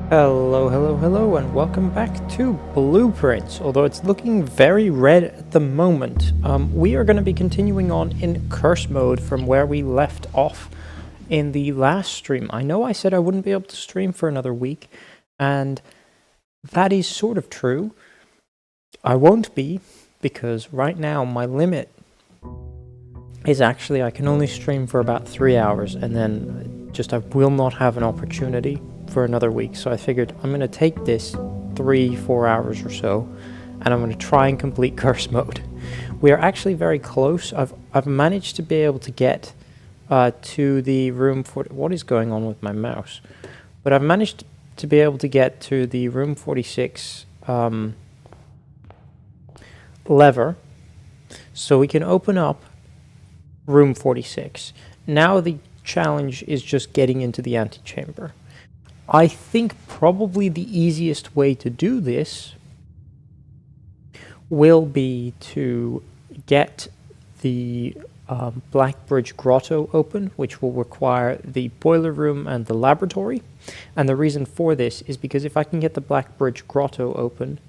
Hello, hello, hello, and welcome back to Blueprints. Although it's looking very red at the moment, we are going to be continuing on in curse mode from where we left off in the last stream. I know I said I wouldn't be able to stream for another week, and that is sort of true. I won't be, because right now my limit is actually I can only stream for about 3 hours, and then I will not have an opportunity for another week. So I figured I'm going to take this 3-4 hours or so, and I'm going to try and complete curse mode. We are actually very close. I've managed to be able to get to the room for what is going on with my mouse, but I've managed to be able to get to the room 46 lever, so we can open up room 46. Now the challenge is just getting into the antechamber. I think probably the easiest way to do this will be to get the Blackbridge Grotto open, which will require the boiler room and the laboratory. And the reason for this is because if I can get the Blackbridge Grotto open,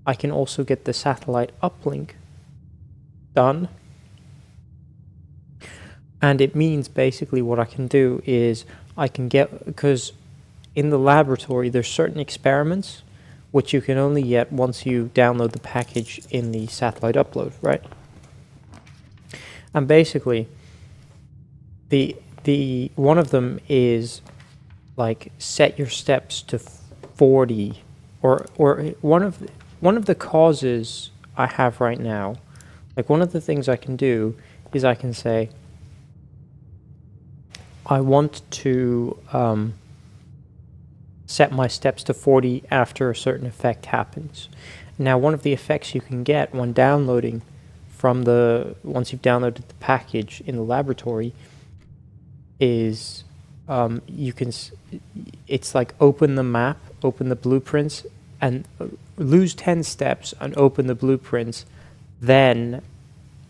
I can also get the satellite uplink done. And it means basically what I can do is I can get, because in the laboratory there's certain experiments which you can only get once you download the package in the satellite upload, right? And basically the one of them is like set your steps to 40, or one of the causes I have right now, like one of the things I can do is I can say I want to set my steps to 40 after a certain effect happens. Now, one of the effects you can get when downloading from once you've downloaded the package in the laboratory is it's like open the map, open the blueprints, and lose 10 steps and open the blueprints, then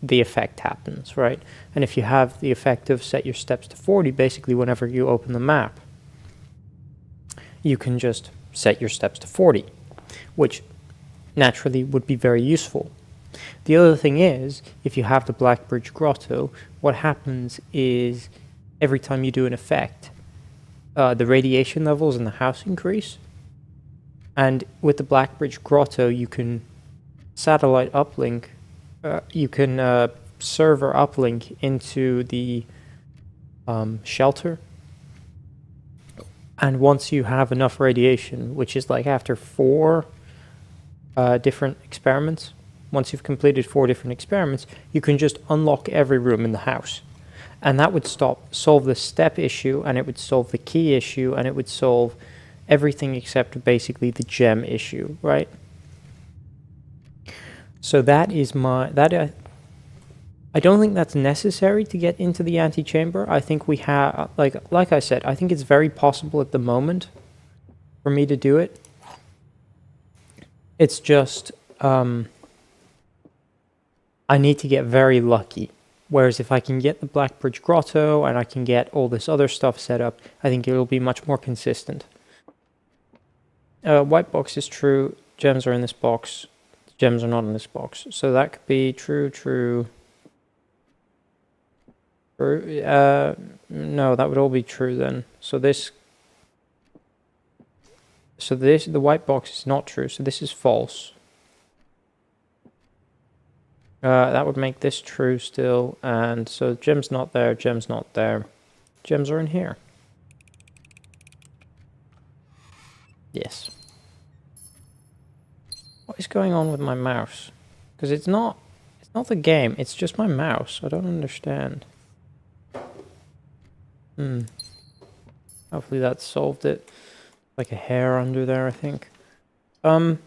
the effect happens, right? And if you have the effect of set your steps to 40, basically whenever you open the map, you can just set your steps to 40, which naturally would be very useful. The other thing is, if you have the Blackbridge Grotto, what happens is every time you do an effect, the radiation levels in the house increase. And with the Blackbridge Grotto, you can satellite uplink, you can server uplink into the shelter. And once you have enough radiation, which is like after 4 different experiments, once you've completed 4 different experiments, you can just unlock every room in the house. And that would solve the step issue, and it would solve the key issue, and it would solve everything except basically the gem issue, right? So that is I don't think that's necessary to get into the antechamber. I think we have, like I said, I think it's very possible at the moment for me to do it. It's just, I need to get very lucky. Whereas if I can get the Blackbridge Grotto and I can get all this other stuff set up, I think it'll be much more consistent. White box is true. Gems are in this box. Gems are not in this box. So that could be true, true. No, that would all be true then. So the white box is not true, so this is false. That would make this true still, and so gem's not there, gem's not there. Gems are in here. Yes. What is going on with my mouse? Because it's not the game, it's just my mouse. I don't understand. Hopefully that solved it. Like a hair under there, I think. But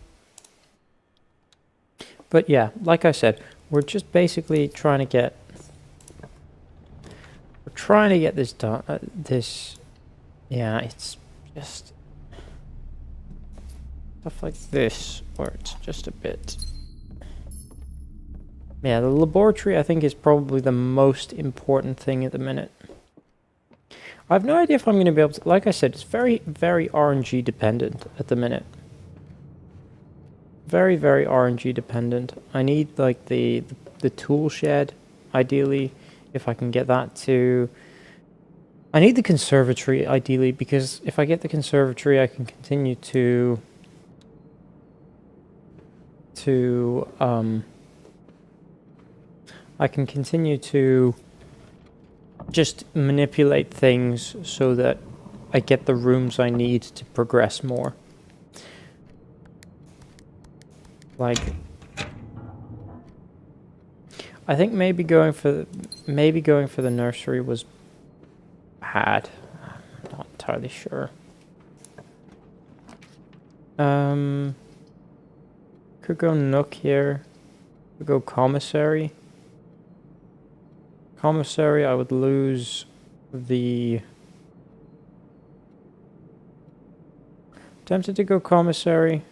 yeah, like I said, we're just basically trying to get this done. Yeah, it's just stuff like this, where it's just a bit. Yeah, the laboratory I think is probably the most important thing at the minute. I have no idea if I'm going to be able to... Like I said, it's very, very RNG dependent at the minute. Very, very RNG dependent. I need, like, the tool shed, ideally, if I can get that to... I need the conservatory, ideally, because if I get the conservatory, I can continue to I can continue to just manipulate things so that I get the rooms I need to progress more. Like, I think maybe going for the nursery was bad. I'm not entirely sure. Could go Nook here. Could go Commissary. Commissary, I would lose the... Tempted to go Commissary.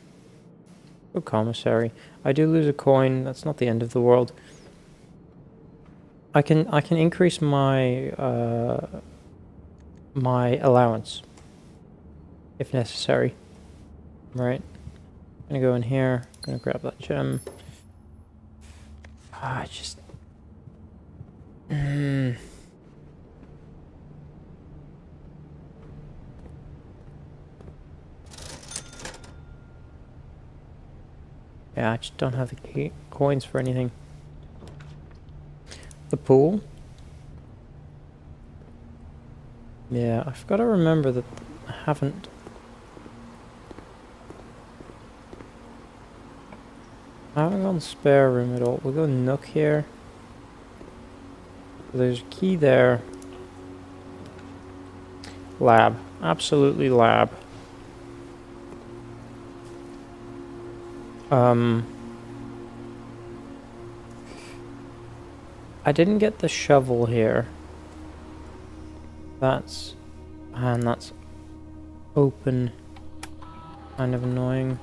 Go Commissary. I do lose a coin. That's not the end of the world. I can increase my my allowance if necessary. Right. I'm gonna go in here. I'm gonna grab that gem. I just... Yeah, I just don't have the coins for anything. The pool? Yeah, I've got to remember that I haven't... I haven't gone spare room at all. We'll go Nook here. There's a key there. Lab. Absolutely lab. I didn't get the shovel here. That's open. Kind of annoying.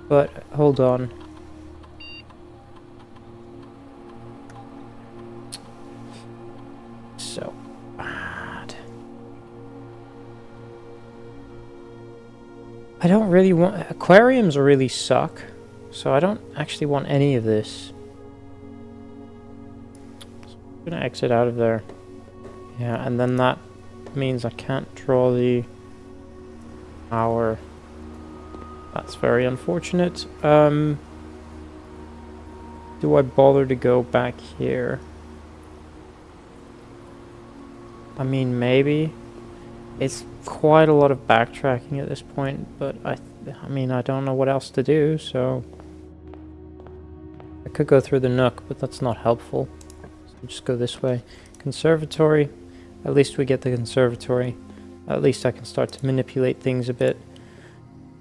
But hold on. So bad. I don't really want... Aquariums really suck. So I don't actually want any of this. So I'm gonna exit out of there. Yeah, and then that means I can't draw the power. That's very unfortunate. Do I bother to go back here? I mean, maybe. It's quite a lot of backtracking at this point, but I mean, I don't know what else to do, so... I could go through the Nook, but that's not helpful. So just go this way. Conservatory. At least we get the conservatory. At least I can start to manipulate things a bit.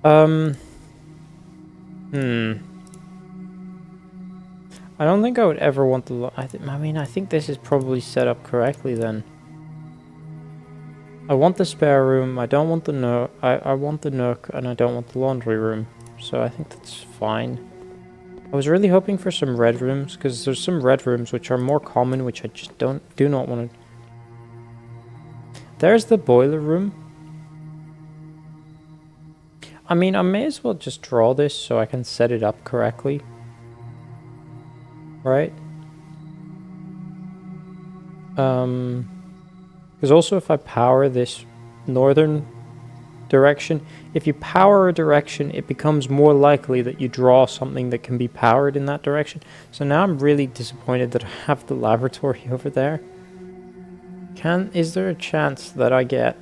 I don't think I would ever want the... I mean, I think this is probably set up correctly then. I want the spare room, I don't want the Nook, I want the Nook, and I don't want the laundry room. So I think that's fine. I was really hoping for some red rooms, because there's some red rooms which are more common, which I just do not want to... There's the boiler room. I mean, I may as well just draw this so I can set it up correctly. Right? Because also if I power this northern direction, if you power a direction, it becomes more likely that you draw something that can be powered in that direction. So now I'm really disappointed that I have the laboratory over there. Is there a chance that I get...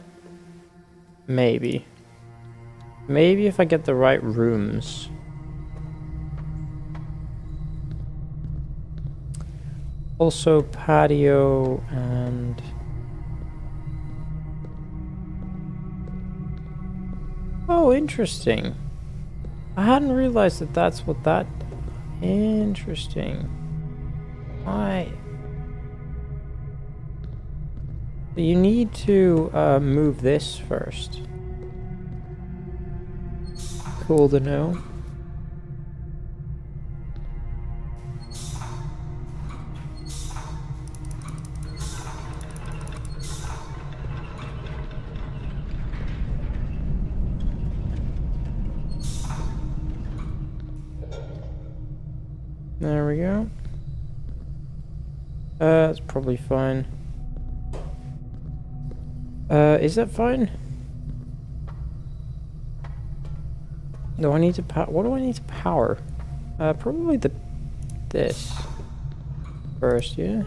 Maybe if I get the right rooms. Also patio and... Oh, interesting. I hadn't realized that that's what that... Interesting. Why? You need to move this first. Cool to know. There we go. That's probably fine. Is that fine? Do I need to what do I need to power? Probably this first, yeah?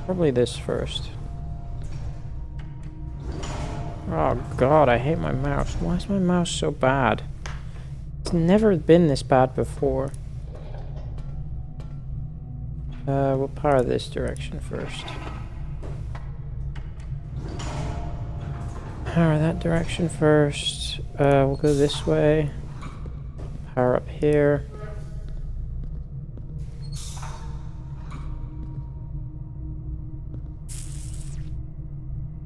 Probably this first. Oh god, I hate my mouse. Why is my mouse so bad? It's never been this bad before. We'll power this direction first. Power that direction first. We'll go this way. Power up here.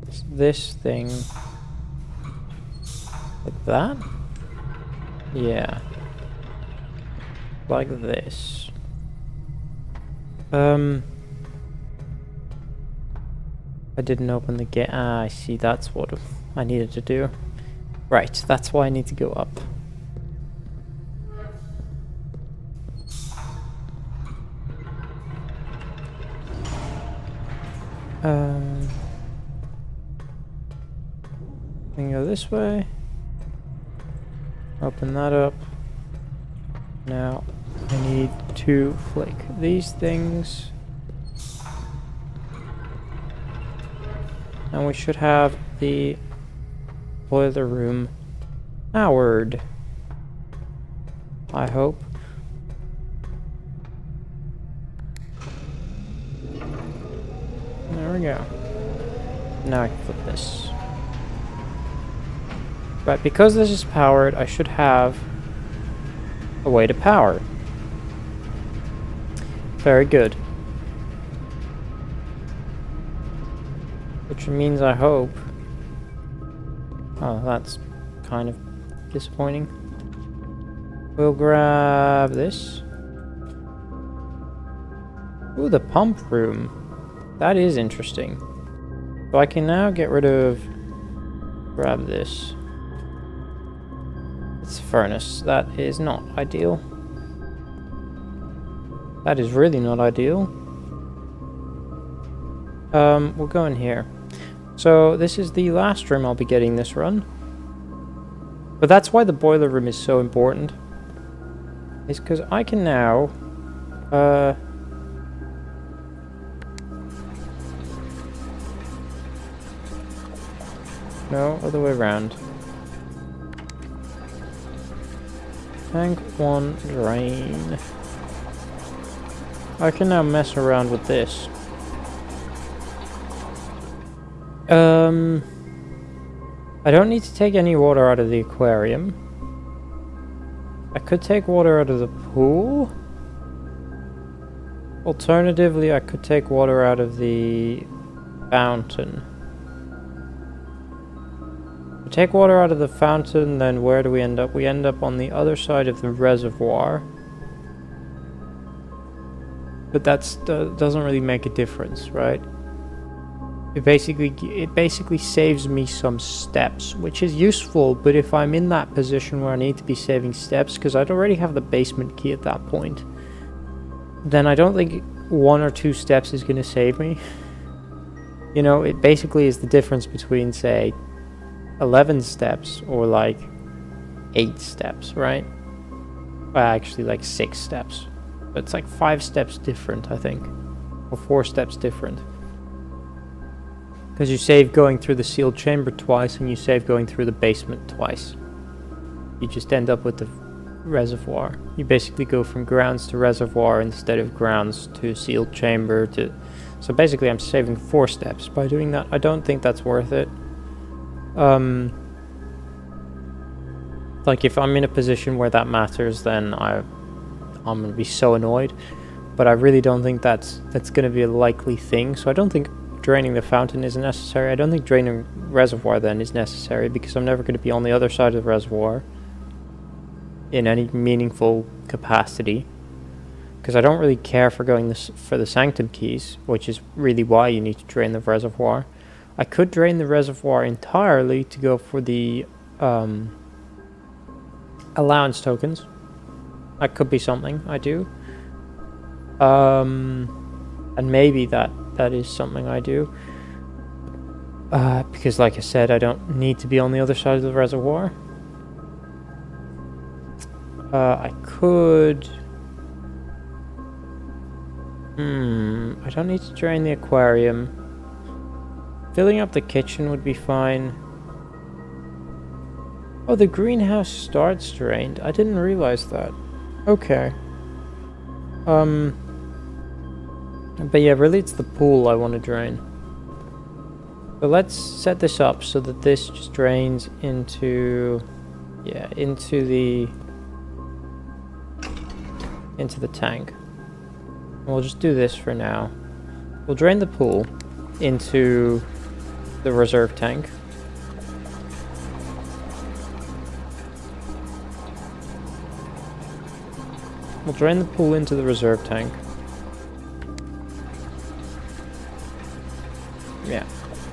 It's this thing. Like that? Yeah. Like this. I didn't open the gate. Ah, I see. That's what I needed to do. Right, that's why I need to go up. We can go this way. Open that up. Now I need to flick these things. And we should have the boiler room powered. I hope. There we go. Now I can flip this. Right, because this is powered, I should have a way to power. Very good. Which means I hope... Oh, that's kind of disappointing. We'll grab this. Ooh, the pump room. That is interesting. So I can now get rid of... Grab this. It's a furnace. That is not ideal. That is really not ideal. We'll go in here. So this is the last room I'll be getting this run. But that's why the boiler room is so important. Is because I can now... No, other way around. Tank 1 drain. I can now mess around with this. I don't need to take any water out of the aquarium. I could take water out of the pool. Alternatively, I could take water out of the fountain. We take water out of the fountain, then where do we end up? We end up on the other side of the reservoir. But that doesn't really make a difference, right? It basically saves me some steps, which is useful, but if I'm in that position where I need to be saving steps, because I'd already have the basement key at that point, then I don't think 1 or 2 steps is going to save me. You know, it basically is the difference between, say, 11 steps or like 8 steps, right? Well, actually like 6 steps. But it's like 5 steps different, I think. Or 4 steps different. Because you save going through the sealed chamber twice and you save going through the basement twice. You just end up with the reservoir. You basically go from grounds to reservoir instead of grounds to sealed chamber to... So basically I'm saving 4 steps by doing that. I don't think that's worth it. Like if I'm in a position where that matters, then I'm gonna be so annoyed. But I really don't think that's gonna be a likely thing. So I don't think draining the fountain is necessary. I don't think draining reservoir then is necessary because I'm never going to be on the other side of the reservoir in any meaningful capacity. Because I don't really care for going for the sanctum keys, which is really why you need to drain the reservoir. I could drain the reservoir entirely to go for the allowance tokens. That could be something I do. And maybe that is something I do. Because like I said, I don't need to be on the other side of the reservoir. I could... I don't need to drain the aquarium. Filling up the kitchen would be fine. Oh, the greenhouse starts drained. I didn't realize that. Okay. But yeah, really it's the pool I want to drain. So let's set this up so that this just drains into... yeah, into the tank. And we'll just do this for now. We'll drain the pool into the reserve tank. We'll drain the pool into the reserve tank. Yeah,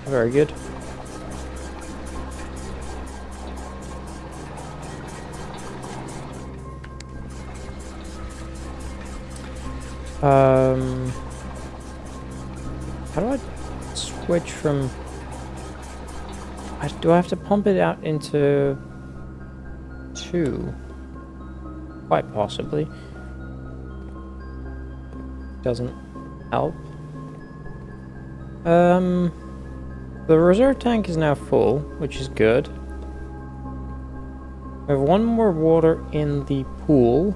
very good. How do I switch from... do I have to pump it out into 2? Quite possibly. Doesn't help. The reserve tank is now full, which is good. We have one more water in the pool.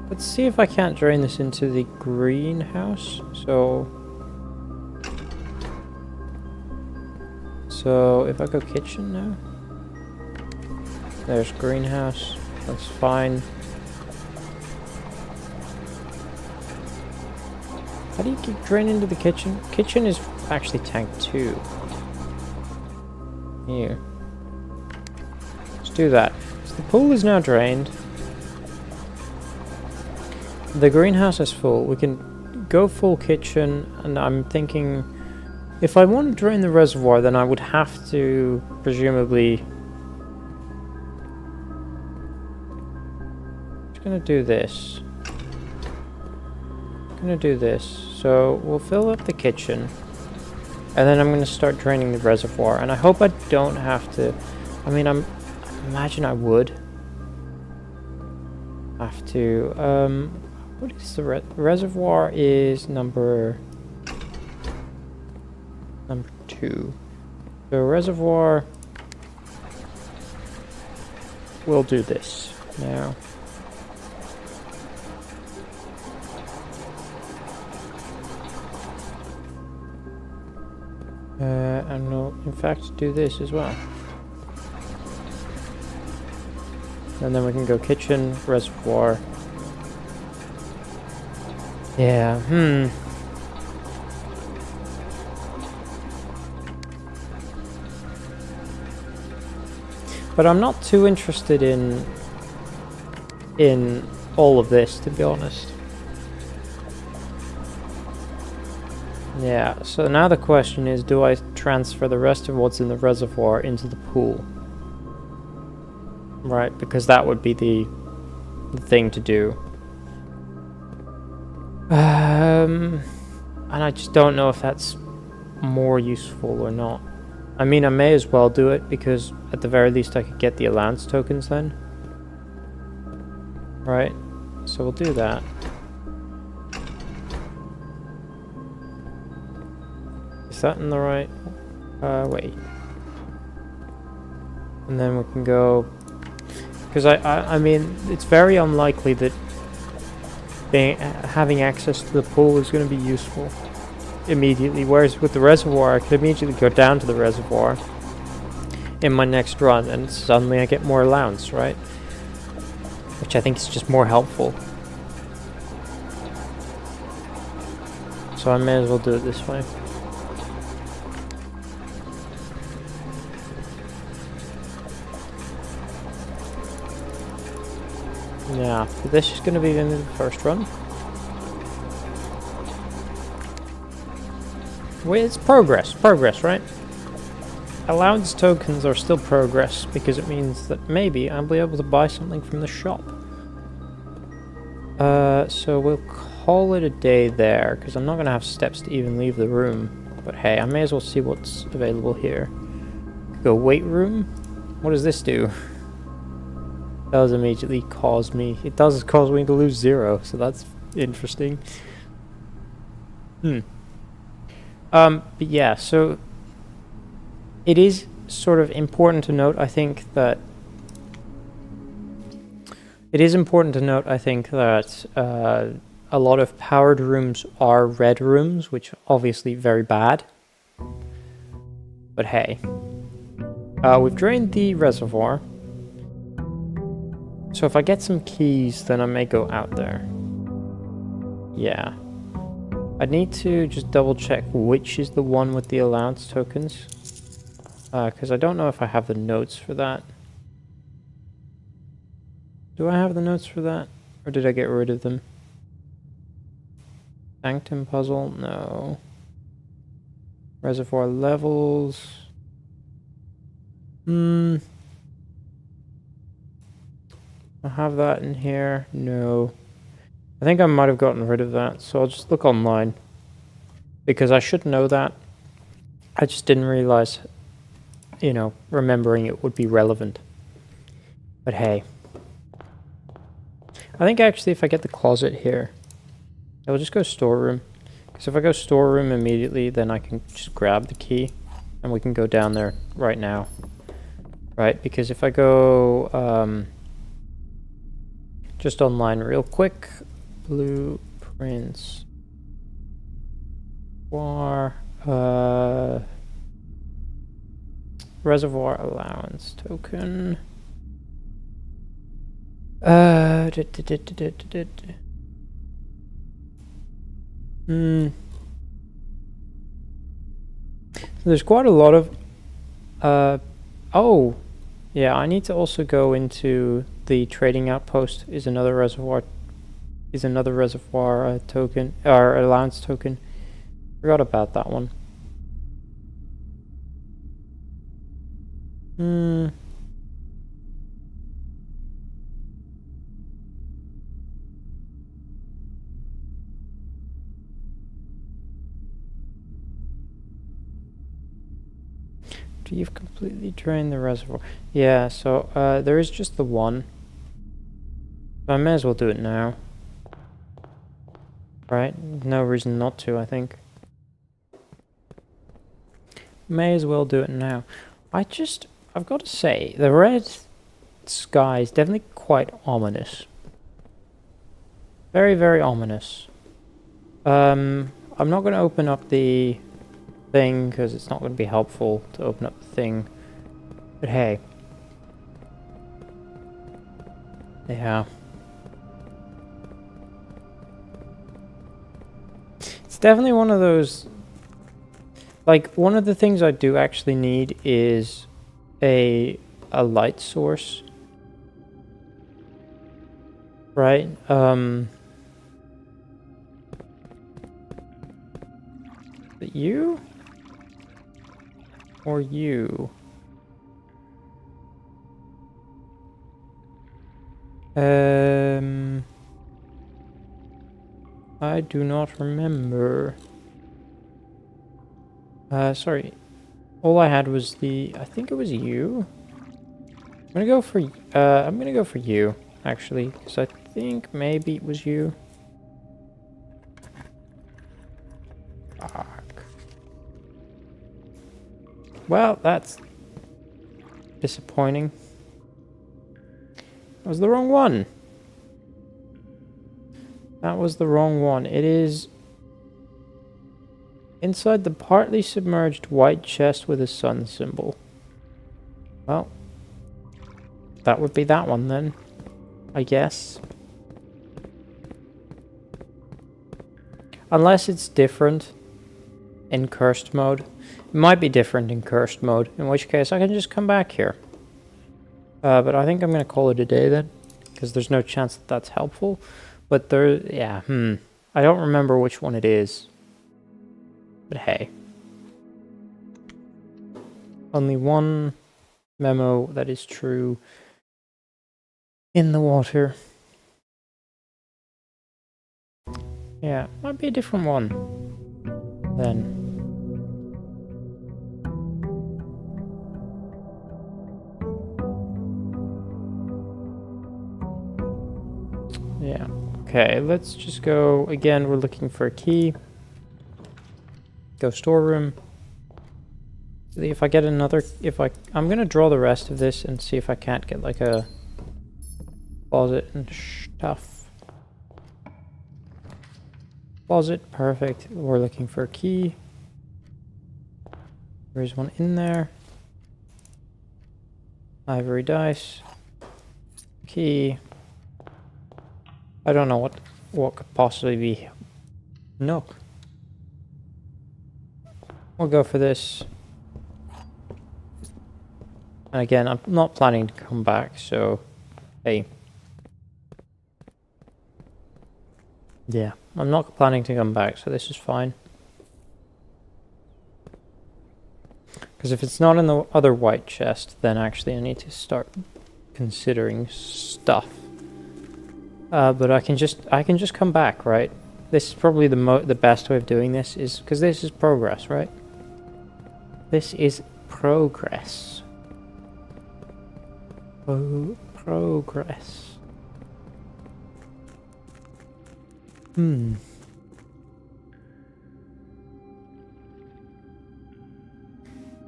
Let's see if I can't drain this into the greenhouse. So if I go kitchen now, there's greenhouse. That's fine. How do you keep draining into the kitchen? Kitchen is actually tank 2. Here. Let's do that. So the pool is now drained. The greenhouse is full. We can go full kitchen, and I'm thinking if I want to drain the reservoir, then I would have to presumably... just gonna do this. Gonna do this. So we'll fill up the kitchen, and then I'm gonna start draining the reservoir. And I hope I don't have to. I mean, I imagine I would have to. What is the reservoir? Is number 2. The reservoir. We'll do this now. And we'll in fact do this as well. And then we can go kitchen, reservoir. Yeah, But I'm not too interested in all of this, to be honest. Yeah, so now the question is, do I transfer the rest of what's in the reservoir into the pool? Right, because that would be the thing to do. And I just don't know if that's more useful or not. I mean, I may as well do it, because at the very least I could get the allowance tokens then. Right, so we'll do that. Is that in the right... wait. And then we can go... because I mean, it's very unlikely that having access to the pool is going to be useful immediately, whereas with the reservoir I could immediately go down to the reservoir in my next run and suddenly I get more allowance, right? Which I think is just more helpful. So I may as well do it this way. Yeah, so this is going to be the end of the first run. Wait, it's progress, right? Allowance tokens are still progress, because it means that maybe I'll be able to buy something from the shop. So we'll call it a day there, because I'm not going to have steps to even leave the room. But hey, I may as well see what's available here. Go weight room. What does this do? It does immediately cause me... It does cause me to lose 0, so that's interesting. But yeah, so... It is sort of important to note, I think, that... It is important to note, I think, that a lot of powered rooms are red rooms, which obviously very bad. But hey. We've drained the reservoir. So if I get some keys, then I may go out there. Yeah. I'd need to just double check which is the one with the allowance tokens. Because I don't know if I have the notes for that. Do I have the notes for that? Or did I get rid of them? Sanctum puzzle? No. Reservoir levels. I have that in here. No. I think I might have gotten rid of that, so I'll just look online. Because I should know that. I just didn't realize, you know, remembering it would be relevant. But hey. I think actually if I get the closet here, I'll just go storeroom. Because if I go storeroom immediately, then I can just grab the key. And we can go down there right now. Right, because if I go just online real quick, blueprints, reservoir allowance token. So there's quite a lot of oh, yeah, I need to also go into the trading outpost is another reservoir token or allowance token. Forgot about that one. You've completely drained the reservoir. Yeah, so there is just the one. I may as well do it now. Right? No reason not to, I think. May as well do it now. I've got to say, the red sky is definitely quite ominous. Very, very ominous. I'm not going to open up the thing because it's not going to be helpful to open up the thing. But hey. Yeah. It's definitely one of those... Like, one of the things I do actually need is a light source. Right? But you? Or you? I do not remember. Sorry. All I had was I think it was you. I'm gonna go for you, actually, because I think maybe it was you. Fuck. Well, that's disappointing. That was the wrong one. That was the wrong one. It is inside the partly submerged white chest with a sun symbol. Well, that would be that one then, I guess. Unless it's different in cursed mode. It might be different in cursed mode, in which case I can just come back here. But I think I'm going to call it a day then, because there's no chance that that's helpful. But yeah, I don't remember which one it is. But hey. Only one memo that is true in the water. Yeah, might be a different one then. Yeah. Okay, let's just go again. We're looking for a key. Go storeroom. See if I get another. I'm gonna draw the rest of this and see if I can't get like a closet and stuff. Closet, perfect. We're looking for a key. There's one in there. Ivory dice. Key. I don't know what could possibly be. Nook. We'll go for this. And again, I'm not planning to come back, so hey. Yeah, I'm not planning to come back, so this is fine. Because if it's not in the other white chest, then actually I need to start considering stuff. But I can just come back, right? This is probably the best way of doing this, is because this is progress, right? This is progress. Oh, progress.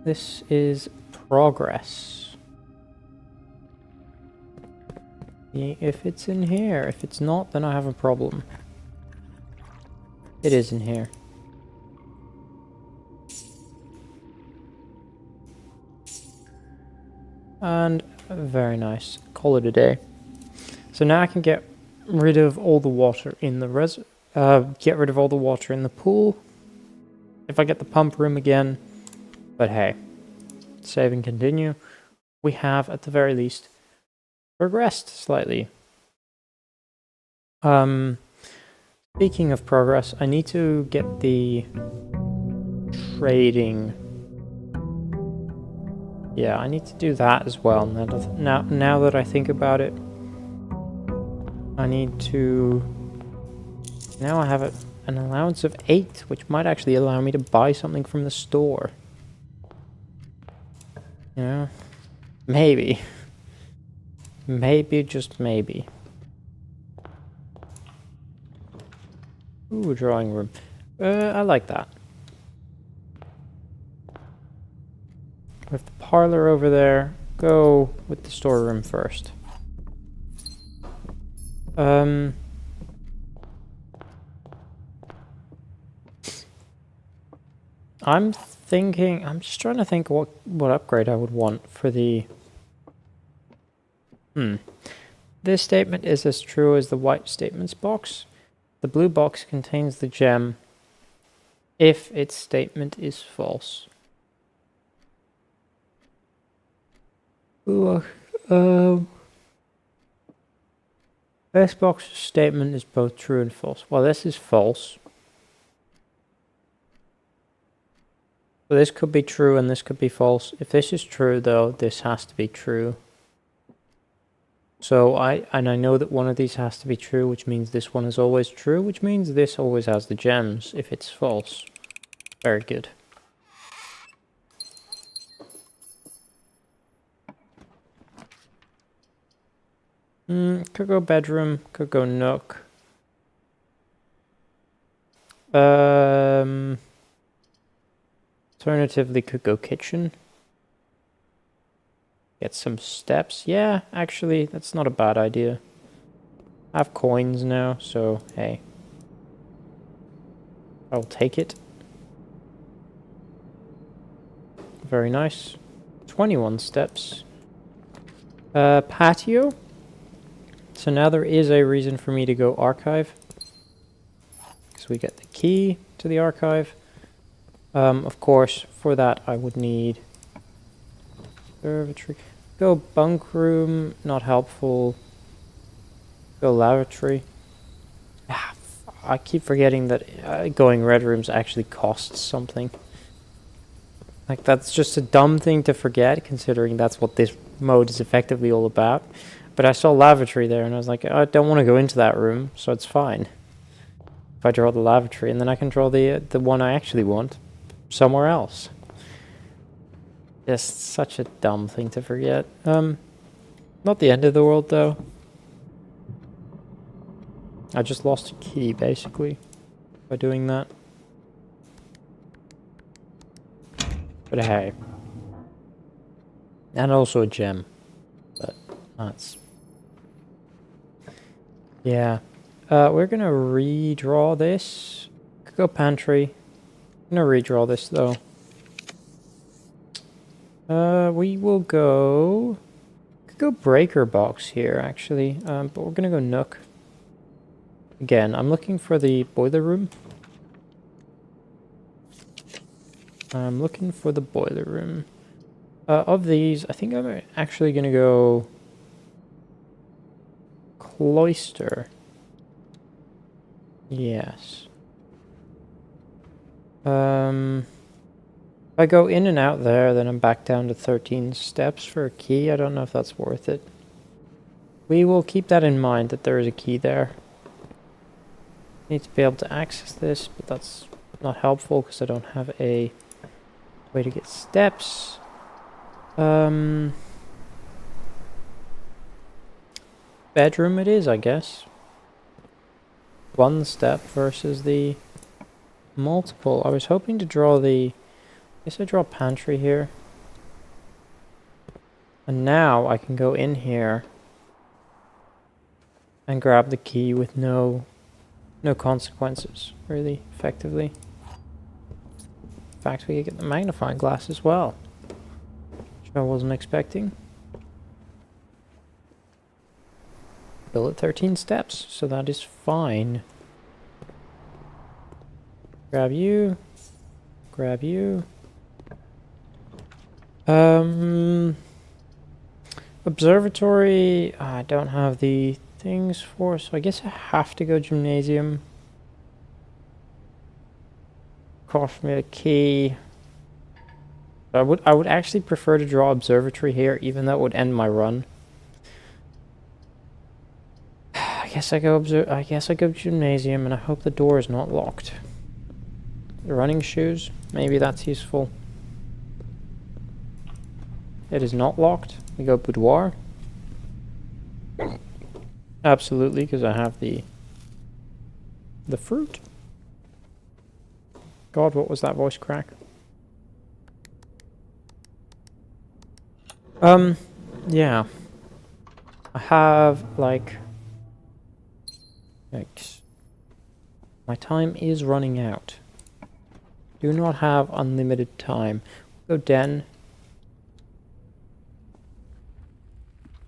This is progress. If it's in here. If it's not, then I have a problem. It is in here. And very nice. Call it a day. So now I can get rid of all the water in the get rid of all the water in the pool. If I get the pump room again. But hey, save and continue. We have, at the very least, progressed slightly. Speaking of progress, I need to get the trading. Yeah, I need to do that as well. Now that I think about it, I need to. Now I have an allowance of 8, which might actually allow me to buy something from the store. You know, maybe. Maybe, just maybe. Ooh, drawing room. I like that. With the parlor over there, go with the storeroom first. I'm just trying to think what upgrade I would want for the... This statement is as true as the white statements box. The blue box contains the gem if its statement is false. Ooh, this box's statement is both true and false. Well, this is false. So this could be true and this could be false. If this is true, though, this has to be true. So I know that one of these has to be true, which means this one is always true, which means this always has the gems if it's false. Very good. Could go bedroom, could go nook. Alternatively, could go kitchen. Get some steps. Yeah, actually, that's not a bad idea. I have coins now, so hey. I'll take it. Very nice. 21 steps. Patio. So now there is a reason for me to go archive. Because we get the key to the archive. Of course, for that I would need... Observatory. Go bunk room, not helpful. Go lavatory. I keep forgetting that going red rooms actually costs something. Like, that's just a dumb thing to forget, considering that's what this mode is effectively all about. But I saw lavatory there, and I was like, I don't want to go into that room, so it's fine. If I draw the lavatory, and then I can draw the one I actually want somewhere else. Just such a dumb thing to forget. Not the end of the world though. I just lost a key basically by doing that. But hey. And also a gem. But that's... yeah. We're gonna redraw this. Could go pantry. I'm gonna redraw this though. We will go... could go breaker box here actually. But we're gonna go nook. Again, I'm looking for the boiler room. I'm looking for the boiler room. Of these, I think I'm actually gonna go cloister. Yes. If I go in and out there, then I'm back down to 13 steps for a key. I don't know if that's worth it. We will keep that in mind, that there is a key there. Need to be able to access this, but that's not helpful because I don't have a way to get steps. Bedroom it is, I guess. One step versus the multiple. I was hoping to draw the... I guess I draw pantry here. And now I can go in here and grab the key with no consequences, really, effectively. In fact, we could get the magnifying glass as well, which I wasn't expecting. Still at 13 steps, so that is fine. Grab you. Grab you. Observatory, I don't have the things for, so I guess I have to go gymnasium. Cost me a key. I would actually prefer to draw observatory here, even though it would end my run. I guess I go gymnasium, and I hope the door is not locked. The running shoes, maybe that's useful. It is not locked. We go boudoir. Absolutely, because I have the fruit. God, what was that voice crack? Yeah. I have, like... Yikes. My time is running out. Do not have unlimited time. Go den.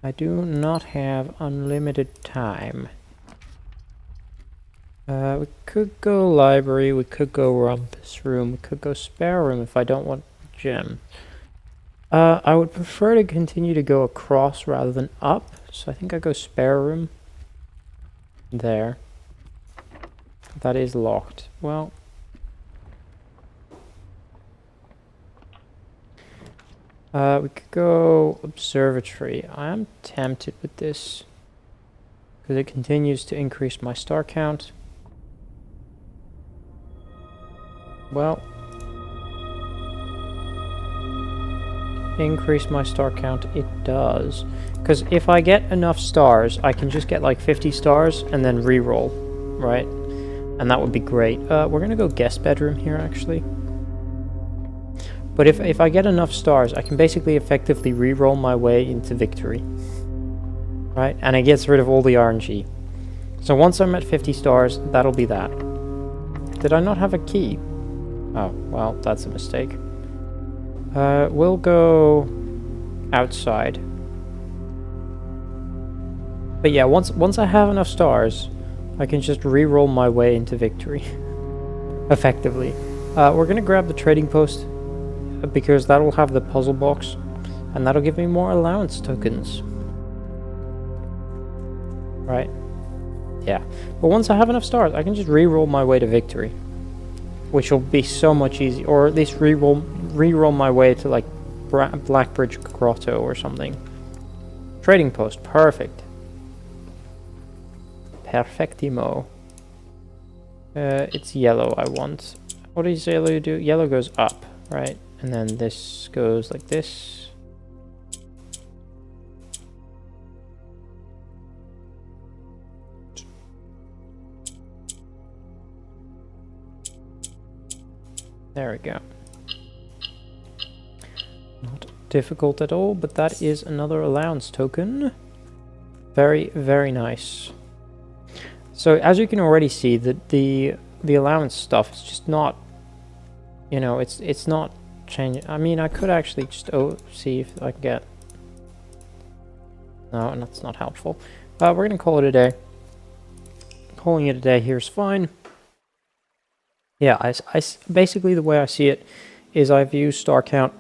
I do not have unlimited time. We could go library, we could go rumpus room, we could go spare room if I don't want gym. I would prefer to continue to go across rather than up, so I think I go spare room. There. That is locked. Well... we could go observatory. I am tempted with this because it continues to increase my star count. Well, increase my star count it does, because if I get enough stars I can just get like 50 stars and then re-roll, right? And that would be great. We're gonna go guest bedroom here actually. But if I get enough stars, I can basically effectively re-roll my way into victory. Right? And it gets rid of all the RNG. So once I'm at 50 stars, that'll be that. Did I not have a key? Oh, well, that's a mistake. We'll go outside. But yeah, once I have enough stars, I can just re-roll my way into victory. Effectively. We're gonna grab the trading post, because that'll have the puzzle box, and that'll give me more allowance tokens. Right? Yeah. But once I have enough stars, I can just re-roll my way to victory, which will be so much easier, or at least re-roll my way to like Blackbridge Grotto or something. Trading post, perfect. Perfectimo. It's yellow I want. What does yellow do? Yellow goes up, right? And then this goes like this. There we go. Not difficult at all, but that is another allowance token. Very, very nice. So as you can already see, that the allowance stuff is just not, you know, it's not changing. I mean, I could actually just see if I can get. No, and that's not helpful. We're gonna call it a day. Calling it a day here is fine. Yeah, I basically the way I see it is I view star count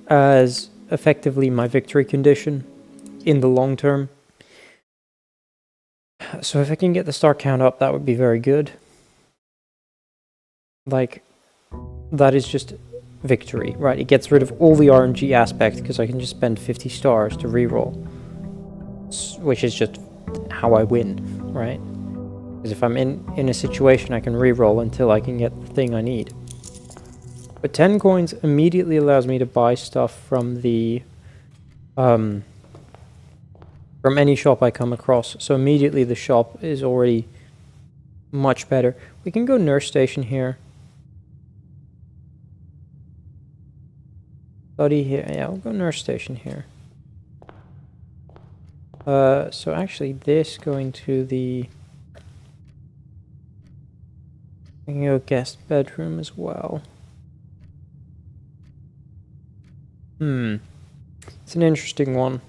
as effectively my victory condition in the long term. So if I can get the star count up, that would be very good. Like, that is just victory, right? It gets rid of all the RNG aspect because I can just spend 50 stars to reroll, which is just how I win, right? Because if I'm in a situation, I can reroll until I can get the thing I need. But 10 coins immediately allows me to buy stuff from the from any shop I come across. So immediately the shop is already much better. We can go nurse station here. Study here. Yeah, we'll go nurse station here. So actually this going to the... I can go guest bedroom as well. It's an interesting one.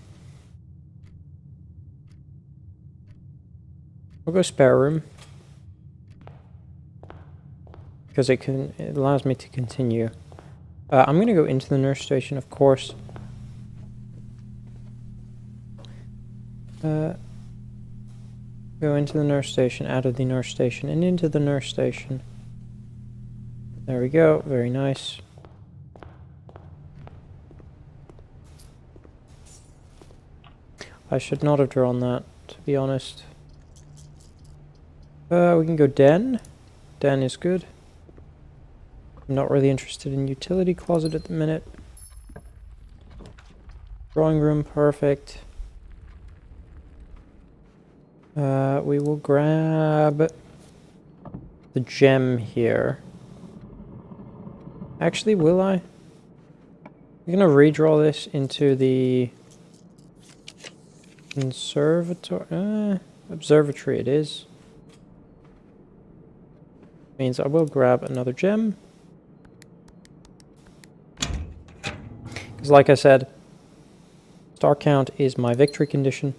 We'll go spare room. Because it allows me to continue. I'm gonna go into the nurse station, of course. Go into the nurse station, out of the nurse station, and into the nurse station. There we go, very nice. I should not have drawn that, to be honest. We can go den. Den is good. I'm not really interested in utility closet at the minute. Drawing room, perfect. We will grab the gem here. Actually, will I? I'm gonna redraw this into the observatory it is. Means I will grab another gem. Because like I said, star count is my victory condition.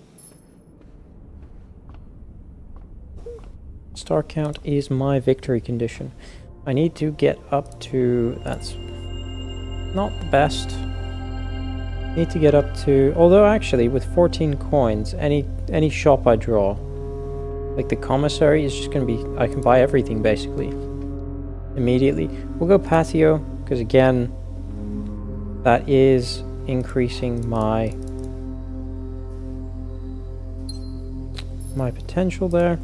Star count is my victory condition. I need to get up to... That's not the best. Need to get up to... Although actually, with 14 coins, any shop I draw, like the commissary, is just going to be... I can buy everything, basically. Immediately. We'll go patio, because again, that is increasing my potential there.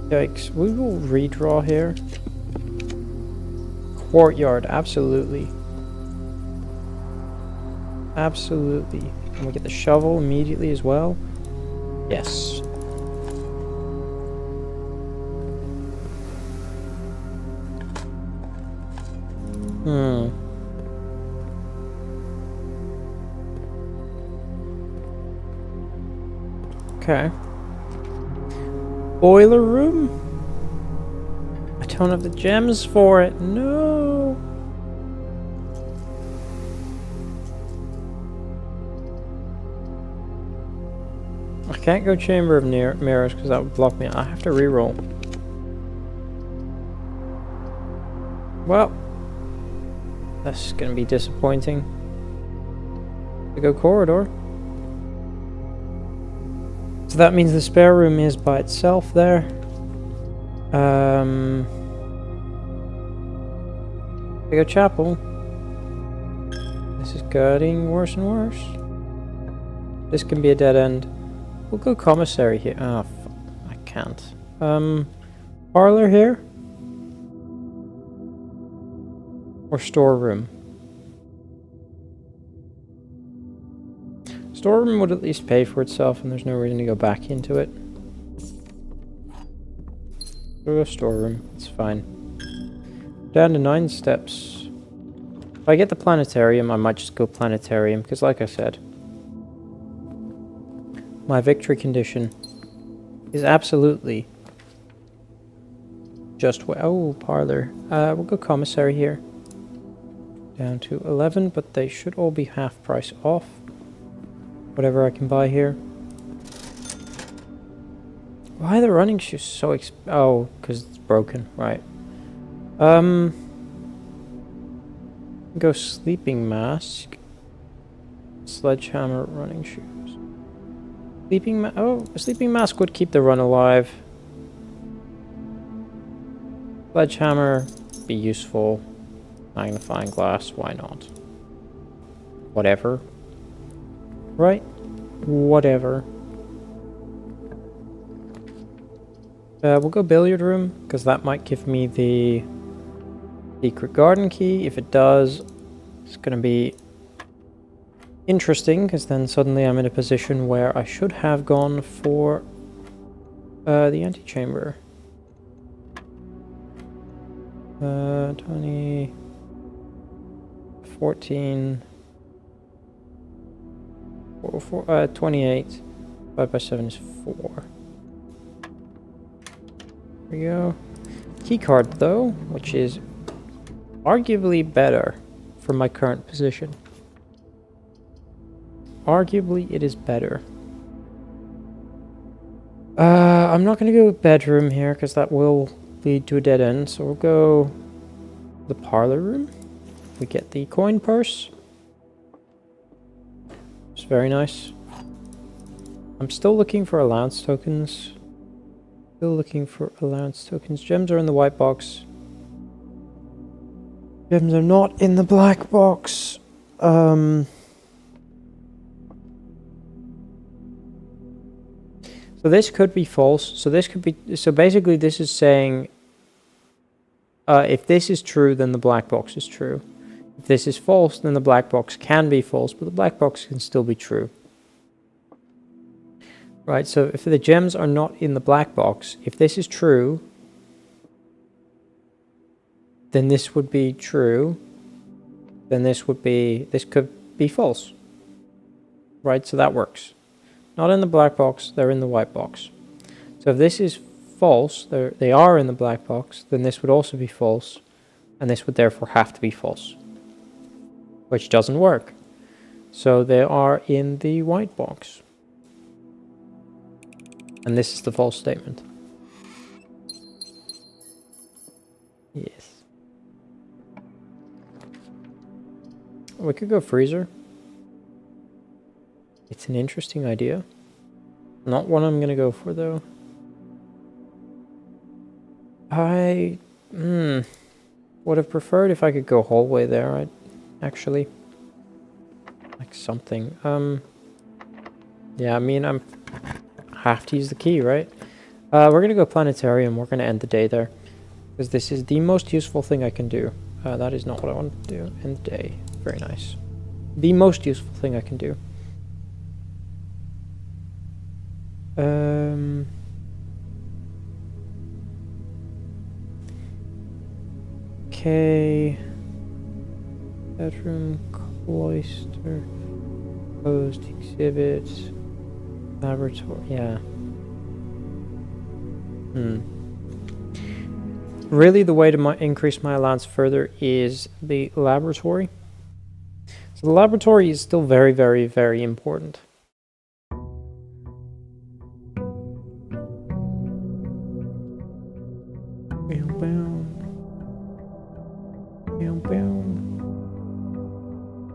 Yikes. We will redraw here. Courtyard, absolutely. Absolutely. And we get the shovel immediately as well. Yes. Okay. Boiler room? I don't have the gems for it. No. I can't go Chamber of Mirrors because that would block me. I have to reroll. Well, that's going to be disappointing. To go corridor. So that means the spare room is by itself there. I go chapel. This is getting worse and worse. This can be a dead end. We'll go commissary here. Oh, I can't. Parlor here? Or storeroom? Storeroom would at least pay for itself, and there's no reason to go back into it. We'll go storeroom. It's fine. Down to 9 steps. If I get the planetarium, I might just go planetarium, because like I said, my victory condition is absolutely just... Oh, parlor. We'll go commissary here. Down to 11, but they should all be half price off. Whatever I can buy here. Why are the running shoes so oh, because it's broken, right. Go sleeping mask. Sledgehammer, running shoes. A sleeping mask would keep the run alive. Sledgehammer, be useful. Magnifying glass, why not? Whatever. Right? Whatever. We'll go billiard room, because that might give me the secret garden key. If it does, it's going to be interesting, because then suddenly I'm in a position where I should have gone for the antechamber. 20... 14... 28. 5 by 7 is 4. There we go. Key card though, which is arguably better for my current position. Arguably it is better. I'm not going to go bedroom here because that will lead to a dead end, so we'll go the parlor room. We get the coin purse. It's very nice. I'm still looking for allowance tokens. Gems are in the white box. Gems are not in the black box. So this could be false. So basically this is saying if this is true, then the black box is true. If this is false, then the black box can be false, but the black box can still be true. Right, so if the gems are not in the black box, if this is true, then this would be true. Then this could be false. Right, so that works. Not in the black box, they're in the white box. So if this is false, they are in the black box, then this would also be false, and this would therefore have to be false. Which doesn't work. So they are in the white box. And this is the false statement. Yes. We could go freezer. It's an interesting idea. Not one I'm going to go for, though. I would have preferred if I could go hallway there. I'd actually like something. Yeah, I mean, I have to use the key, right? We're going to go planetarium. We're going to end the day there. Because this is the most useful thing I can do. That is not what I want to do. End the day. Very nice. The most useful thing I can do. Okay. Bedroom, cloister, closed exhibit, laboratory. Yeah. Really, the way to increase my allowance further is the laboratory. So the laboratory is still very, very, very important.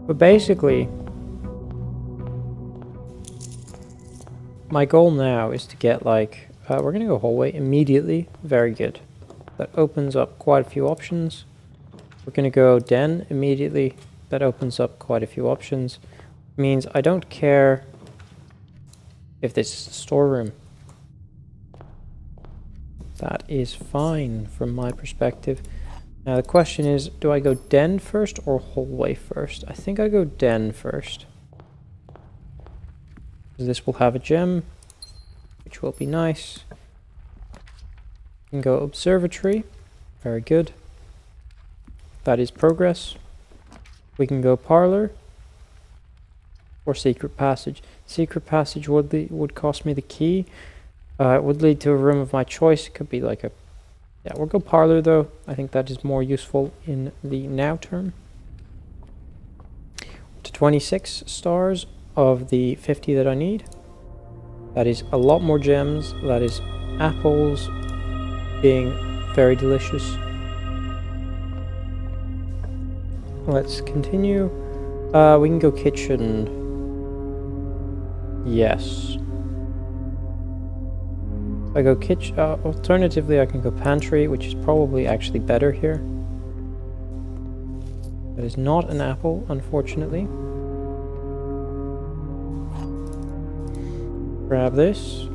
But basically, my goal now is to get like, we're going to go hallway immediately. Very good. That opens up quite a few options. We're going to go den immediately. That opens up quite a few options. Means I don't care if this is a storeroom. That is fine from my perspective. Now the question is, do I go den first or hallway first? I think I go den first. This will have a gem, which will be nice. We can go observatory. Very good. That is progress. We can go parlor or secret passage. Secret passage would cost me the key. It would lead to a room of my choice. It could be like a... Yeah, we'll go parlor though. I think that is more useful in the now term. To 26 stars of the 50 that I need. That is a lot more gems. That is apples being very delicious. Let's continue. We can go kitchen. Yes. If I go kitchen, alternatively I can go pantry, which is probably actually better here. That is not an apple, unfortunately. Grab this.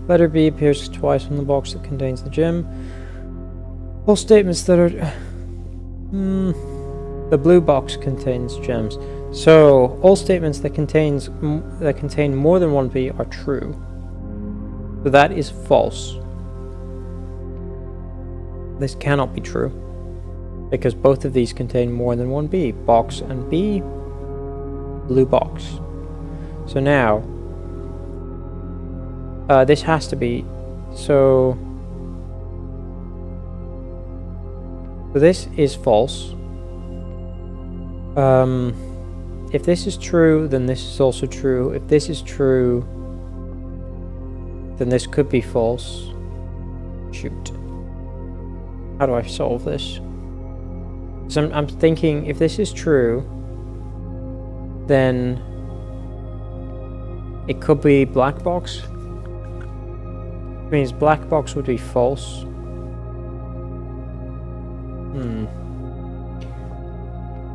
Letter B appears twice on the box that contains the gem. All statements that are... the blue box contains gems. So, all statements that contain more than one B are true. So that is false. This cannot be true. Because both of these contain more than one B. Box and B. Blue box. So now... this has to be... So this is false. If this is true, then this is also true. If this is true, then this could be false. Shoot. How do I solve this? So I'm thinking, if this is true, then it could be black box. Which means black box would be false.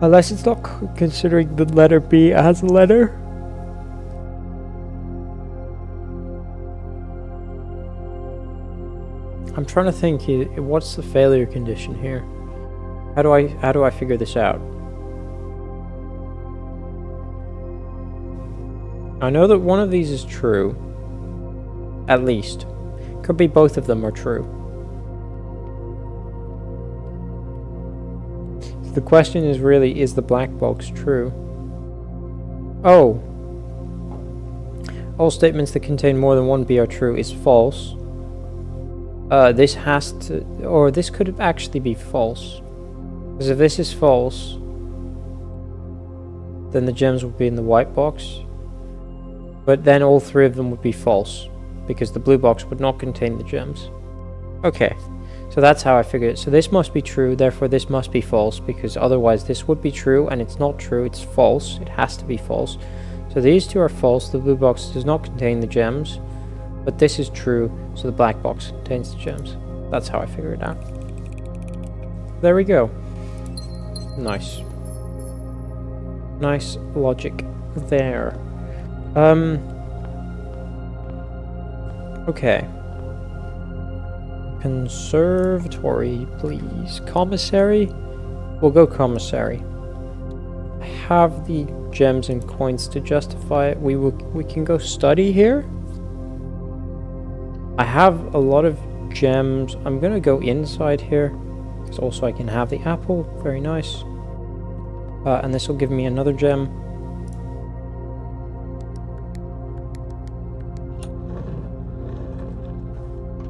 Unless it's not considering the letter B as a letter. I'm trying to think, what's the failure condition here? How do I figure this out? I know that one of these is true. At least. Could be both of them are true. The question is really, is the black box true? Oh. All statements that contain more than one B are true is false. This has to... Or this could actually be false. Because if this is false, then the gems would be in the white box. But then all three of them would be false. Because the blue box would not contain the gems. Okay. So that's how I figured it. So this must be true, therefore this must be false, because otherwise this would be true, and it's not true, it's false. It has to be false. So these two are false, the blue box does not contain the gems, but this is true, so the black box contains the gems. That's how I figured it out. There we go. Nice. Nice logic there. Okay. Conservatory, please. Commissary? We'll go commissary. I have the gems and coins to justify it. We can go study here. I have a lot of gems. I'm gonna go inside here. Because also I can have the apple. Very nice. And this will give me another gem.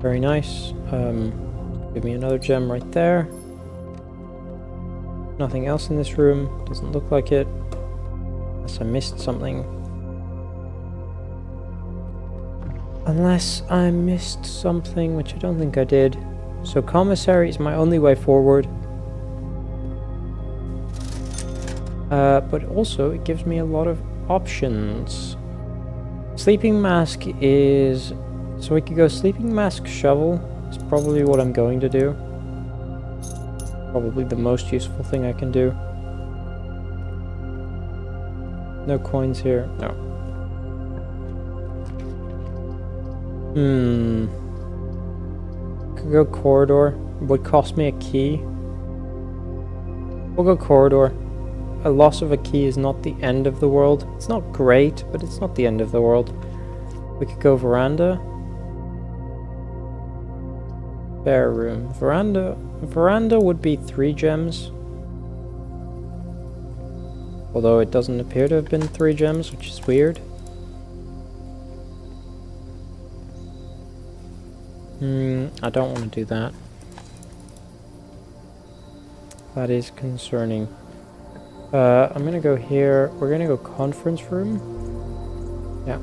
Very nice. Give me another gem right there. Nothing else in this room. Doesn't look like it. Unless I missed something. Unless I missed something, which I don't think I did. So commissary is my only way forward. But also it gives me a lot of options. Sleeping mask is... So we could go sleeping mask shovel. It's probably what I'm going to do. Probably the most useful thing I can do. No coins here. No. Could go corridor. Would cost me a key. We'll go corridor. A loss of a key is not the end of the world. It's not great, but it's not the end of the world. We could go veranda. Spare room. Veranda would be 3 gems. Although it doesn't appear to have been 3 gems, which is weird. I don't want to do that. That is concerning. I'm gonna go here. We're gonna go conference room. Yeah.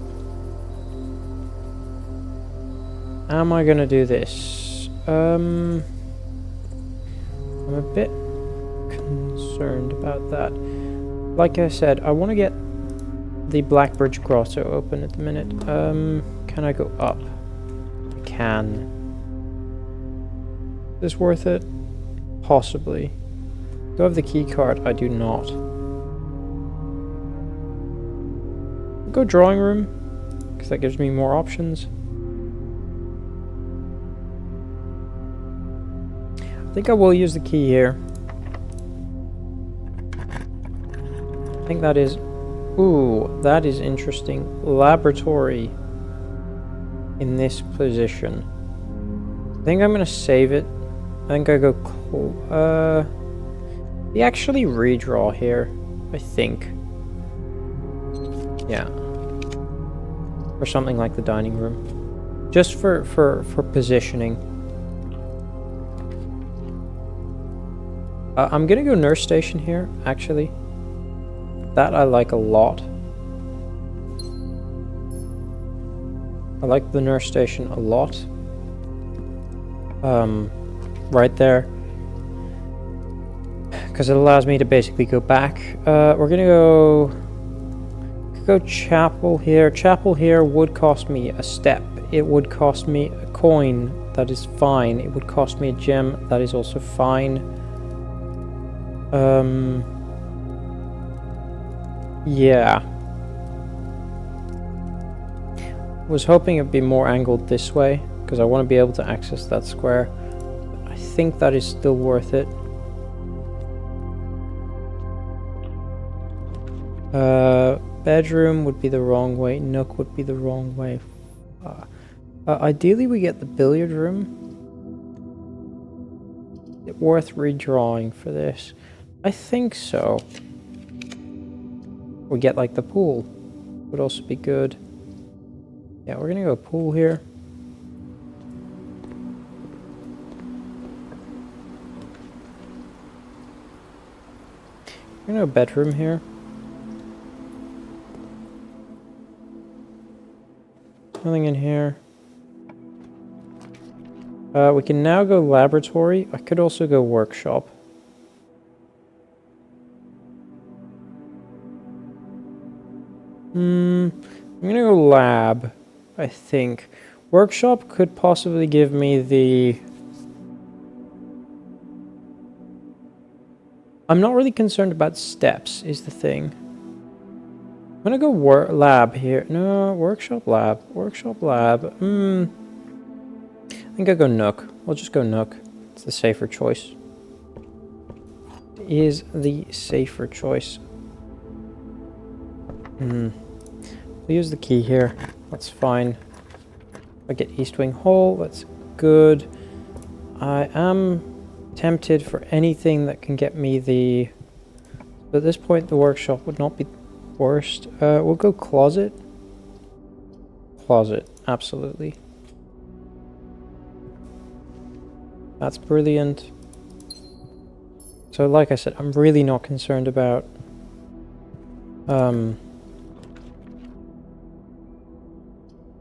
Am I gonna do this? I'm a bit concerned about that. Like I said, I want to get the Blackbridge Grotto open at the minute. Can I go up? I can. Is this worth it? Possibly. Do I have the key card? I do not. I'll go drawing room, because that gives me more options. I think I will use the key here. I think that is... Ooh, that is interesting. Laboratory in this position. I think I'm going to save it. I think I go... we actually redraw here, I think. Yeah. Or something like the dining room. Just for positioning. I'm gonna go nurse station here, actually. That I like a lot. I like the nurse station a lot. Right there. Because it allows me to basically go back. We're gonna go chapel here. Chapel here would cost me a step. It would cost me a coin. That is fine. It would cost me a gem. That is also fine. Yeah. Was hoping it'd be more angled this way, because I want to be able to access that square. I think that is still worth it. Bedroom would be the wrong way. Nook would be the wrong way. Ideally we get the billiard room. Is it worth redrawing for this? I think so. We get like the pool. Would also be good. Yeah, we're gonna go pool here. We're gonna go bedroom here. Nothing in here. We can now go laboratory. I could also go workshop. I'm gonna go lab, I think. Workshop could possibly give me the... I'm not really concerned about steps, is the thing. I'm gonna go lab here. No, workshop lab. Workshop lab. I think I'll go Nook. We'll just go Nook. It's the safer choice. It is the safer choice. We'll use the key here. That's fine. I get East Wing Hall. That's good. I am tempted for anything that can get me the... At this point, the workshop would not be worst. We'll go closet. Closet, absolutely. That's brilliant. So like I said, I'm really not concerned about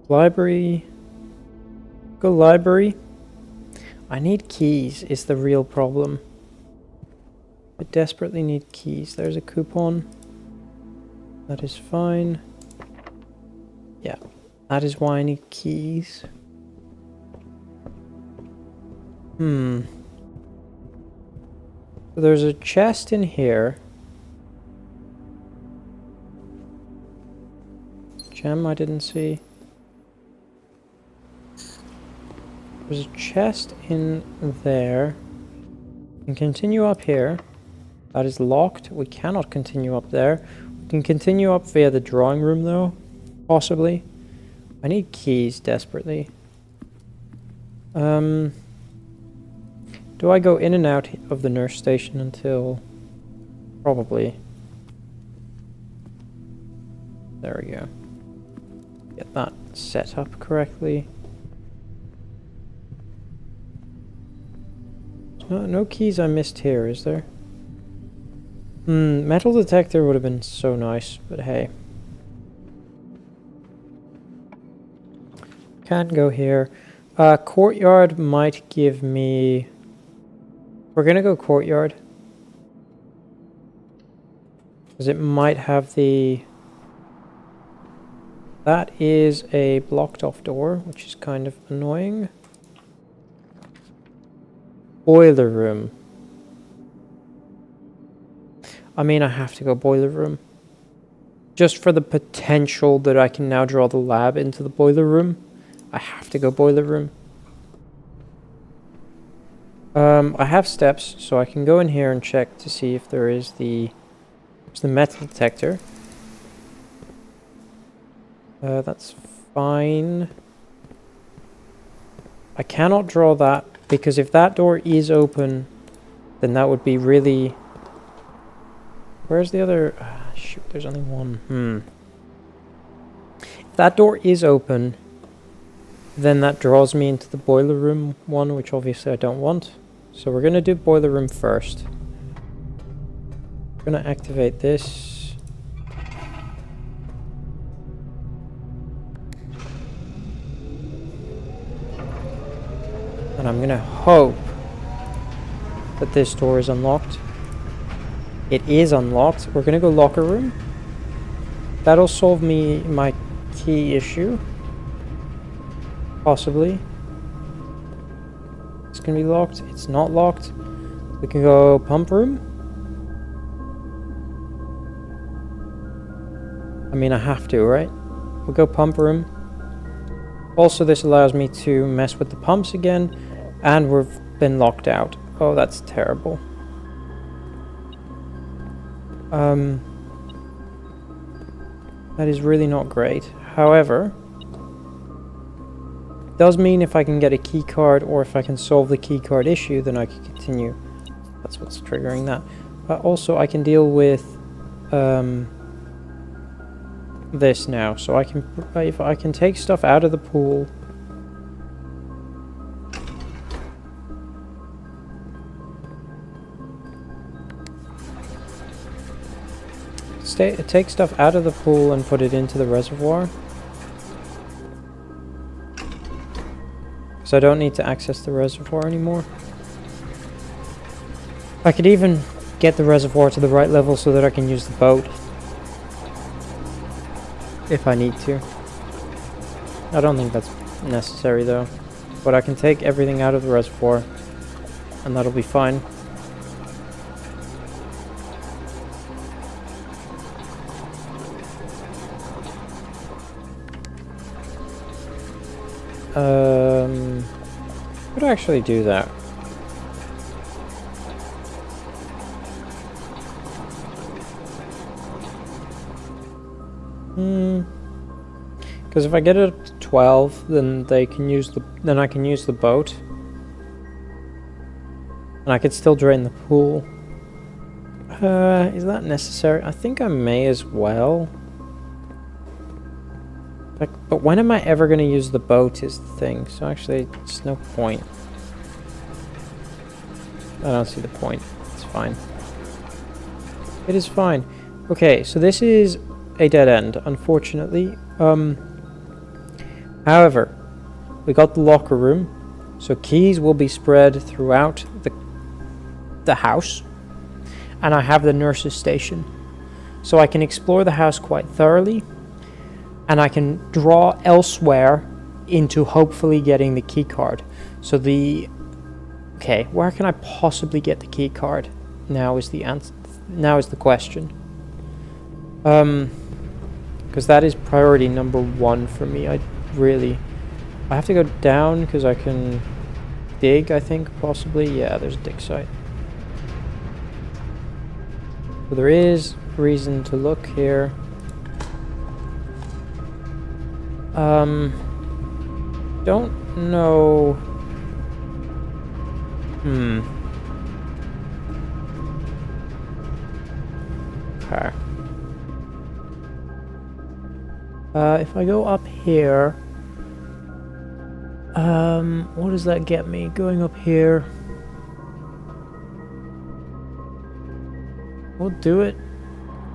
library. Go library. I need keys is the real problem. I desperately need keys. There's a coupon. That is fine. Yeah, that is why I need keys. So there's a chest in here. gem I didn't see. There's a chest in there. We can continue up here. That is locked. We cannot continue up there. We can continue up via the drawing room though. Possibly. I need keys desperately. Do I go in and out of the nurse station until... Probably. There we go. Get that set up correctly. No keys I missed here, is there? Metal detector would have been so nice, but hey. Can't go here. Courtyard might give me... We're gonna go courtyard. Because it might have the... That is a blocked off door, which is kind of annoying. Boiler room. I mean, I have to go boiler room. Just for the potential that I can now draw the lab into the boiler room. I have to go boiler room. I have steps, so I can go in here and check to see if there is the metal detector. That's fine. I cannot draw that, because if that door is open, then that would be really... Where's the other... shoot, there's only one. If that door is open, then that draws me into the boiler room one, which obviously I don't want. So we're going to do boiler room first. We're going to activate this. And I'm going to hope that this door is unlocked. It is unlocked. We're going to go locker room. That'll solve me my key issue. Possibly. It's going to be locked. It's not locked. We can go pump room. I mean, I have to, right? We'll go pump room. Also, this allows me to mess with the pumps again. And we've been locked out. Oh, that's terrible. That is really not great. However, it does mean if I can get a key card or if I can solve the key card issue, then I can continue. That's what's triggering that. Also, I can deal with this now. So I can, if I can take stuff out of the pool. Take stuff out of the pool and put it into the reservoir. So I don't need to access the reservoir anymore. I could even get the reservoir to the right level so that I can use the boat. If I need to. I don't think that's necessary though. But I can take everything out of the reservoir and that'll be fine. Could actually do that. Because if I get it up to 12, then they can use the I can use the boat. And I could still drain the pool. Is that necessary? I think I may as well. But when am I ever going to use the boat is the thing. So actually, it's no point. I don't see the point. It's fine. It is fine. Okay, so this is a dead end, unfortunately. However, we got the locker room. So keys will be spread throughout the house. And I have the nurse's station. So I can explore the house quite thoroughly. And I can draw elsewhere into hopefully getting the key card. So okay, where can I possibly get the key card? Now is the answer. Now is the question. Because that is priority number 1 for me. I have to go down because I can dig, I think, possibly. Yeah, there's a dig site. So there is reason to look here. Don't know. Okay. If I go up here, what does that get me? Going up here, we'll do it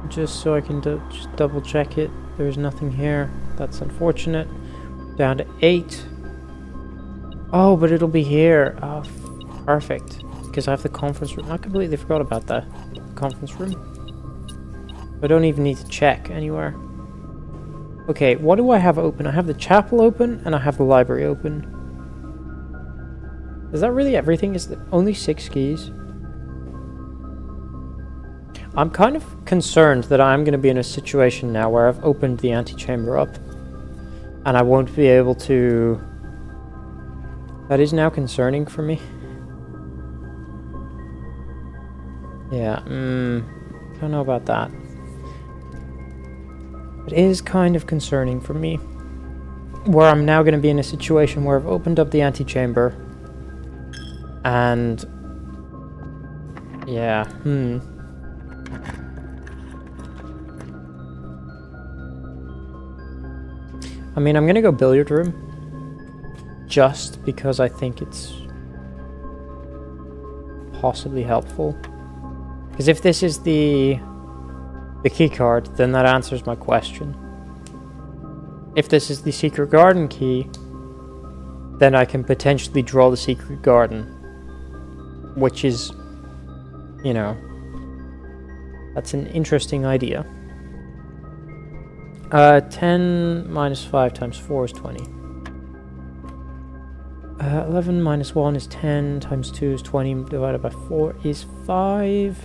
just so I can just double check it. There's nothing here. That's unfortunate. Down to 8. Oh, but it'll be here. Oh, perfect. Because I have the conference room. I completely forgot about that conference room. I don't even need to check anywhere. Okay, what do I have open? I have the chapel open and I have the library open. Is that really everything? Is there only 6 keys? I'm kind of concerned that I'm going to be in a situation now where I've opened the antechamber up and I won't be able to... That is now concerning for me. Yeah, don't know about that. It is kind of concerning for me, where I'm now going to be in a situation where I've opened up the antechamber, and yeah, I mean, I'm going to go billiard room, just because I think it's possibly helpful. Because if this is the key card, then that answers my question. If this is the secret garden key, then I can potentially draw the secret garden, which is, you know, that's an interesting idea. 10 minus 5 times 4 is 20. 11 minus 1 is 10, times 2 is 20, divided by 4 is 5.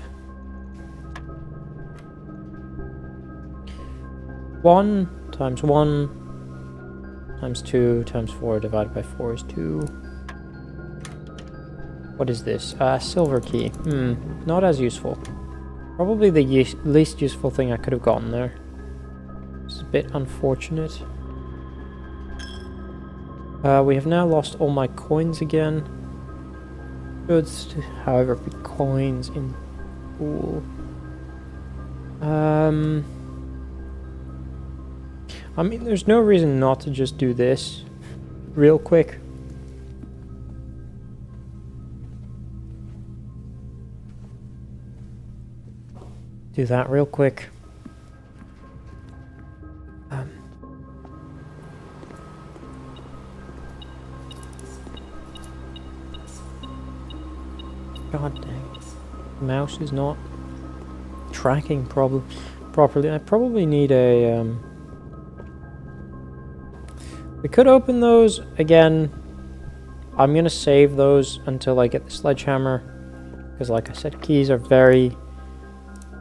1 times 1 times 2 times 4 divided by 4 is 2. What is this? Silver key. Not as useful. Probably the least useful thing I could have gotten there. It's a bit unfortunate. We have now lost all my coins again. Should, however, be coins in pool. I mean, there's no reason not to just do this real quick. Do that real quick. God dang. The mouse is not tracking properly. I probably need a... We could open those again. I'm going to save those until I get the sledgehammer. Because like I said, keys are very...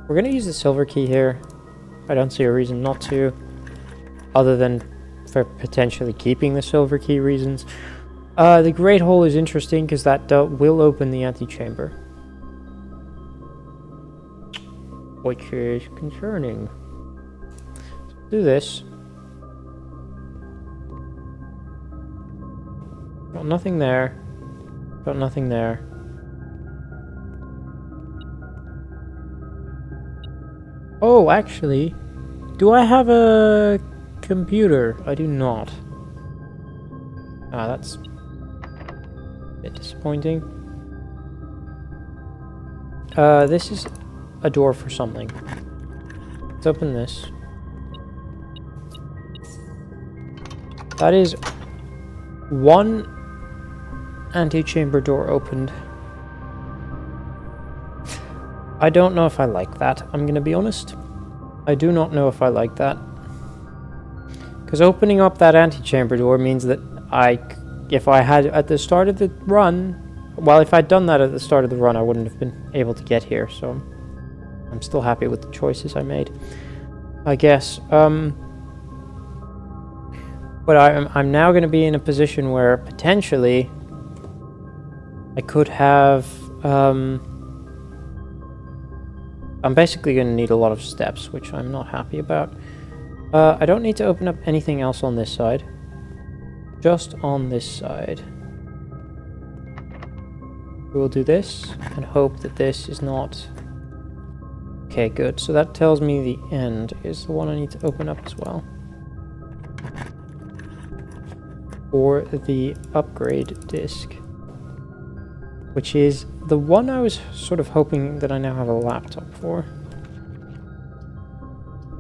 We're going to use the silver key here. I don't see a reason not to. Other than for potentially keeping the silver key reasons. The Great Hole is interesting because that will open the antechamber. Which is concerning. So do this. Got nothing there. Got nothing there. Oh, actually, do I have a computer? I do not. Ah, that's a bit disappointing. This is a door for something. Let's open this. That is one antechamber door opened. I don't know if I like that, I'm gonna be honest. I do not know if I like that. Because opening up that antechamber door means that if I had at the start of the run, well, if I'd done that at the start of the run, I wouldn't have been able to get here, so I'm still happy with the choices I made, I guess. But I'm now going to be in a position where potentially I could have... I'm basically going to need a lot of steps, which I'm not happy about. I don't need to open up anything else on this side. Just on this side. We will do this and hope that this is not... Okay, good. So that tells me the end is the one I need to open up as well. Or the upgrade disc. Which is the one I was sort of hoping that I now have a laptop for.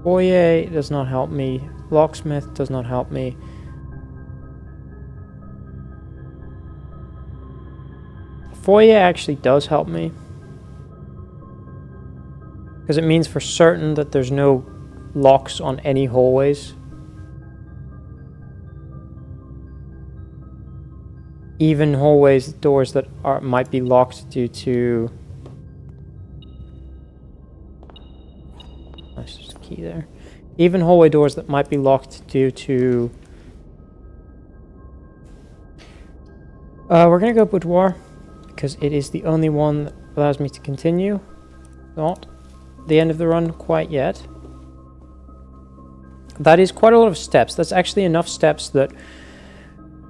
Foyer does not help me. Locksmith does not help me. Foyer actually does help me. Because it means for certain that there's no locks on any hallways. Even hallways, doors that might be locked due to... Nice, there's a key there. Even hallway doors that might be locked due to... we're gonna go boudoir, because it is the only one that allows me to continue. Not the end of the run quite yet. That is quite a lot of steps. That's actually enough steps that...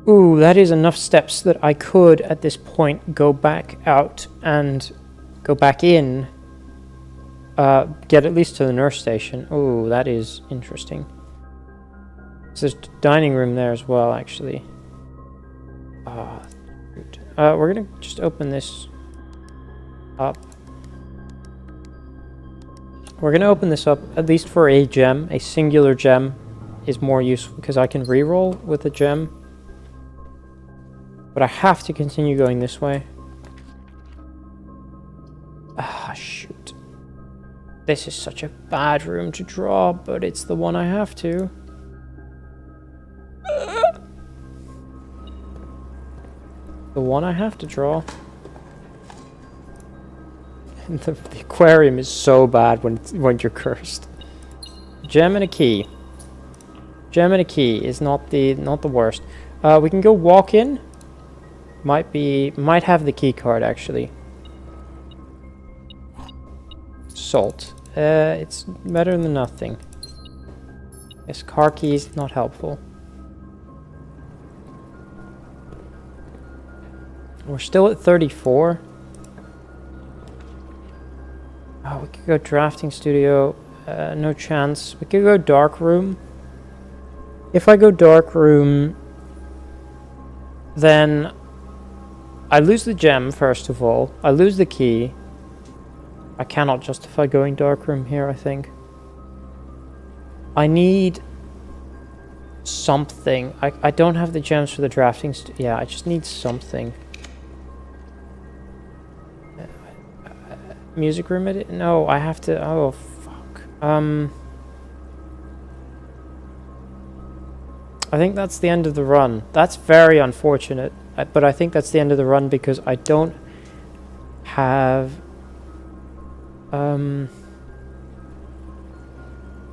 Ooh, that is enough steps that I could, at this point, go back out and go back in. Get at least to the nurse station. Ooh, that is interesting. So there's a dining room there as well, actually. We're gonna just open this up. We're gonna open this up, at least for a gem. A singular gem is more useful, because I can reroll with a gem. But I have to continue going this way. Ah, shoot. This is such a bad room to draw, but it's the one I have to. The one I have to draw. And the aquarium is so bad when you're cursed. Gem and a key. Gem and a key is not the worst. We can go walk in. Might have the key card actually. Salt. It's better than nothing. Yes, car keys not helpful. We're still at 34. Oh, we could go drafting studio. No chance. We could go dark room. If I go dark room, then I lose the gem, first of all. I lose the key. I cannot justify going dark room here, I think. I need something. I don't have the gems for the drafting. Yeah, I just need something. Music room edit? No, I have to... Oh, fuck. I think that's the end of the run. That's very unfortunate. But I think that's the end of the run because I don't have...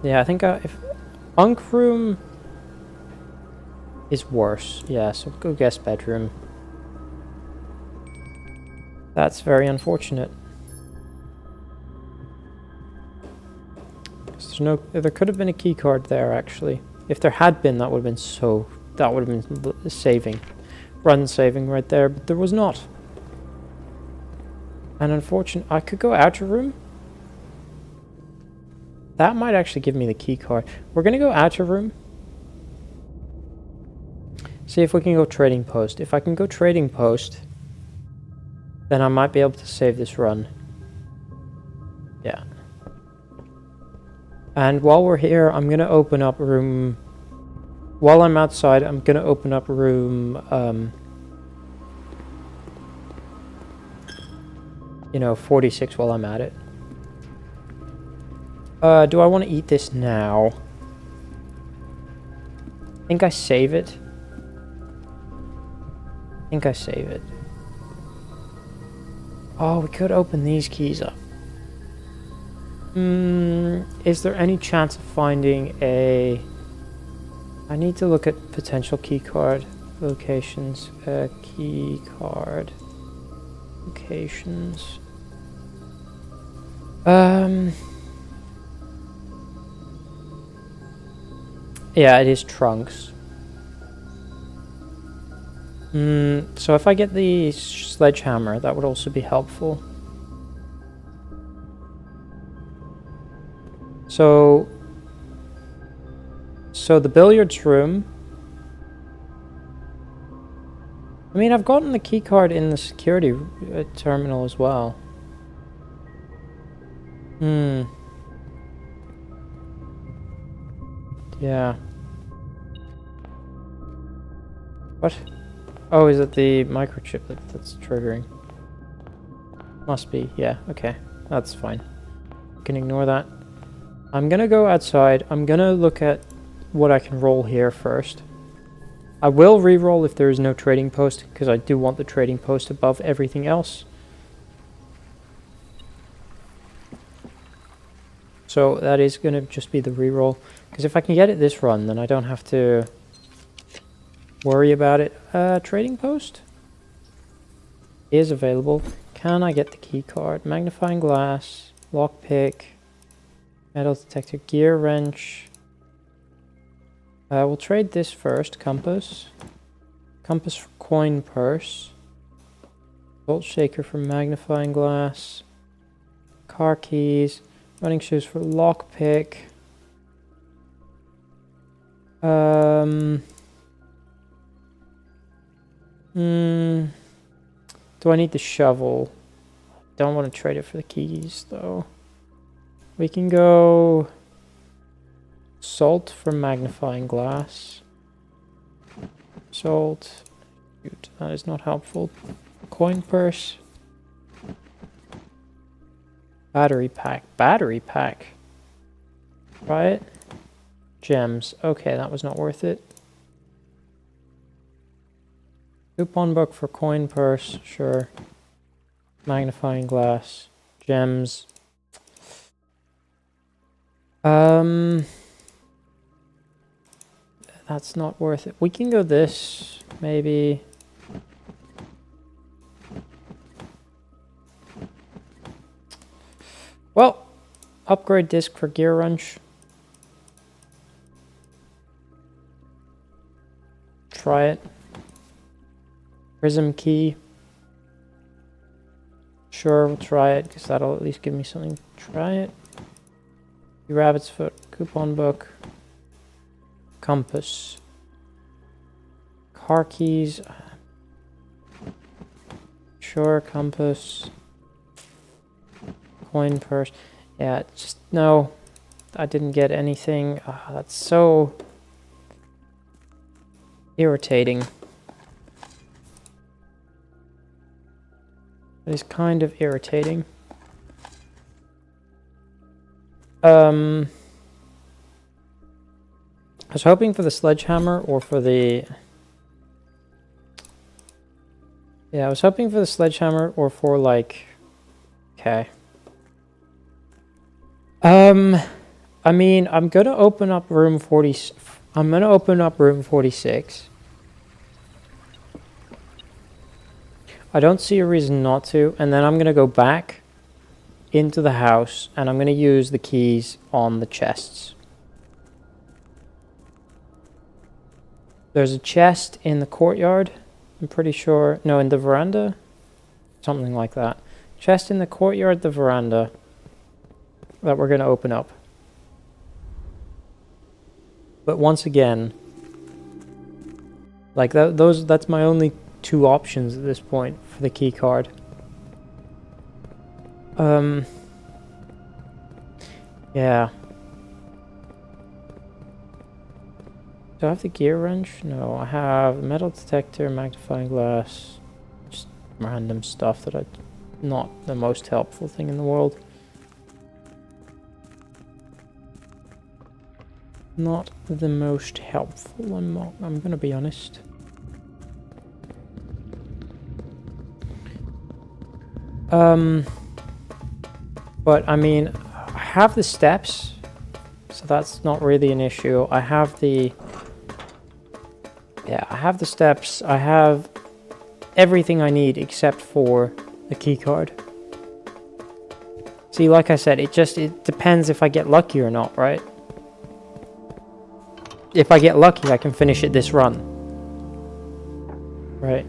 Yeah, I think if... Bunk room is worse. Yeah, so go guest bedroom. That's very unfortunate. There could have been a key card there, actually. If there had been, that would have been so... That would have been saving. Run saving right there, but there was not. And unfortunately, I could go outer room. That might actually give me the key card. We're going to go outer room. See if we can go trading post. If I can go trading post, then I might be able to save this run. Yeah. And while we're here, I'm going to open up room... While I'm outside, I'm going to open up room... you know, 46 while I'm at it. Do I want to eat this now? I think I save it. I think I save it. Oh, we could open these keys up. Is there any chance of finding a... I need to look at potential keycard locations. Keycard locations. Yeah, it is trunks. So if I get the sledgehammer, that would also be helpful. So the billiards room. I mean, I've gotten the key card in the security terminal as well. Yeah. What? Oh, is it the microchip that's triggering? Must be, yeah, okay. That's fine. You can ignore that. I'm gonna go outside. I'm gonna look at what I can roll here first. I will re-roll if there is no trading post, because I do want the trading post above everything else. So that is gonna just be the re-roll. Because if I can get it this run, then I don't have to worry about it. Trading post is available. Can I get the key card? Magnifying glass, lockpick, metal detector, gear wrench. We'll trade this first. Compass. Compass for coin purse. Bolt shaker for magnifying glass. Car keys. Running shoes for lockpick. Do I need the shovel? Don't want to trade it for the keys though. We can go salt for magnifying glass. Salt. Shoot, that is not helpful. Coin purse. Battery pack. Battery pack. Try it. Gems. Okay, that was not worth it. Coupon book for coin purse. Sure. Magnifying glass. Gems. That's not worth it. We can go this, maybe. Well, upgrade disc for gear wrench. Try it. Prism key. Sure, we'll try it, because that'll at least give me something. Try it. Rabbit's foot, coupon book, compass, car keys, sure, compass, coin purse. Yeah, just no, I didn't get anything. That's so irritating. It is kind of irritating. I was hoping for the sledgehammer or for the... Yeah, I was hoping for the sledgehammer or for like... Okay. I mean, I'm gonna open up room 40... I'm gonna open up room 46. I don't see a reason not to, and then I'm gonna go back into the house, and I'm going to use the keys on the chests. There's a chest in the courtyard, I'm pretty sure. No, in the veranda? Something like that. Chest in the courtyard, the veranda, that we're going to open up. But once again, like that's my only two options at this point for the key card. Yeah. Do I have the gear wrench? No, I have metal detector, magnifying glass, just random stuff that not the most helpful thing in the world. Not the most helpful, I'm gonna be honest. But I mean, I have the steps, so that's not really an issue. I have the have the steps. I have everything I need except for the key card. See, like I said, it depends if I get lucky or not, right? If I get lucky, I can finish it this run. Right.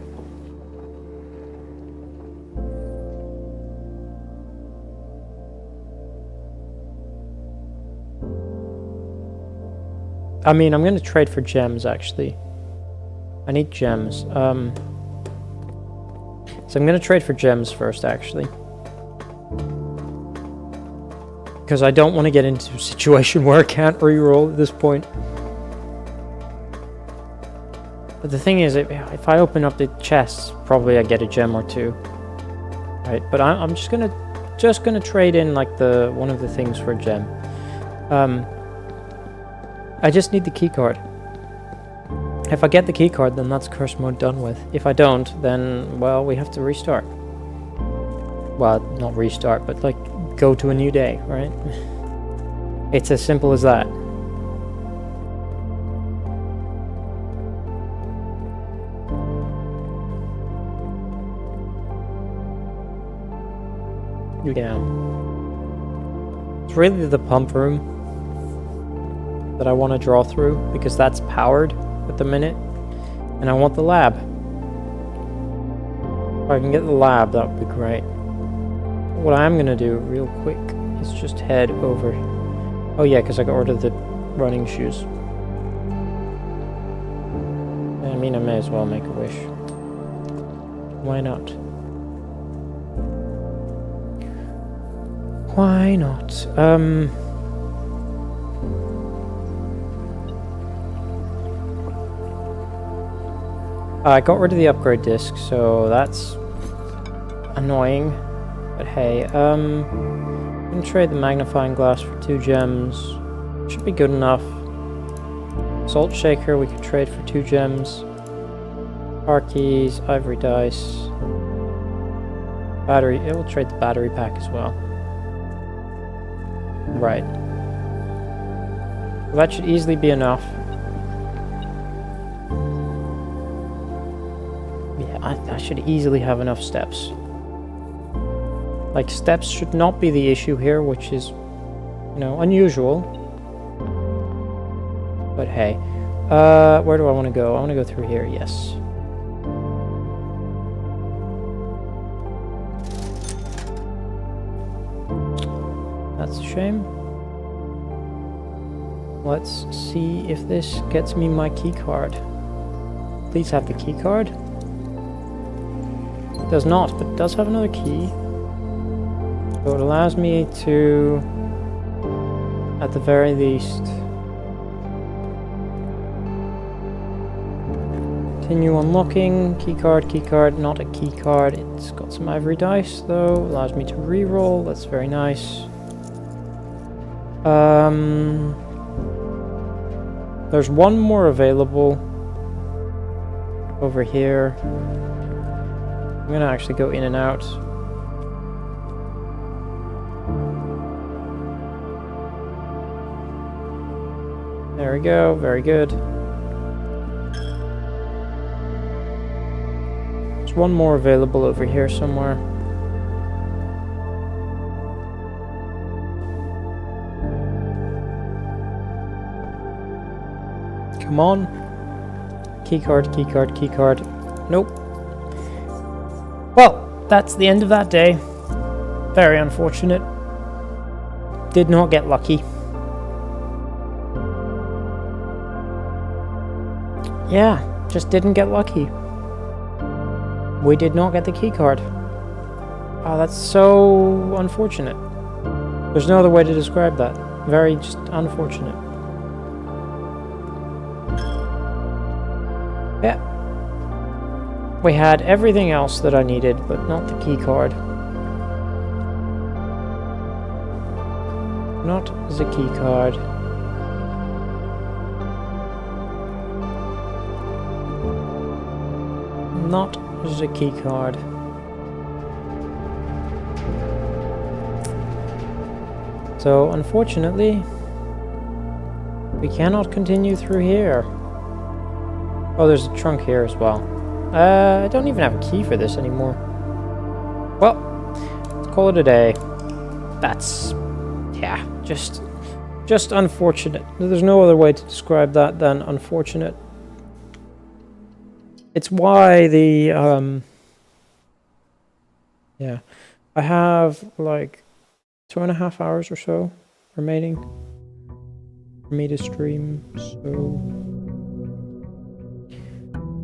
I mean, I'm going to trade for gems, actually. I need gems. So I'm going to trade for gems first, actually. Because I don't want to get into a situation where I can't reroll at this point. But the thing is, if I open up the chests, probably I get a gem or two. Right, but I'm just gonna trade in like one of the things for a gem. I just need the key card. If I get the key card, then that's curse mode done with. If I don't, then, well, we have to restart. Well, not restart, but like go to a new day, right? It's as simple as that. Yeah. It's really the pump room that I want to draw through, because that's powered at the minute, and I want the lab. If I can get the lab, that would be great. What I'm going to do real quick is just head over. Oh yeah, because I got ordered the running shoes. I mean, I may as well make a wish. Why not? Why not? I got rid of the upgrade disc, so that's annoying. But hey, I'm gonna trade the magnifying glass for 2 gems. Should be good enough. Salt shaker we could trade for 2 gems. Car keys, ivory dice. Battery, it will trade the battery pack as well. Right. Well, that should easily be enough. Yeah, I should easily have enough steps. Like, steps should not be the issue here, which is, you know, unusual. But hey. Where do I want to go? I want to go through here, yes. That's a shame. Let's see if this gets me my key card. Please have the key card. It does not, but it does have another key. So it allows me to, at the very least, continue unlocking. Key card, not a key card. It's got some ivory dice though. Allows me to re-roll. That's very nice. There's one more available over here. I'm gonna actually go in and out. There we go, very good. There's one more available over here somewhere. Come on. Keycard. Nope. Well, that's the end of that day. Very unfortunate. Did not get lucky. Yeah, just didn't get lucky. We did not get the keycard. Oh, that's so unfortunate. There's no other way to describe that. Very just unfortunate. Yeah. We had everything else that I needed, but not the key card. Not the key card. Not the key card. So, unfortunately, we cannot continue through here. Oh, there's a trunk here as well. I don't even have a key for this anymore. Well, let's call it a day. That's, yeah, just unfortunate. There's no other way to describe that than unfortunate. It's why the, yeah, I have like 2.5 hours or so remaining for me to stream, so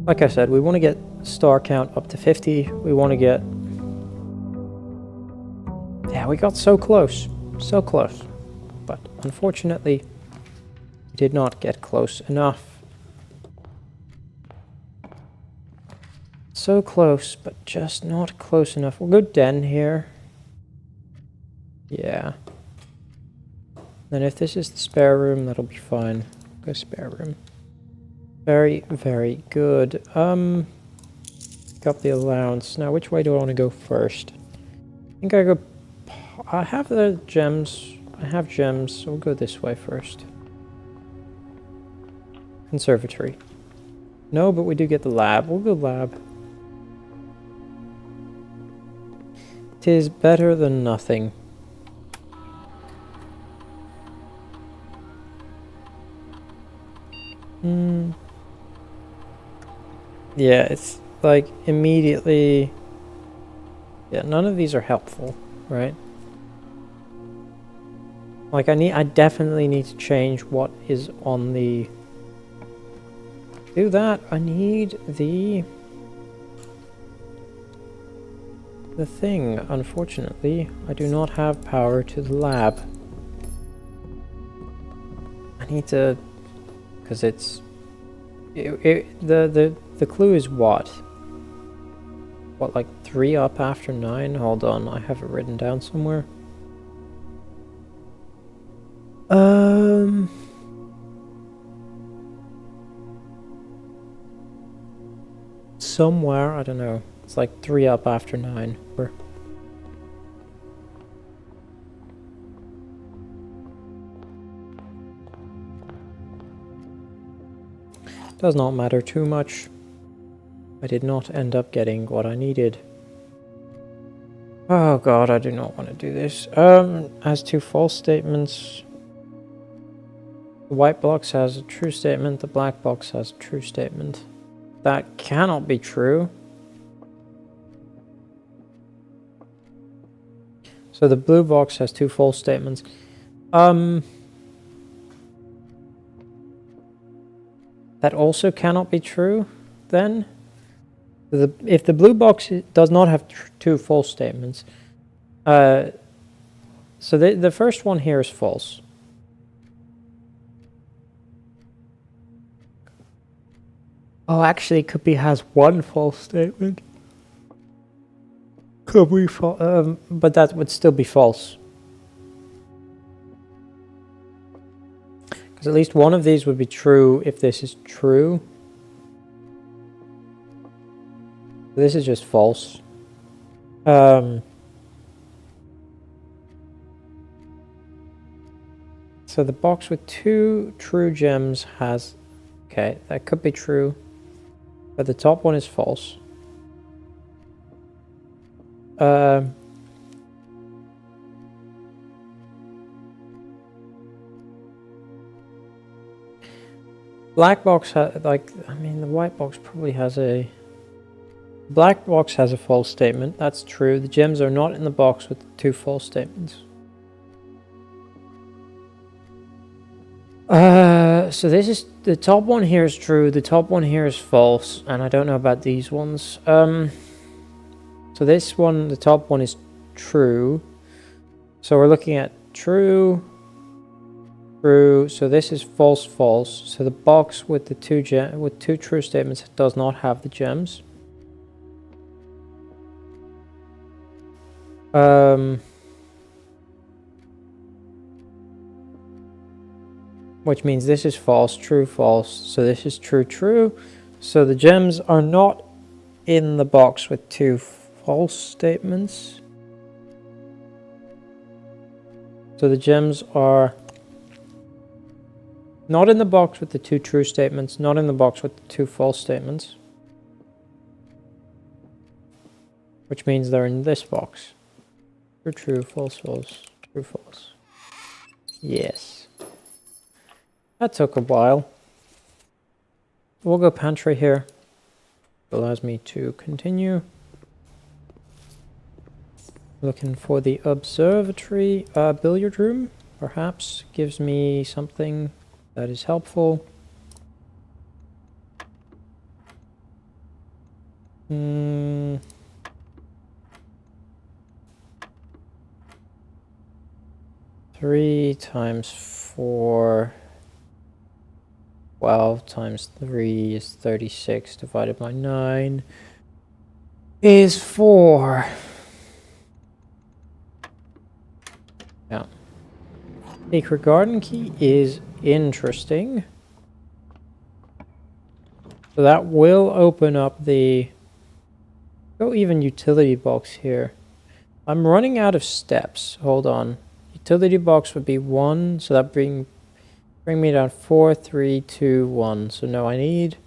like I said, we want to get star count up to 50. We want to get, yeah, we got so close, but unfortunately we did not get close enough. So close, but just not close enough. We'll go den here. Yeah. Then if this is the spare room, that'll be fine. Go spare room. Very, very good. Got the allowance. Now, which way do I want to go first? I think I go... I have the gems. I have gems, so we'll go this way first. Conservatory. No, but we do get the lab. We'll go lab. 'Tis better than nothing. Yeah, it's like immediately... Yeah, none of these are helpful, right? Like I definitely need to change what is on the... Do that, I need the thing. Unfortunately, I do not have power to the lab. I need to... Because it's... The clue is what? What, like 3 up after 9? Hold on, I have it written down somewhere. Somewhere, I don't know. It's like 3 up after 9. Where? Does not matter too much. I did not end up getting what I needed. Oh god, I do not want to do this. Has 2 false statements. The white box has a true statement, the black box has a true statement. That cannot be true. So the blue box has 2 false statements. That also cannot be true, then. If the blue box does not have 2 false statements, so the first one here is false. Oh, actually, could be has 1 false statement. Could be false, but that would still be false. Because at least one of these would be true if this is true. This is just false. So the box with 2 true gems has... Okay, that could be true. But the top one is false. Black box has, like, I mean, the white box probably has a... Black box has a false statement. That's true. The gems are not in the box with 2 false statements. So this is... The top one here is true. The top one here is false. And I don't know about these ones. So this one, the top one is true. So we're looking at true... True. So this is false, false. So the box with the 2 true statements does not have the gems. Which means this is false, true, false. So this is true, true. So the gems are not in the box with 2 false statements. So the gems are Not in the box with the 2 true statements, not in the box with the 2 false statements. Which means they're in this box. True, true, false, false, true, false. Yes. That took a while. We'll go pantry here. Allows me to continue. Looking for the observatory. Billiard room, perhaps, gives me something that is helpful. Hmm. Three times 4. 12 times 3 is 36 divided by 9 is 4. Yeah. Secret garden key is interesting. So that will open up the... Go even utility box here. I'm running out of steps. Hold on. Utility box would be 1, so that bring me down 4, 3, 2, 1. So no, I need...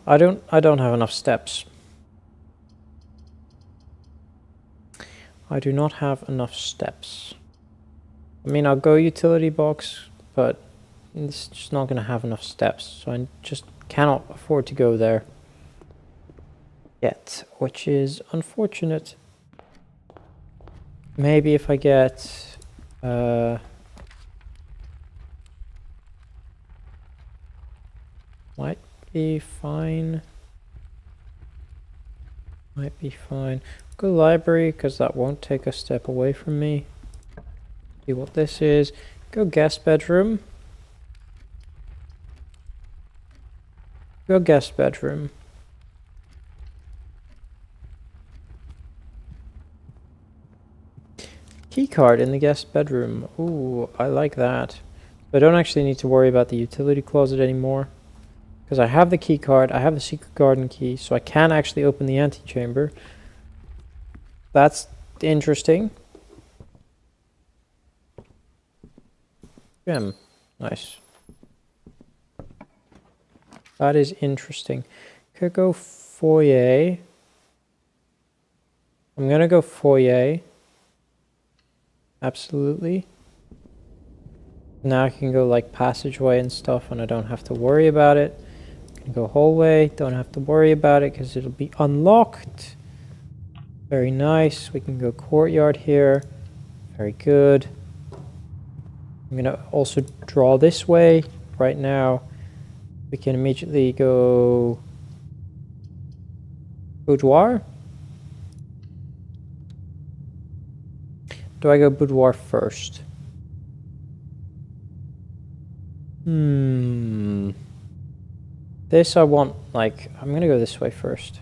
I don't have enough steps. I do not have enough steps. I mean, I'll go utility box, but it's just not going to have enough steps. So I just cannot afford to go there yet, which is unfortunate. Maybe if I get... might be fine. Might be fine. Go library, because that won't take a step away from me. See what this is. Go guest bedroom. Go guest bedroom. Keycard in the guest bedroom. Ooh, I like that. I don't actually need to worry about the utility closet anymore. Because I have the keycard, I have the secret garden key, so I can actually open the antechamber. That's interesting. Gem. Nice. That is interesting. Could go foyer. I'm gonna go foyer. Absolutely. Now I can go like passageway and stuff and I don't have to worry about it. I can go hallway, don't have to worry about it because it'll be unlocked. Very nice. We can go courtyard here. Very good. I'm gonna also draw this way right now. We can immediately go boudoir. Do I go boudoir first? This I want, like, I'm gonna go this way first.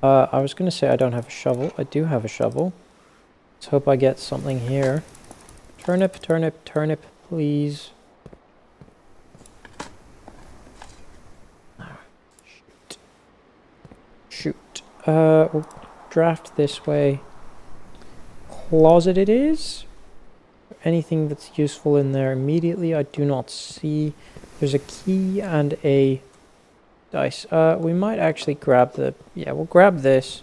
I was gonna say I don't have a shovel. I do have a shovel. Let's hope I get something here. Turnip, turnip, turnip, please. Shoot. We'll draft this way. Closet it is. Anything that's useful in there immediately, I do not see. There's a key and a dice. We might actually grab the... Yeah, we'll grab this.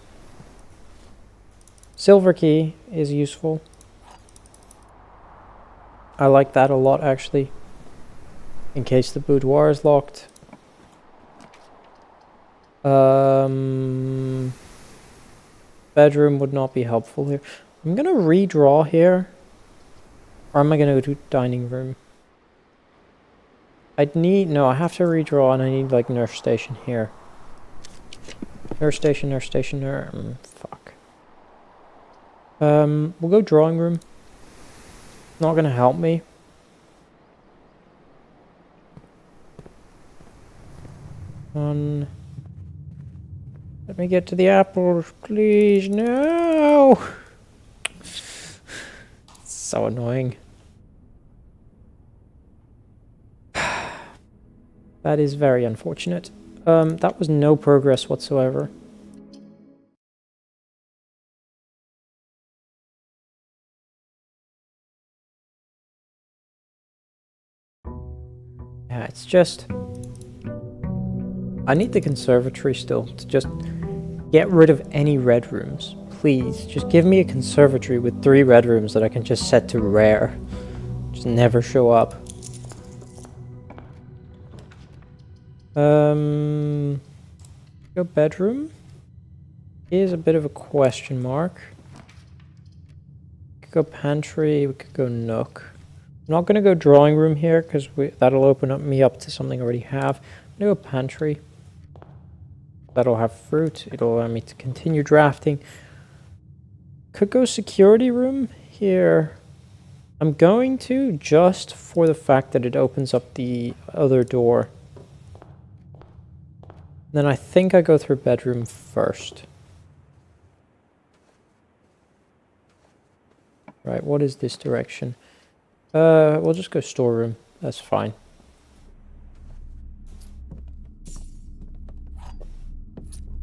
Silver key is useful. I like that a lot, actually. In case the boudoir is locked. Bedroom would not be helpful here. I'm gonna redraw here. Or am I gonna go to dining room? I'd need... No, I have to redraw and I need like nurse station here. Nurse station, nurse station, fuck. We'll go drawing room. Not gonna help me. Let me get to the apples, please. No! So annoying. That is very unfortunate. That was no progress whatsoever. It's just... I need the conservatory still to just get rid of any red rooms. Please, just give me a conservatory with 3 red rooms that I can just set to rare. Just never show up. Go bedroom is a bit of a question mark. We could go pantry, we could go nook. I'm not going to go drawing room here because that'll open me up to something I already have. I'm going to go pantry. That'll have fruit. It'll allow me to continue drafting. Could go security room here. I'm going to just for the fact that it opens up the other door. Then I think I go through bedroom first. Right, what is this direction? We'll just go storeroom. That's fine.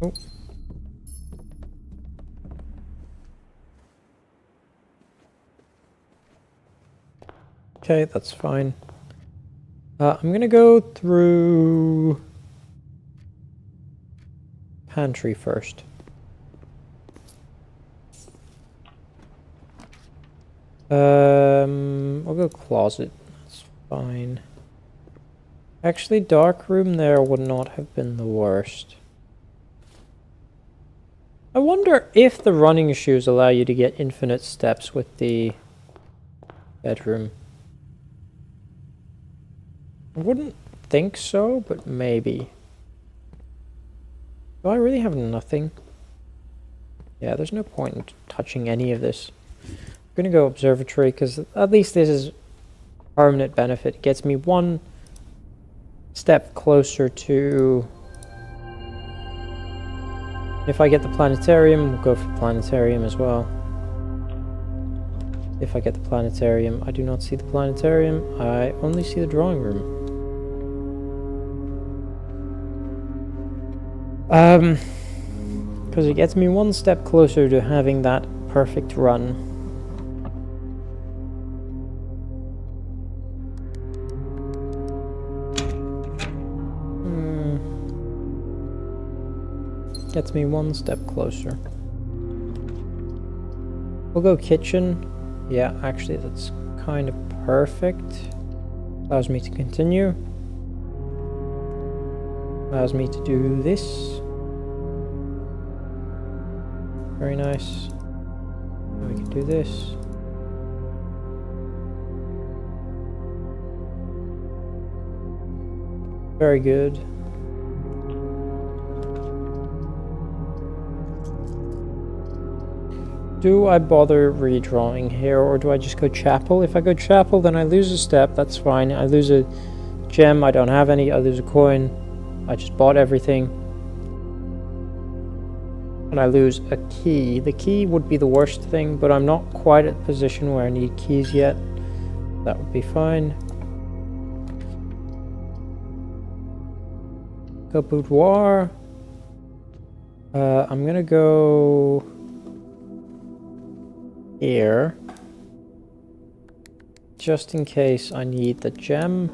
Oh. Okay, that's fine. I'm gonna go through pantry first. I'll go closet. That's fine. Actually, dark room there would not have been the worst. I wonder if the running shoes allow you to get infinite steps with the bedroom. I wouldn't think so, but maybe. Do I really have nothing? Yeah, there's no point in touching any of this. I'm gonna go observatory because at least this is permanent benefit. It gets me 1 step closer to... If I get the planetarium, we'll go for planetarium as well. If I get the planetarium, I do not see the planetarium. I only see the drawing room. Because it gets me 1 step closer to having that perfect run. Gets me 1 step closer. We'll go kitchen. Yeah, actually that's kind of perfect. Allows me to continue. Allows me to do this. Very nice. Now we can do this. Very good. Do I bother redrawing here, or do I just go chapel? If I go chapel, then I lose a step. That's fine. I lose a gem. I don't have any. I lose a coin. I just bought everything. And I lose a key. The key would be the worst thing, but I'm not quite at the position where I need keys yet. That would be fine. Go boudoir. I'm gonna go here, just in case I need the gem.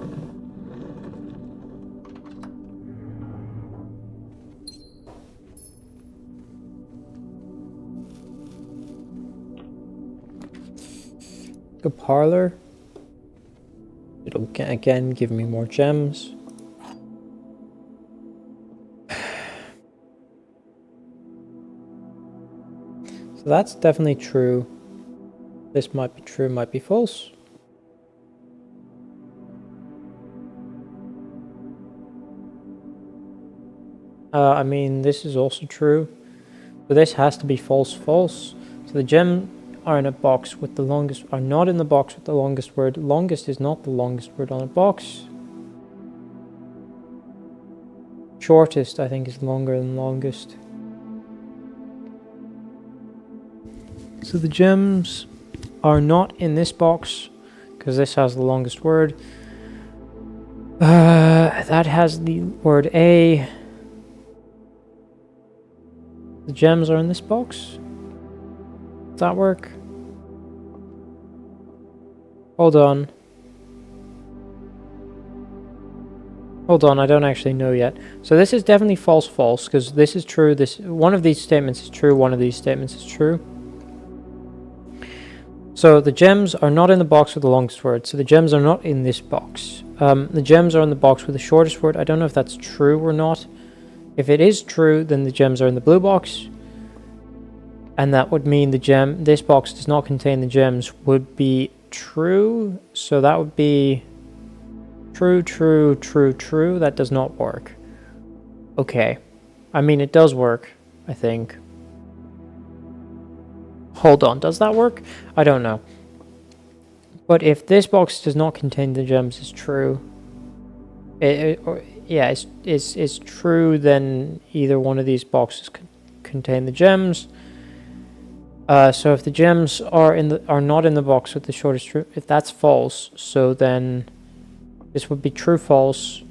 Go parlor. It'll again give me more gems. So that's definitely true. This might be true, might be false. I mean, this is also true. So this has to be false, false. So the gem are in a box with the longest, are not in the box with the longest word. Longest is not the longest word on a box. Shortest, I think, is longer than longest. So the gems are not in this box because this has the longest word. That has the word A. The gems are in this box. Does that work? Hold on. Hold on, I don't actually know yet. So this is definitely false, false, because this is true. One of these statements is true. One of these statements is true. So the gems are not in the box with the longest word. So the gems are not in this box. The gems are in the box with the shortest word. I don't know if that's true or not. If it is true, then the gems are in the blue box. And that would mean this box does not contain the gems would be true. So that would be true, true, true, true. That does not work. Okay. I mean, it does work, I think. Hold on, does that work? I don't know. But if this box does not contain the gems is true, it's true, then either one of these boxes contain the gems. So if the gems are not in the box with the shortest true, if that's false, so then this would be true, false.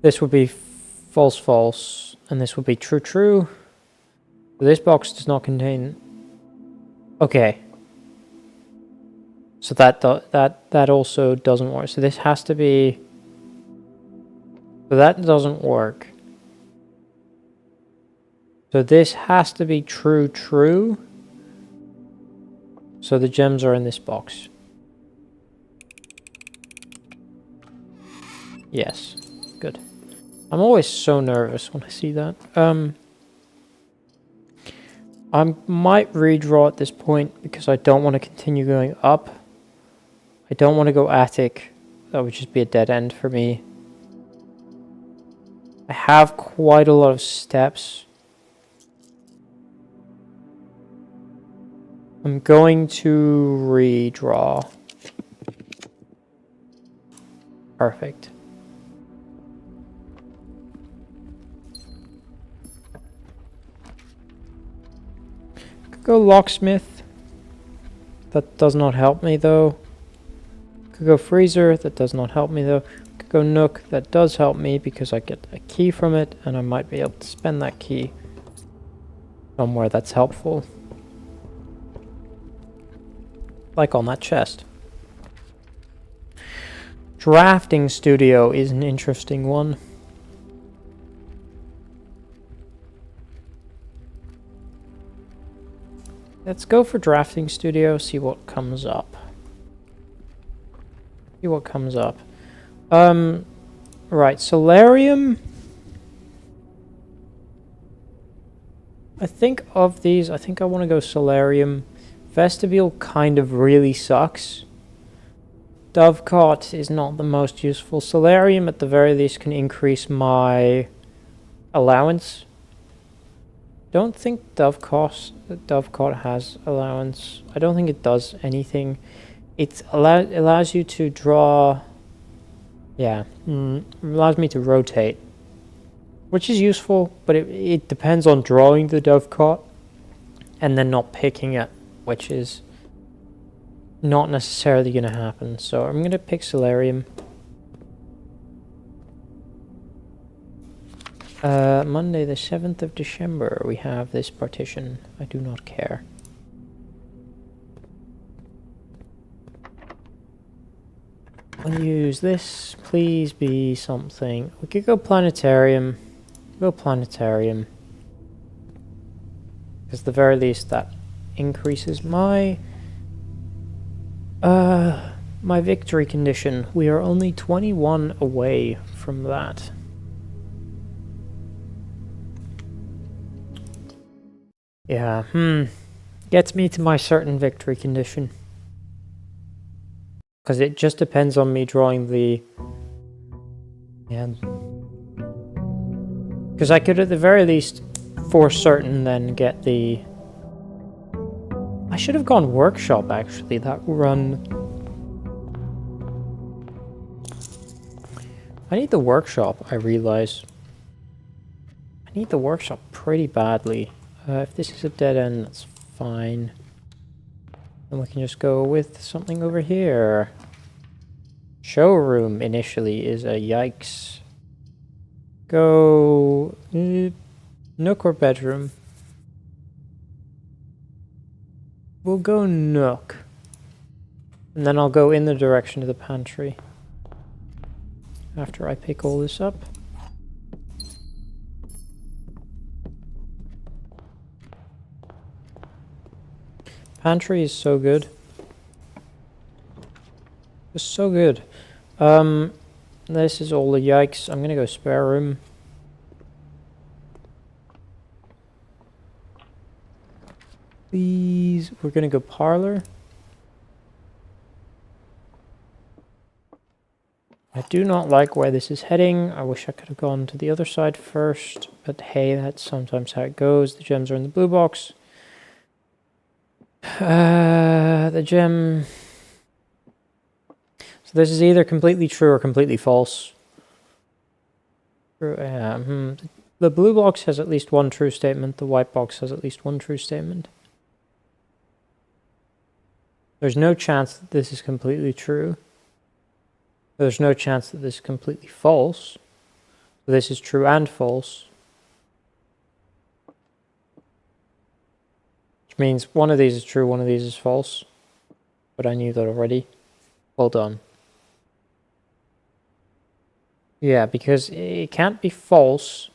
This would be false, false, and this would be true, true. This box does not contain. Okay. So that also doesn't work. So this has to be. So that doesn't work. So this has to be true, true. So the gems are in this box. Yes. Good. I'm always so nervous when I see that. I might redraw at this point because I don't want to continue going up. I don't want to go attic. That would just be a dead end for me. I have quite a lot of steps. I'm going to redraw. Perfect. Go locksmith. That does not help me though. Could go freezer. That does not help me though. Could go nook. That does help me because I get a key from it and I might be able to spend that key somewhere that's helpful. Like on that chest. Drafting studio is an interesting one. Let's go for drafting studio, see what comes up. See what comes up. Right, solarium. I think of these, I think I want to go solarium. Vestibule kind of really sucks. Dovecot is not the most useful. Solarium at the very least can increase my allowance. Don't think Dovecot has allowance. I don't think it does anything. It allows you to draw. Yeah, allows me to rotate, which is useful, but it depends on drawing the Dovecot and then not picking it, which is not necessarily going to happen. So I'm going to pick Solarium. Monday the 7th of December, we have this partition. I do not care. I'll use this. Please be something. We could go planetarium. Go planetarium. Because at the very least that increases my my victory condition. We are only 21 away from that. Yeah, gets me to my certain victory condition. Because it just depends on me drawing the... Yeah. Because I could at the very least, for certain, then get the... I should have gone workshop, actually, that run. I need the workshop, I realize. I need the workshop pretty badly. If this is a dead end, that's fine. And we can just go with something over here. Showroom initially is a yikes. Go nook or bedroom. We'll go nook. And then I'll go in the direction of the pantry. after I pick all this up. Pantry is so good. It's so good. This is all the yikes. I'm gonna go spare room. Please, we're gonna go parlor. I do not like where this is heading. I wish I could have gone to the other side first, but hey, that's sometimes how it goes. The gems are in the blue box. The gem... So this is either completely true or completely false. The blue box has at least one true statement. The white box has at least one true statement. There's no chance that this is completely true. There's no chance that this is completely false. So this is true and false. Which means one of these is true, one of these is false. But I knew that already. Well done. Yeah, because it can't be false.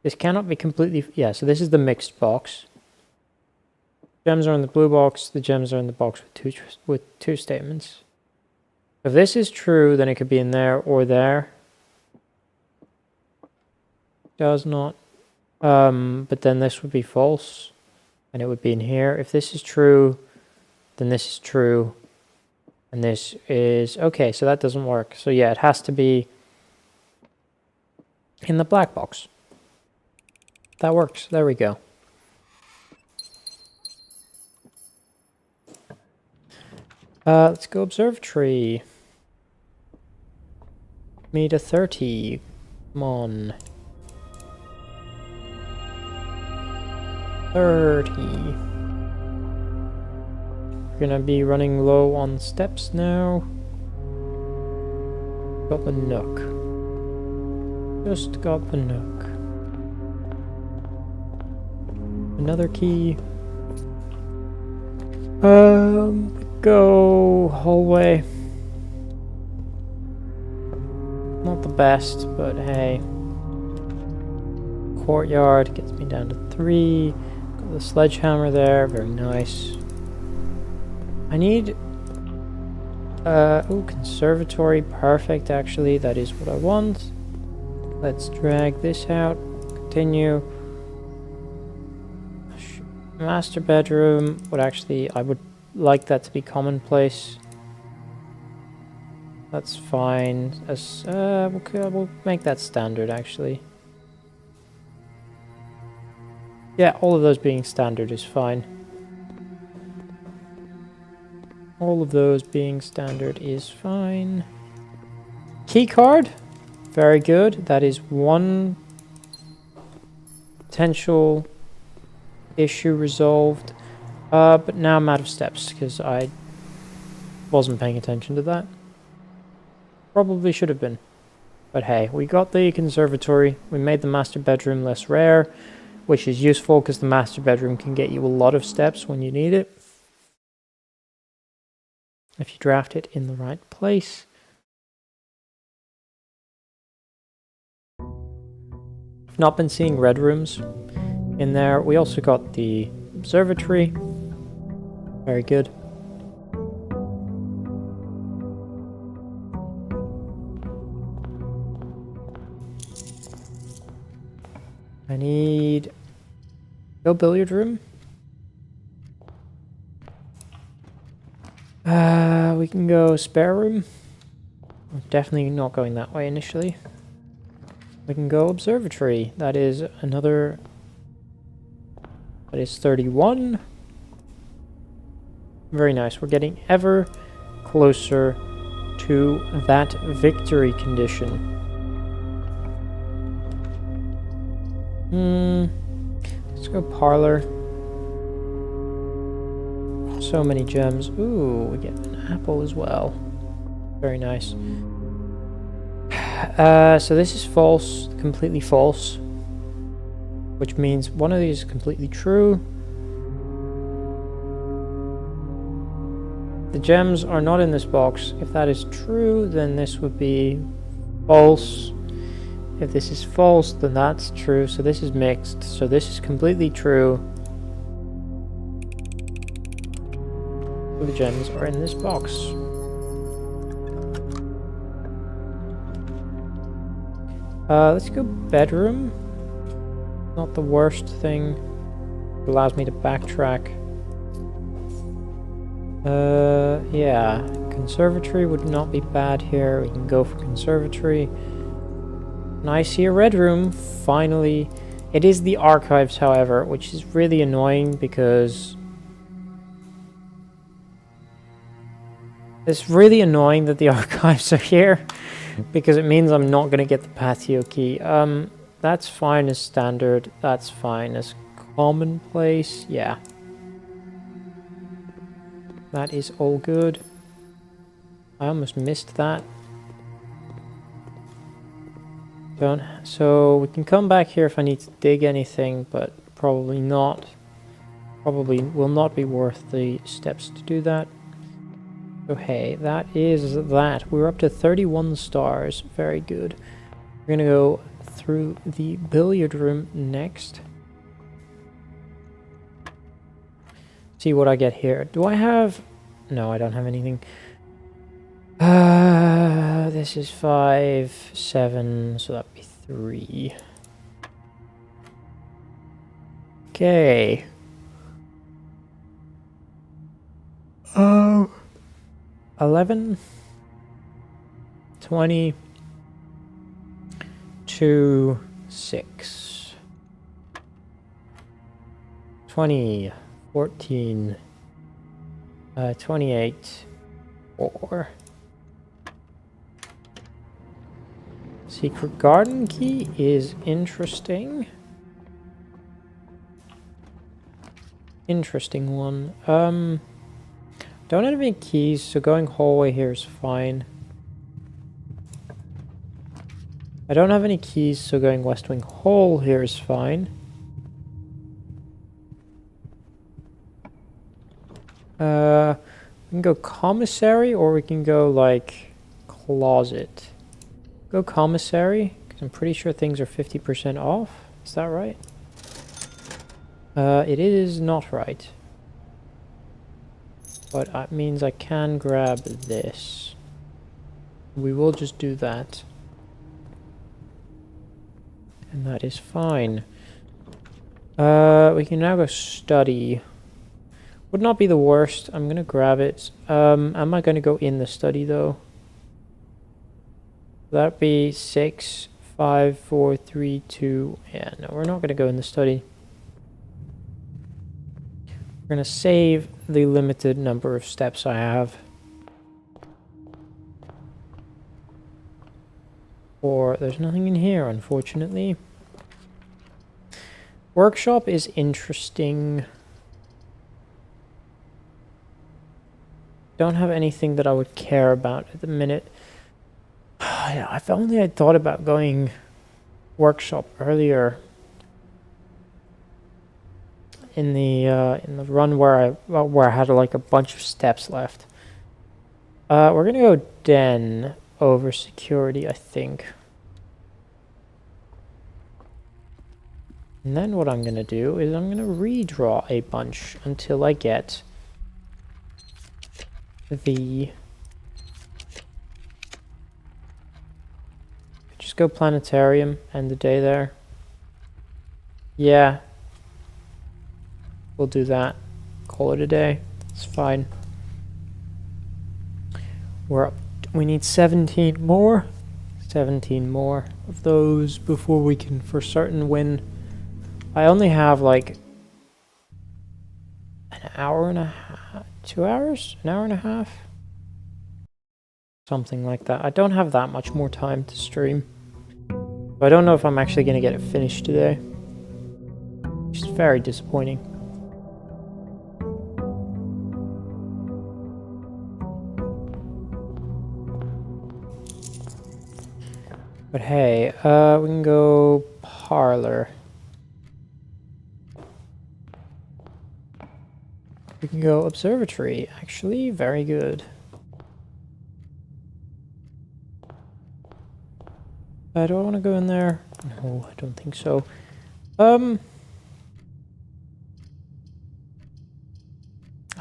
This cannot be completely... Yeah, so this is the mixed box. Gems are in the blue box. The gems are in the box with two statements. If this is true, then it could be in there or there. Does not. But then this would be false. And it would be in here. If this is true, then this is true. And this is... Okay, so that doesn't work. So yeah, it has to be in the black box. That works. There we go. Let's go observatory. Meter 30. Come on. 30. We're gonna be running low on steps now. Got the nook. Just got the nook. Another key. Go hallway. Not the best, but hey. Courtyard gets me down to 3. Got the sledgehammer there, very nice. I need... conservatory, perfect actually, that is what I want. Let's drag this out, continue. Master bedroom would actually, I would like that to be commonplace. That's fine. As we'll make that standard actually. Yeah, all of those being standard is fine. All of those being standard is fine. Key card, very good. That is one potential issue resolved. But now I'm out of steps because I wasn't paying attention to that. Probably should have been. But hey, we got the conservatory. We made the master bedroom less rare, which is useful because the master bedroom can get you a lot of steps when you need it. If you draft it in the right place. I've not been seeing red rooms in there. We also got the observatory. Very good. I need... Go billiard room. We can go spare room. We're definitely not going that way initially. We can go observatory. That is another... That is 31. Very nice. We're getting ever closer to that victory condition. Let's go parlor. So many gems. Ooh, we get an apple as well. Very nice. So this is false, completely false. Which means one of these is completely true. The gems are not in this box. If that is true, then this would be false. If this is false, then that's true. So this is mixed. So this is completely true. The gems are in this box. Let's go bedroom. Not the worst thing. It allows me to backtrack. Yeah. Conservatory would not be bad here. We can go for conservatory. And I see a red room, finally. It is the archives, however, which is really annoying because... It's really annoying that the archives are here, because it means I'm not going to get the patio key. That's fine as standard. That's fine as commonplace. Yeah. That is all good. I almost missed that. So we can come back here if I need to dig anything, but probably not. Probably will not be worth the steps to do that. So hey, that is that. We're up to 31 stars. Very good. We're gonna go through the billiard room next. See what I get here. Do I have... No, I don't have anything. This is 5, 7, so that'd be 3. Okay. 11, 20, 2, 6, 20, 14, 28, 4. Secret garden key is interesting. Interesting one. Don't have any keys, so going hallway here is fine. I don't have any keys, so going West Wing Hall here is fine. We can go commissary, or we can go, like, closet. Go commissary, because I'm pretty sure things are 50% off. Is that right? It is not right. But that means I can grab this. We will just do that. And that is fine. We can now go study. Would not be the worst. I'm gonna grab it. Am I gonna go in the study though? That'd be 6, 5, 4, 3, 2. Yeah, no, we're not gonna go in the study. We're gonna save the limited number of steps I have. Or there's nothing in here, unfortunately. Workshop is interesting. Don't have anything that I would care about at the minute. If only I'd thought about going workshop earlier. In the run where I had like a bunch of steps left. We're gonna go den over security, I think. And then what I'm gonna do is I'm gonna redraw a bunch until I get the... Just go planetarium, end the day there. Yeah. We'll do that. Call it a day. It's fine. We're up. We need 17 more. 17 more of those before we can for certain win. I only have like an hour and a half, 2 hours, an hour and a half, something like that. I don't have that much more time to stream. So I don't know if I'm actually going to get it finished today, which is very disappointing. But hey, we can go parlor. We can go observatory, actually, very good. Do I want to go in there? No, I don't think so. I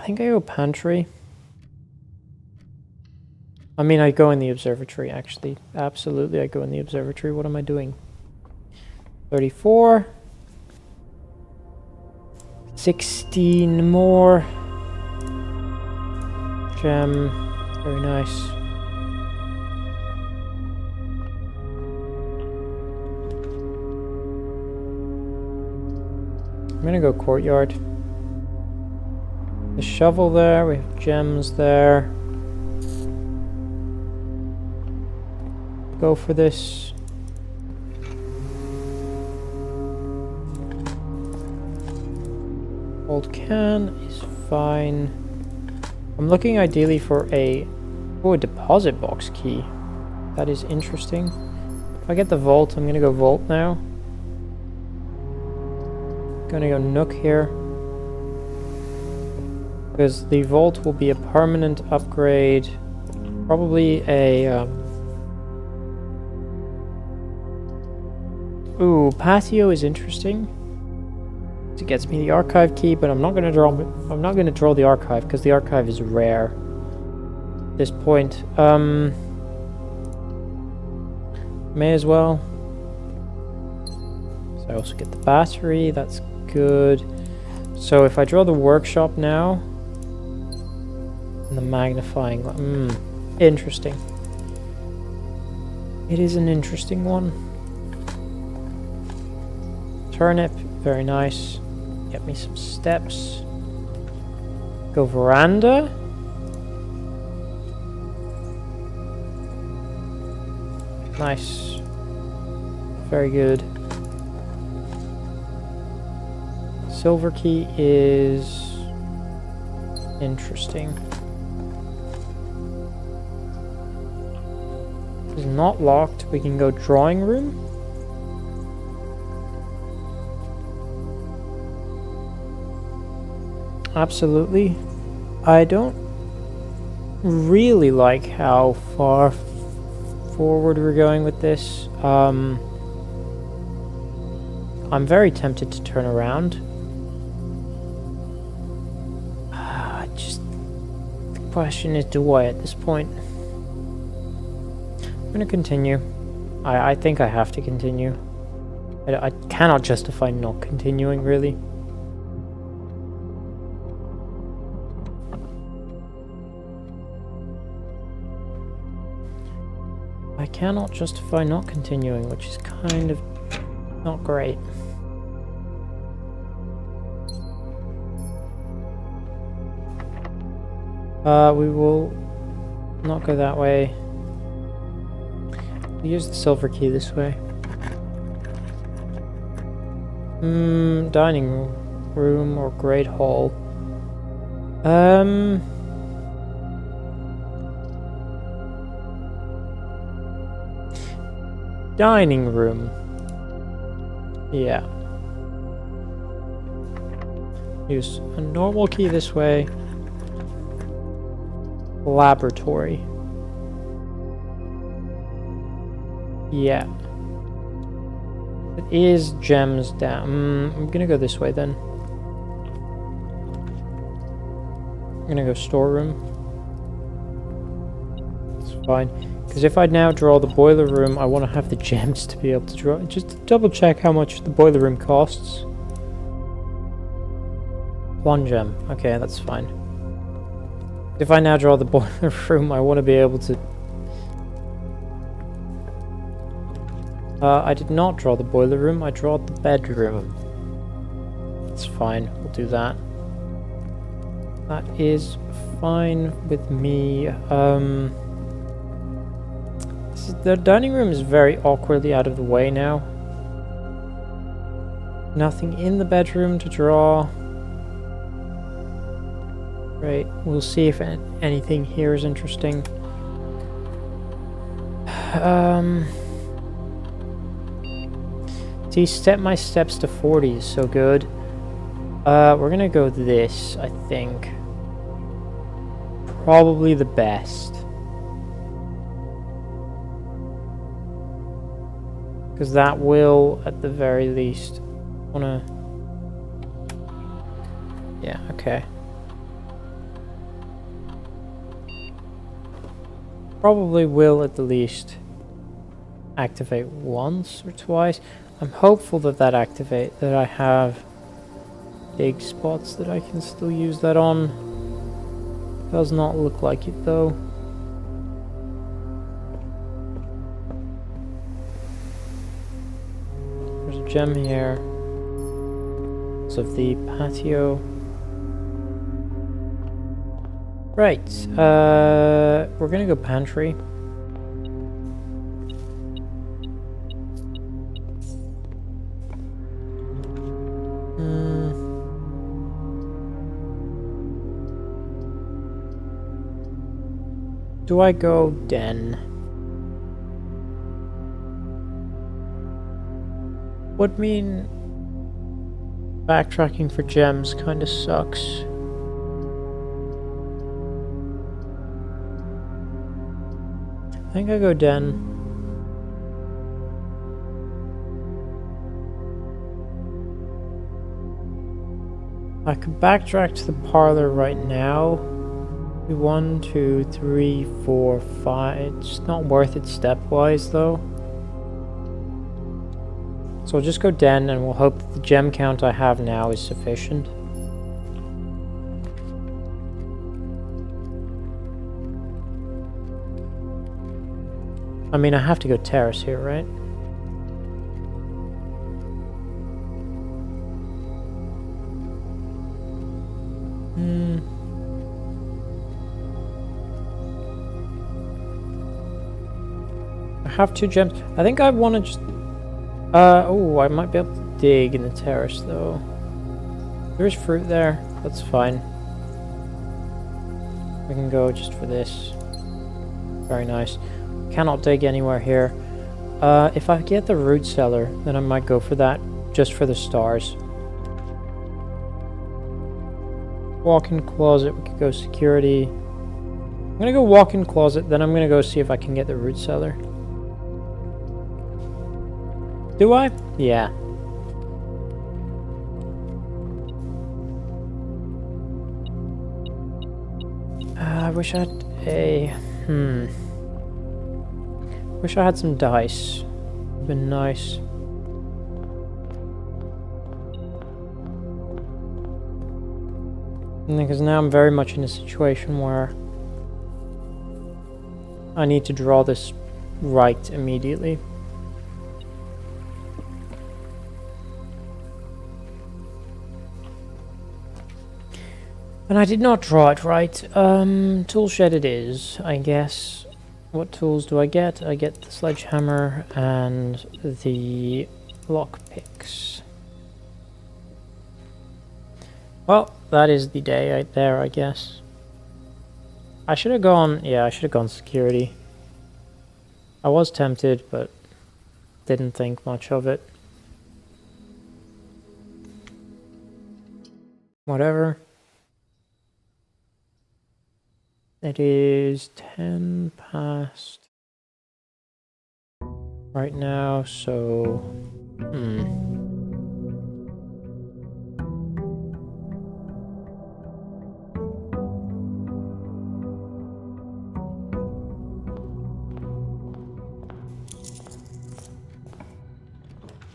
think I go pantry. I mean, I go in the observatory, actually. Absolutely, I go in the observatory. What am I doing? 34. 16 more. Gem. Very nice. I'm gonna go courtyard. The shovel there, we have gems there. Go for this. Old can is fine. I'm looking ideally for a deposit box key. That is interesting. If I get the vault, I'm gonna go vault now. Gonna go nook here. Because the vault will be a permanent upgrade. Probably a... Ooh, patio is interesting. It gets me the archive key, but I'm not gonna draw the archive because the archive is rare at this point. May as well. So I also get the battery, that's good. So if I draw the workshop now, and the magnifying, interesting. It is an interesting one. Turnip, very nice. Get me some steps. Go veranda. Nice. Very good. Silver key is interesting. It's not locked. We can go drawing room. Absolutely. I don't really like how far forward we're going with this. I'm very tempted to turn around. The question is, do I at this point? I'm gonna continue. I think I have to continue. I cannot justify not continuing, really. I cannot justify not continuing, which is kind of not great. We will not go that way. We'll use the silver key this way. Dining room or great hall. Dining room. Yeah. Use a normal key this way. Laboratory. Yeah. It is gems down. I'm gonna go this way then. I'm gonna go storeroom. It's fine. Because if I now draw the boiler room, I want to have the gems to be able to draw. Just to double check how much the boiler room costs. 1 gem. Okay, that's fine. If I now draw the boiler room, I want to be able to... I did not draw the boiler room, I drew the bedroom. It's fine, we'll do that. That is fine with me. The dining room is very awkwardly out of the way now. Nothing in the bedroom to draw. Right, we'll see if anything here is interesting. See, my steps to 40 is so good. We're gonna go this, I think. Probably the best. Because that will, at the very least, wanna... Yeah, okay. Probably will, at the least, activate once or twice. I'm hopeful that that I have big spots that I can still use that on. Does not look like it though. There's a gem here. Because of the patio. Right, we're gonna go pantry. Do I go den? Would mean backtracking for gems kind of sucks. I think I go den. I could backtrack to the parlor right now. 1, 2, 3, 4, 5. It's not worth it stepwise though. So I'll just go den and we'll hope that the gem count I have now is sufficient. I mean, I have to go terrace here, right? I have 2 gems. I think I want to just... oh, I might be able to dig in the terrace, though. There's fruit there. That's fine. We can go just for this. Very nice. Cannot dig anywhere here. If I get the root cellar, then I might go for that, just for the stars. Walk-in closet, we could go security. I'm gonna go walk-in closet, then I'm gonna go see if I can get the root cellar. Do I? Yeah. I wish I had a... Wish I had some dice. Would've been nice. Because now I'm very much in a situation where I need to draw this right immediately. And I did not draw it right. Tool shed it is, I guess. What tools do I get? I get the sledgehammer and the lockpicks. Well, that is the day right there, I guess. I should have gone... Yeah, I should have gone security. I was tempted, but didn't think much of it. Whatever. It is 10 past right now, so...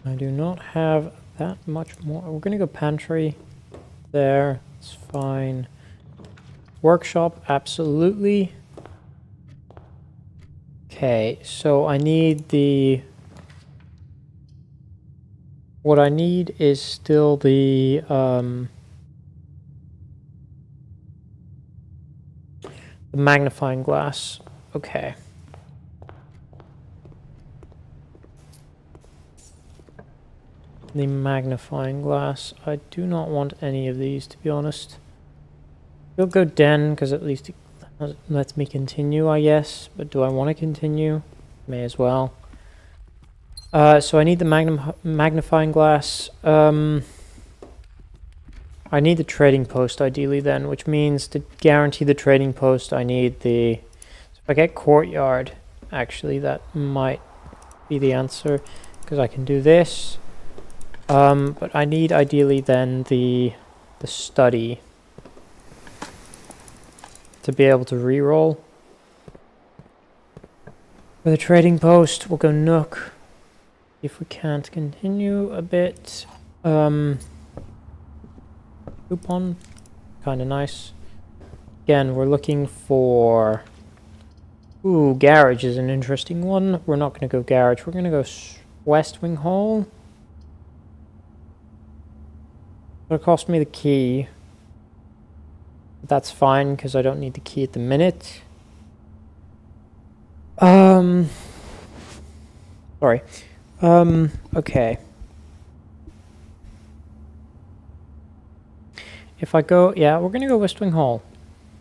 I do not have that much more. We're gonna go pantry there. It's fine. Workshop, absolutely. Okay, so I need the... What I need is still the magnifying glass. Okay. The magnifying glass. I do not want any of these, to be honest. We'll go den, because at least it lets me continue, I guess. But do I want to continue? May as well. So I need the magnifying glass. I need the trading post, ideally, then. Which means, to guarantee the trading post, I need the... So if I get courtyard, actually, that might be the answer. because I can do this. But I need ideally then the study to be able to reroll. For the trading post, we'll go Nook. If we can't continue a bit. Coupon, kind of nice. Again, we're looking for... Ooh, garage is an interesting one. We're not going to go garage. We're going to go West Wing Hall. It'll cost me the key. But that's fine, because I don't need the key at the minute. Sorry. Okay. If I go... Yeah, we're going to go West Wing Hall.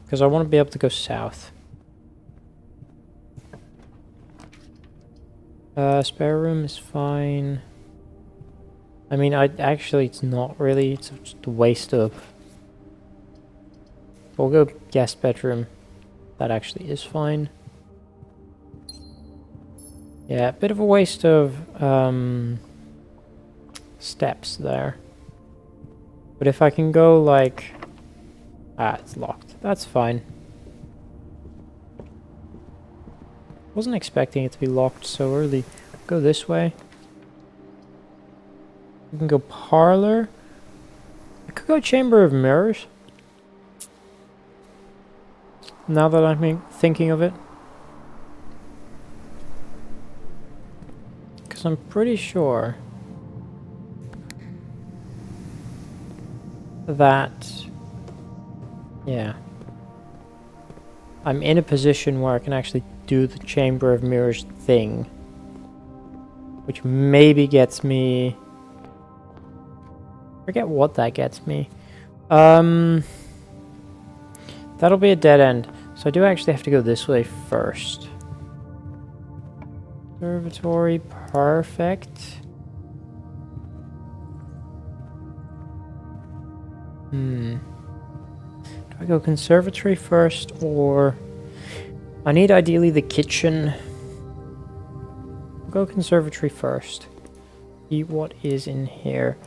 Because I want to be able to go south. Spare room is fine. I mean, actually, it's not really. It's just a waste of... We'll go guest bedroom. That actually is fine. Yeah, a bit of a waste of steps there. But if I can go like... Ah, it's locked. That's fine. Wasn't expecting it to be locked so early. Go this way. We can go parlor. I could go Chamber of Mirrors. Now that I'm thinking of it. Because I'm pretty sure that... Yeah. I'm in a position where I can actually do the Chamber of Mirrors thing. Which maybe gets me... Forget what that gets me. That'll be a dead end. So I do actually have to go this way first. Observatory, perfect. Do I go conservatory first, or... I need ideally the kitchen. I'll go conservatory first. See what is in here.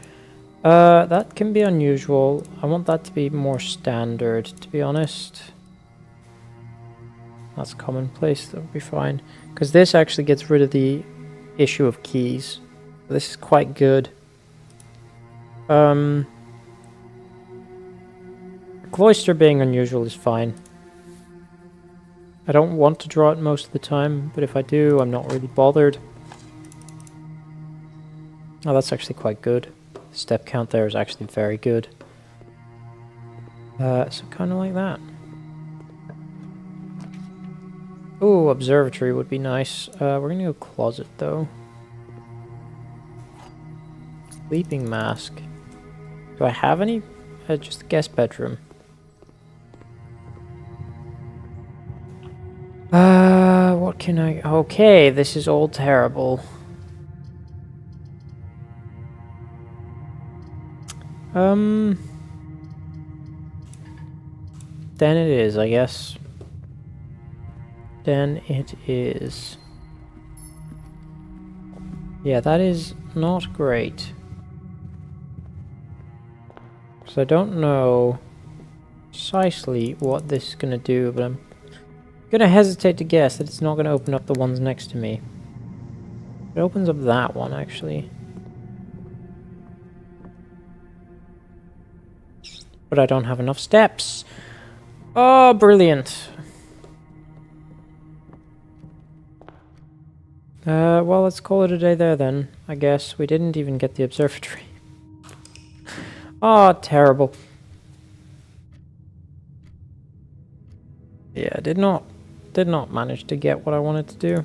That can be unusual. I want that to be more standard, to be honest. That's commonplace, that would be fine. Because this actually gets rid of the issue of keys. This is quite good. Cloister being unusual is fine. I don't want to draw it most of the time, but if I do, I'm not really bothered. Oh, that's actually quite good. The step count there is actually very good. So kind of like that. Oh, observatory would be nice. We're gonna go closet though. Sleeping mask. Do I have any? Just the guest bedroom. What can I... Okay, this is all terrible. Then it is, I guess. Then it is. Yeah, that is not great. So I don't know precisely what this is going to do, but I'm going to hesitate to guess that it's not going to open up the ones next to me. It opens up that one, actually. But I don't have enough steps. Oh, brilliant. Well, let's call it a day there then, I guess. We didn't even get the observatory. Oh, terrible. Yeah, did not manage to get what I wanted to do.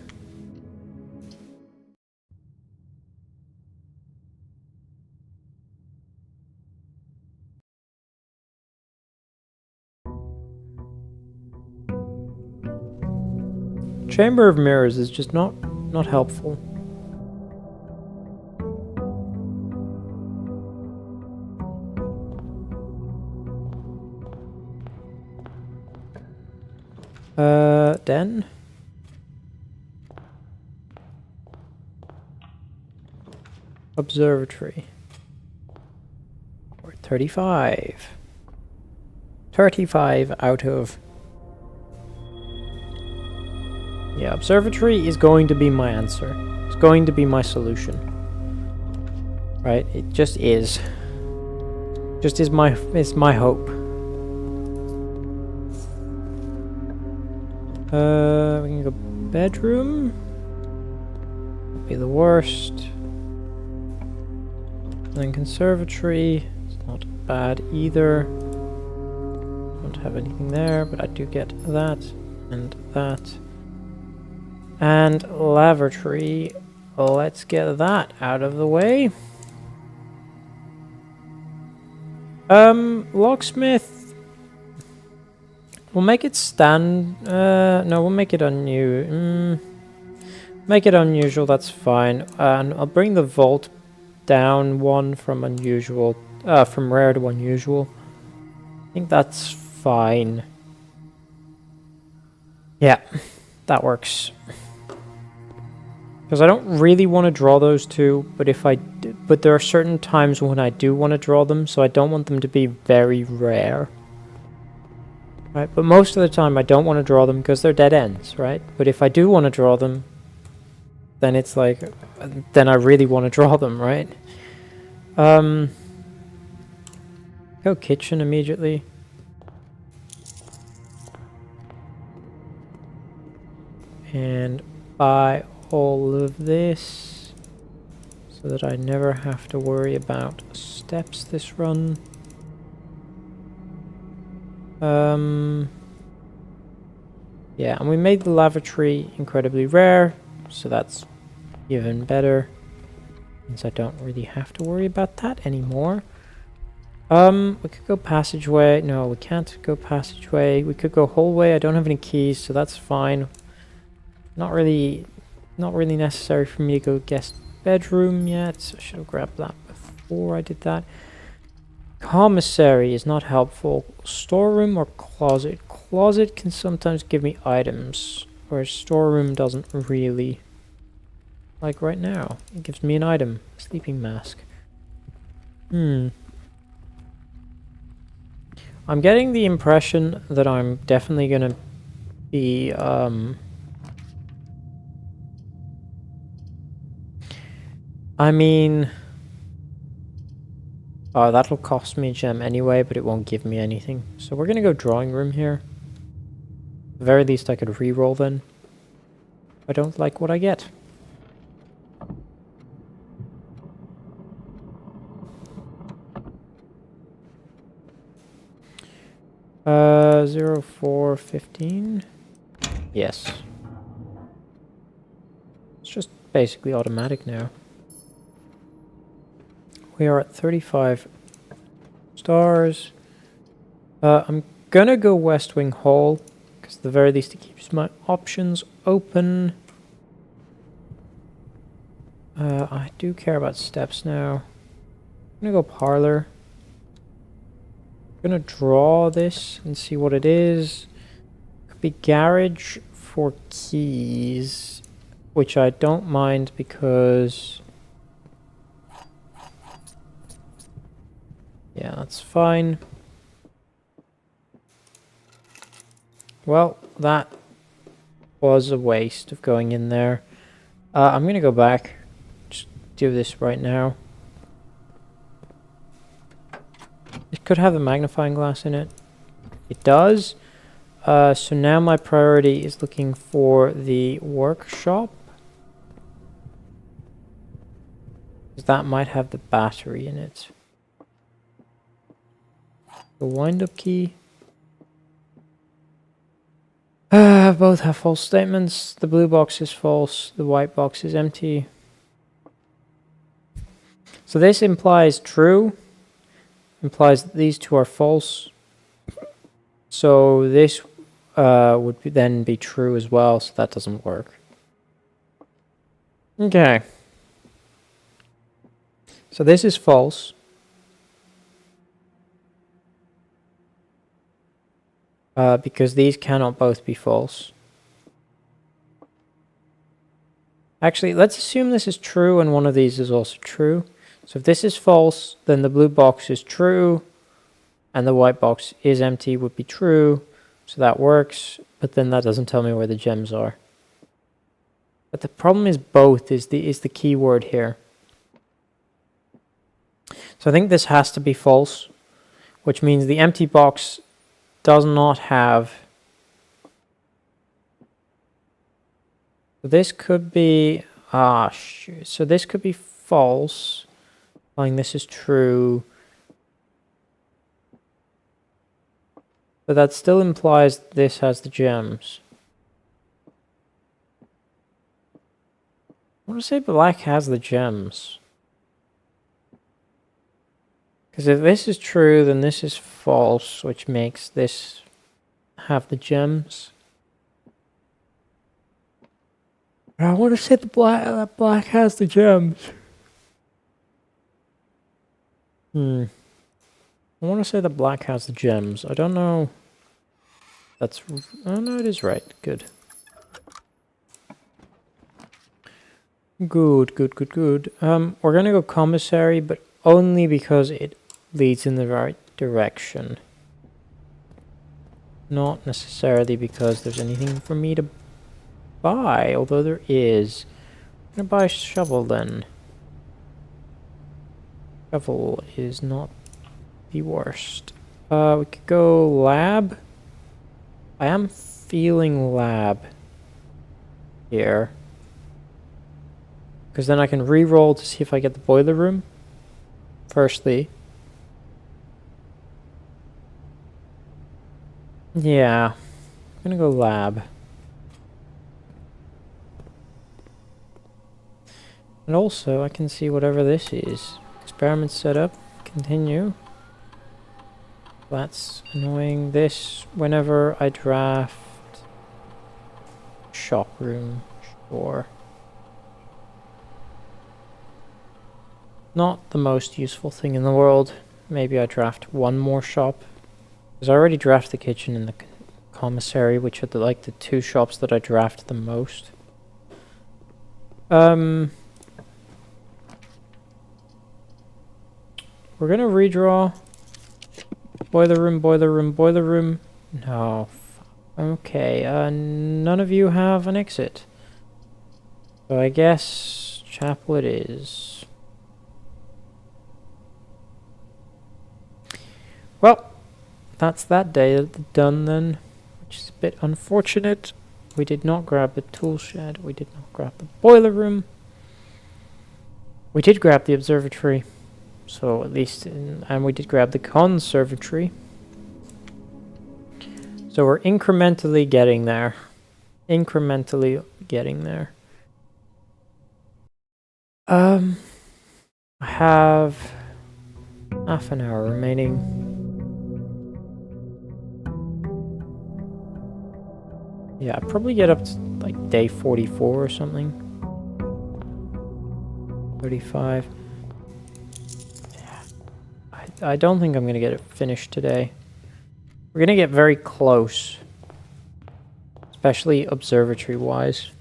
Chamber of Mirrors is just not helpful. Den? Observatory. Or 35. 35 out of... Yeah, observatory is going to be my answer. It's going to be my solution. Right? It just is. Just is my... It's my hope. We can go bedroom. Would be the worst. And then conservatory. It's not bad either. Don't have anything there, but I do get that and that. And lavatory. Let's get that out of the way. Locksmith. We'll make it stand. No, we'll make it unusual. Make it unusual. That's fine. And I'll bring the vault down one from unusual. From rare to unusual. I think that's fine. Yeah, that works. Because I don't really want to draw those two, but but there are certain times when I do want to draw them, so I don't want them to be very rare. Right, but most of the time I don't want to draw them because they're dead ends, right? But if I do want to draw them, then it's like, then I really want to draw them, right? Go kitchen immediately. And buy all of this so that I never have to worry about steps this run. Yeah, and we made the lavatory incredibly rare, so that's even better. Means I don't really have to worry about that anymore. We could go passageway. No, we can't go passageway. We could go hallway. I don't have any keys, so that's fine. Not really necessary for me to go guest bedroom yet. So I should have grabbed that before I did that. Commissary is not helpful. Storeroom or closet? Closet can sometimes give me items, whereas storeroom doesn't really. Like right now, it gives me an item. Sleeping mask. I'm getting the impression that I'm definitely gonna be, I mean... Oh, that'll cost me a gem anyway, but it won't give me anything. So we're gonna go drawing room here. At the very least I could re-roll then. I don't like what I get. Uh, 0415. Yes. It's just basically automatic now. We are at 35 stars. I'm gonna go West Wing Hall, because at the very least it keeps my options open. I do care about steps now. I'm gonna go parlor. I'm gonna draw this and see what it is. Could be garage for keys, which I don't mind because... Yeah, that's fine. Well, that was a waste of going in there. I'm gonna go back. Just do this right now. It could have a magnifying glass in it. It does. So now my priority is looking for the workshop. Because that might have the battery in it. The wind-up key. Both have false statements. The blue box is false. The white box is empty. So this implies true. Implies that these two are false. So this would then be true as well. So that doesn't work. Okay. So this is false. Because these cannot both be false. Actually, let's assume this is true and one of these is also true. So if this is false, then the blue box is true and the white box is empty would be true. So that works, but then that doesn't tell me where the gems are. But the problem is both is the key word here. So I think this has to be false, which means the empty box does not have... This could be... So this could be false. Implying this is true. But that still implies this has the gems. I want to say black has the gems. Because if this is true, then this is false, which makes this have the gems. But I want to say that black has the gems. I want to say that black has the gems. I don't know. That's... Oh no, it is right. Good. Good. We're gonna go commissary, but only because it leads in the right direction. Not necessarily because there's anything for me to buy, although there is. I'm gonna buy a shovel then. Shovel is not the worst. We could go lab. I am feeling lab here. Because then I can re-roll to see if I get the boiler room. Firstly. Yeah. I'm gonna go lab. And also, I can see whatever this is. Experiment set up. Continue. That's annoying. This, whenever I draft... Shop room. Sure. Not the most useful thing in the world. Maybe I draft one more shop. Because I already draft the kitchen and the commissary, which are the two shops that I draft the most. We're gonna redraw. Boiler room. No. Okay, none of you have an exit. So I guess chapel it is. Well, that's that day done then, which is a bit unfortunate. We did not grab the tool shed. We did not grab the boiler room. We did grab the observatory. So at least, and we did grab the conservatory. So we're incrementally getting there. I have half an hour remaining. Yeah, I'd probably get up to like day 44 or something. 35. Yeah. I don't think I'm going to get it finished today. We're going to get very close. Especially observatory-wise.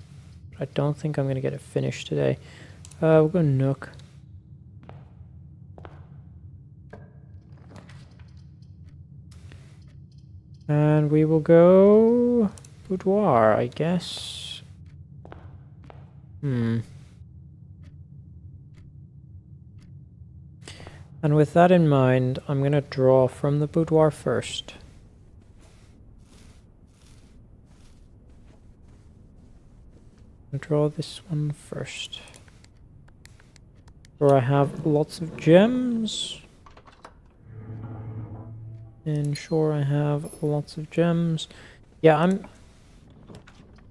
I don't think I'm going to get it finished today. We'll go Nook. And we will go... Boudoir, I guess. And with that in mind, I'm going to draw from the boudoir first. I'll draw this one first. Where I have lots of gems. And sure, I have lots of gems. Yeah, I'm...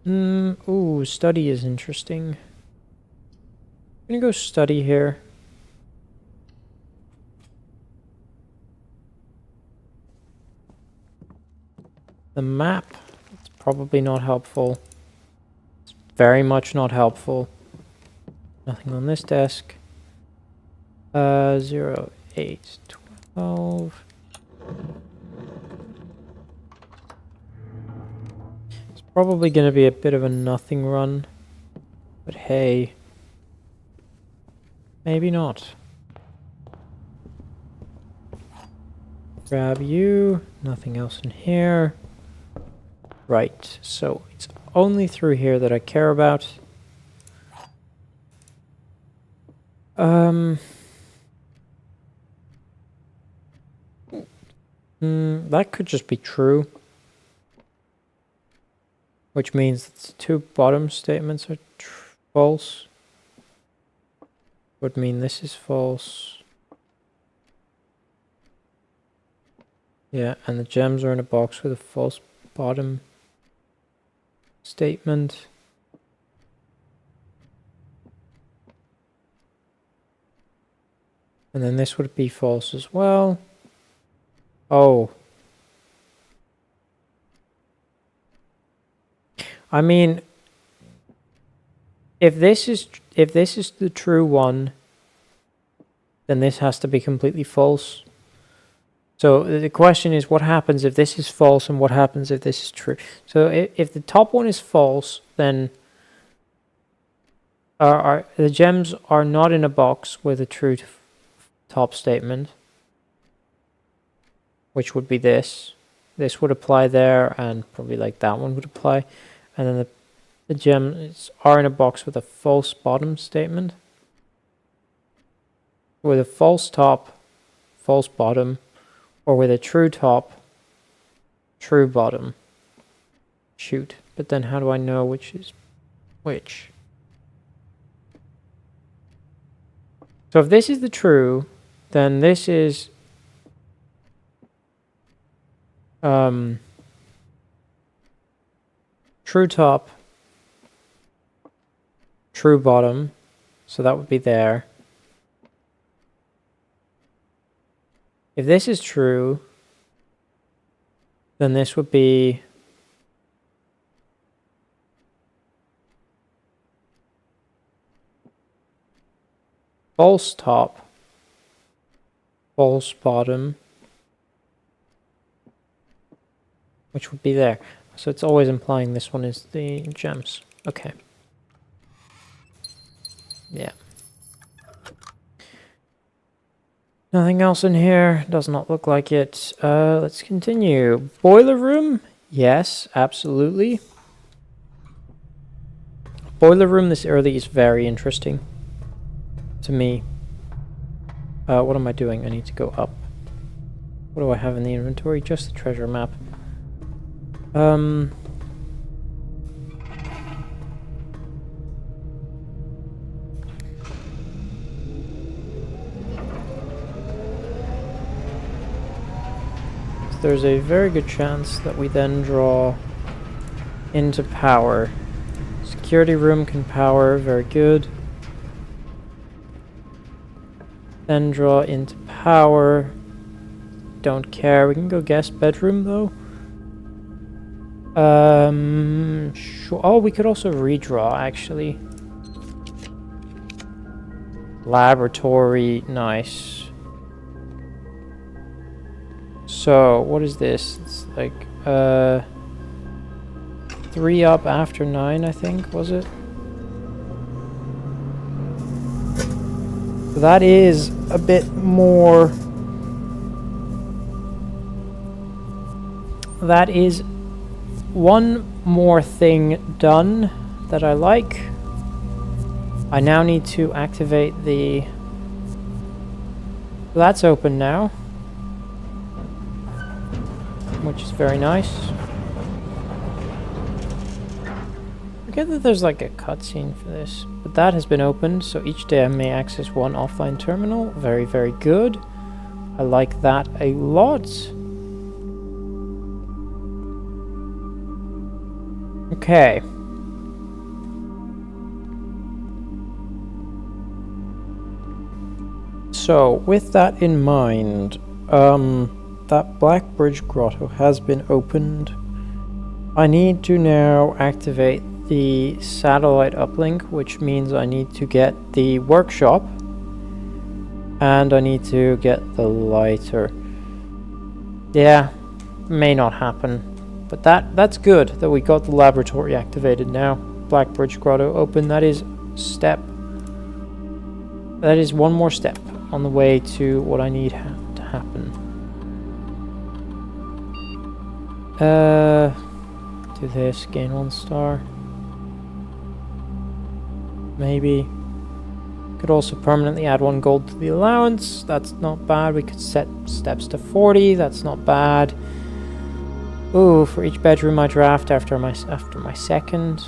ooh, study is interesting. I'm gonna go study here. The map, it's probably not helpful. It's very much not helpful. Nothing on this desk. 0, 8, 12. It's probably going to be a bit of a nothing run. But hey, maybe not. Grab you. Nothing else in here. Right, so it's only through here that I care about. That could just be true. Which means that the two bottom statements are false. Would mean this is false. Yeah, and the gems are in a box with a false bottom statement. And then this would be false as well. Oh. I mean, if this is the true one, then this has to be completely false. So the question is, what happens if this is false and what happens if this is true? So if the top one is false, then the gems are not in a box with a true top statement, which would be this. This would apply there, and probably like that one would apply. And then the gems are in a box with a false bottom statement, with a false top, false bottom, or with a true top, true bottom. Shoot. But then how do I know which is which? So if this is the true, then this is true top, true bottom, so that would be there. If this is true, then this would be false top, false bottom, which would be there. So it's always implying this one is the gems. Okay. Yeah. Nothing else in here. Does not look like it. Let's continue. Boiler room? Yes, absolutely. Boiler room this early is very interesting to me. What am I doing? I need to go up. What do I have in the inventory? Just the treasure map. There's a very good chance that we then draw into power. Security room can power, very good. Then draw into power. Don't care. We can go guest bedroom though. Sure. Oh, we could also redraw actually. Laboratory, nice. So, what is this? It's like, 3 up after 9, I think, was it? So that is a bit more... That is one more thing done that I like. I now need to activate the... That's open now, which is very nice. I forget that there's like a cutscene for this, but that has been opened, so each day I may access one offline terminal. Very, very good. I like that a lot. Okay. So, with that in mind, that Black Bridge Grotto has been opened. I need to now activate the satellite uplink, which means I need to get the workshop and I need to get the lighter. Yeah, may not happen, but that's good that we got the laboratory activated now. Black Bridge Grotto open. That is step. That is one more step on the way to what I need to happen. Do this, gain 1 star. Maybe. Could also permanently add 1 gold to the allowance. That's not bad. We could set steps to 40. That's not bad. Ooh, for each bedroom I draft after my second,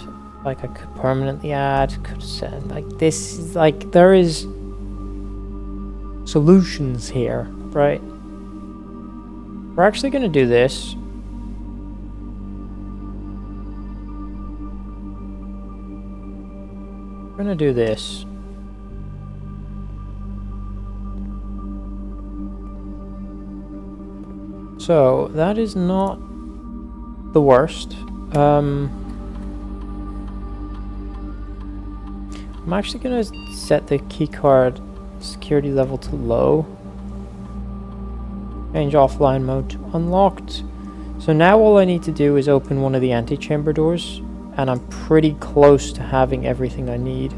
like I could permanently add. Could set like this. Is like there is solutions here, right? We're actually gonna do this. We're gonna do this. So, that is not the worst. I'm actually going to set the keycard security level to low. Change offline mode to unlocked. So now all I need to do is open one of the antechamber doors, and I'm pretty close to having everything I need.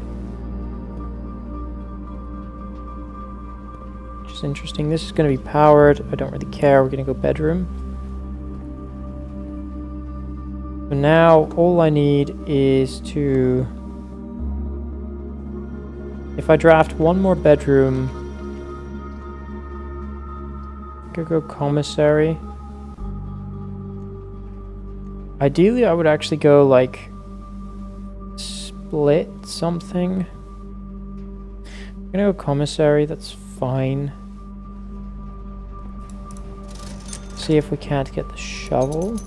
Interesting. This is going to be powered. I don't really care. We're going to go bedroom. So now all I need is to... If I draft 1 more bedroom, I could go commissary. Ideally, I would actually go like split something. I'm going to go commissary. That's fine. See if we can't get the shovel.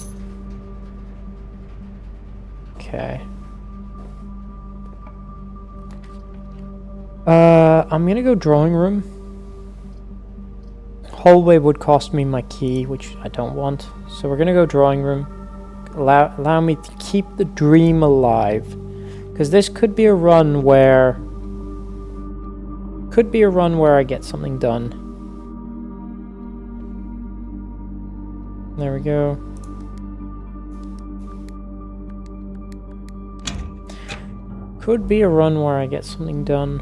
Okay. I'm gonna go drawing room. Hallway would cost me my key, which I don't want. So we're gonna go drawing room. Allow me to keep the dream alive. Because this could be a run where... I get something done. There we go. Could be a run where I get something done.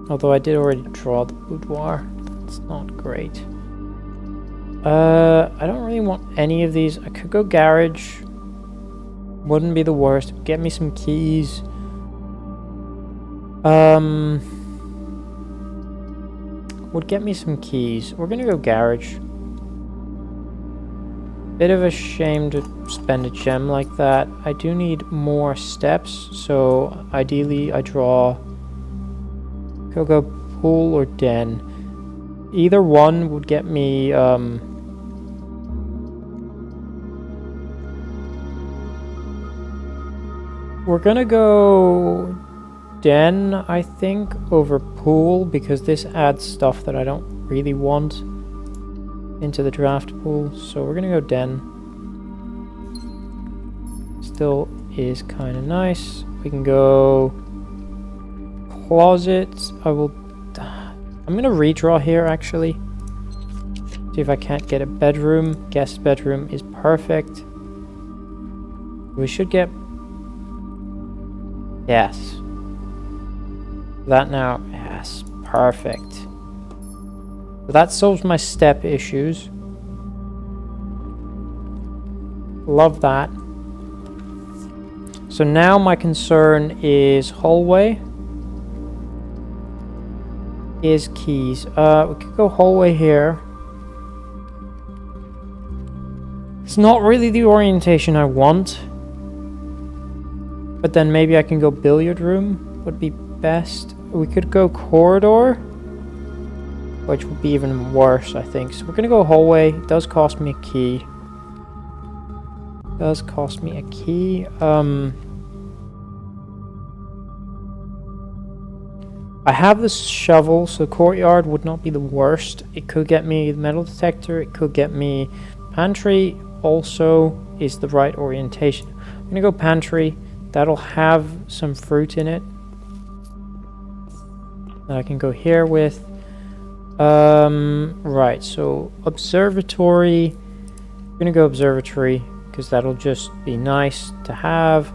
Although I did already draw the boudoir. That's not great. I don't really want any of these. I could go garage. Wouldn't be the worst. Get me some keys. Would get me some keys. We're gonna go garage. Bit of a shame to spend a gem like that. I do need more steps, so ideally I draw could go pool or den. Either one would get me we're gonna go den, I think, over pool, because this adds stuff that I don't really want into the draft pool. So we're gonna go den. Still is kind of nice. We can go closet. I'm gonna redraw here actually. See if I can't get a bedroom. Guest bedroom is perfect. We should get... Yes. That now, yes, perfect. So that solves my step issues. Love that. So now my concern is hallway. Is keys. We could go hallway here. It's not really the orientation I want. But then maybe I can go billiard room would be best. We could go corridor, which would be even worse, I think. So we're gonna go hallway. It does cost me a key. Does cost me a key. I have this shovel, so courtyard would not be the worst. It could get me the metal detector. It could get me pantry. Also, is the right orientation. I'm gonna go pantry. That'll have some fruit in it that I can go here with. Right, so observatory. I'm gonna go observatory because that'll just be nice to have.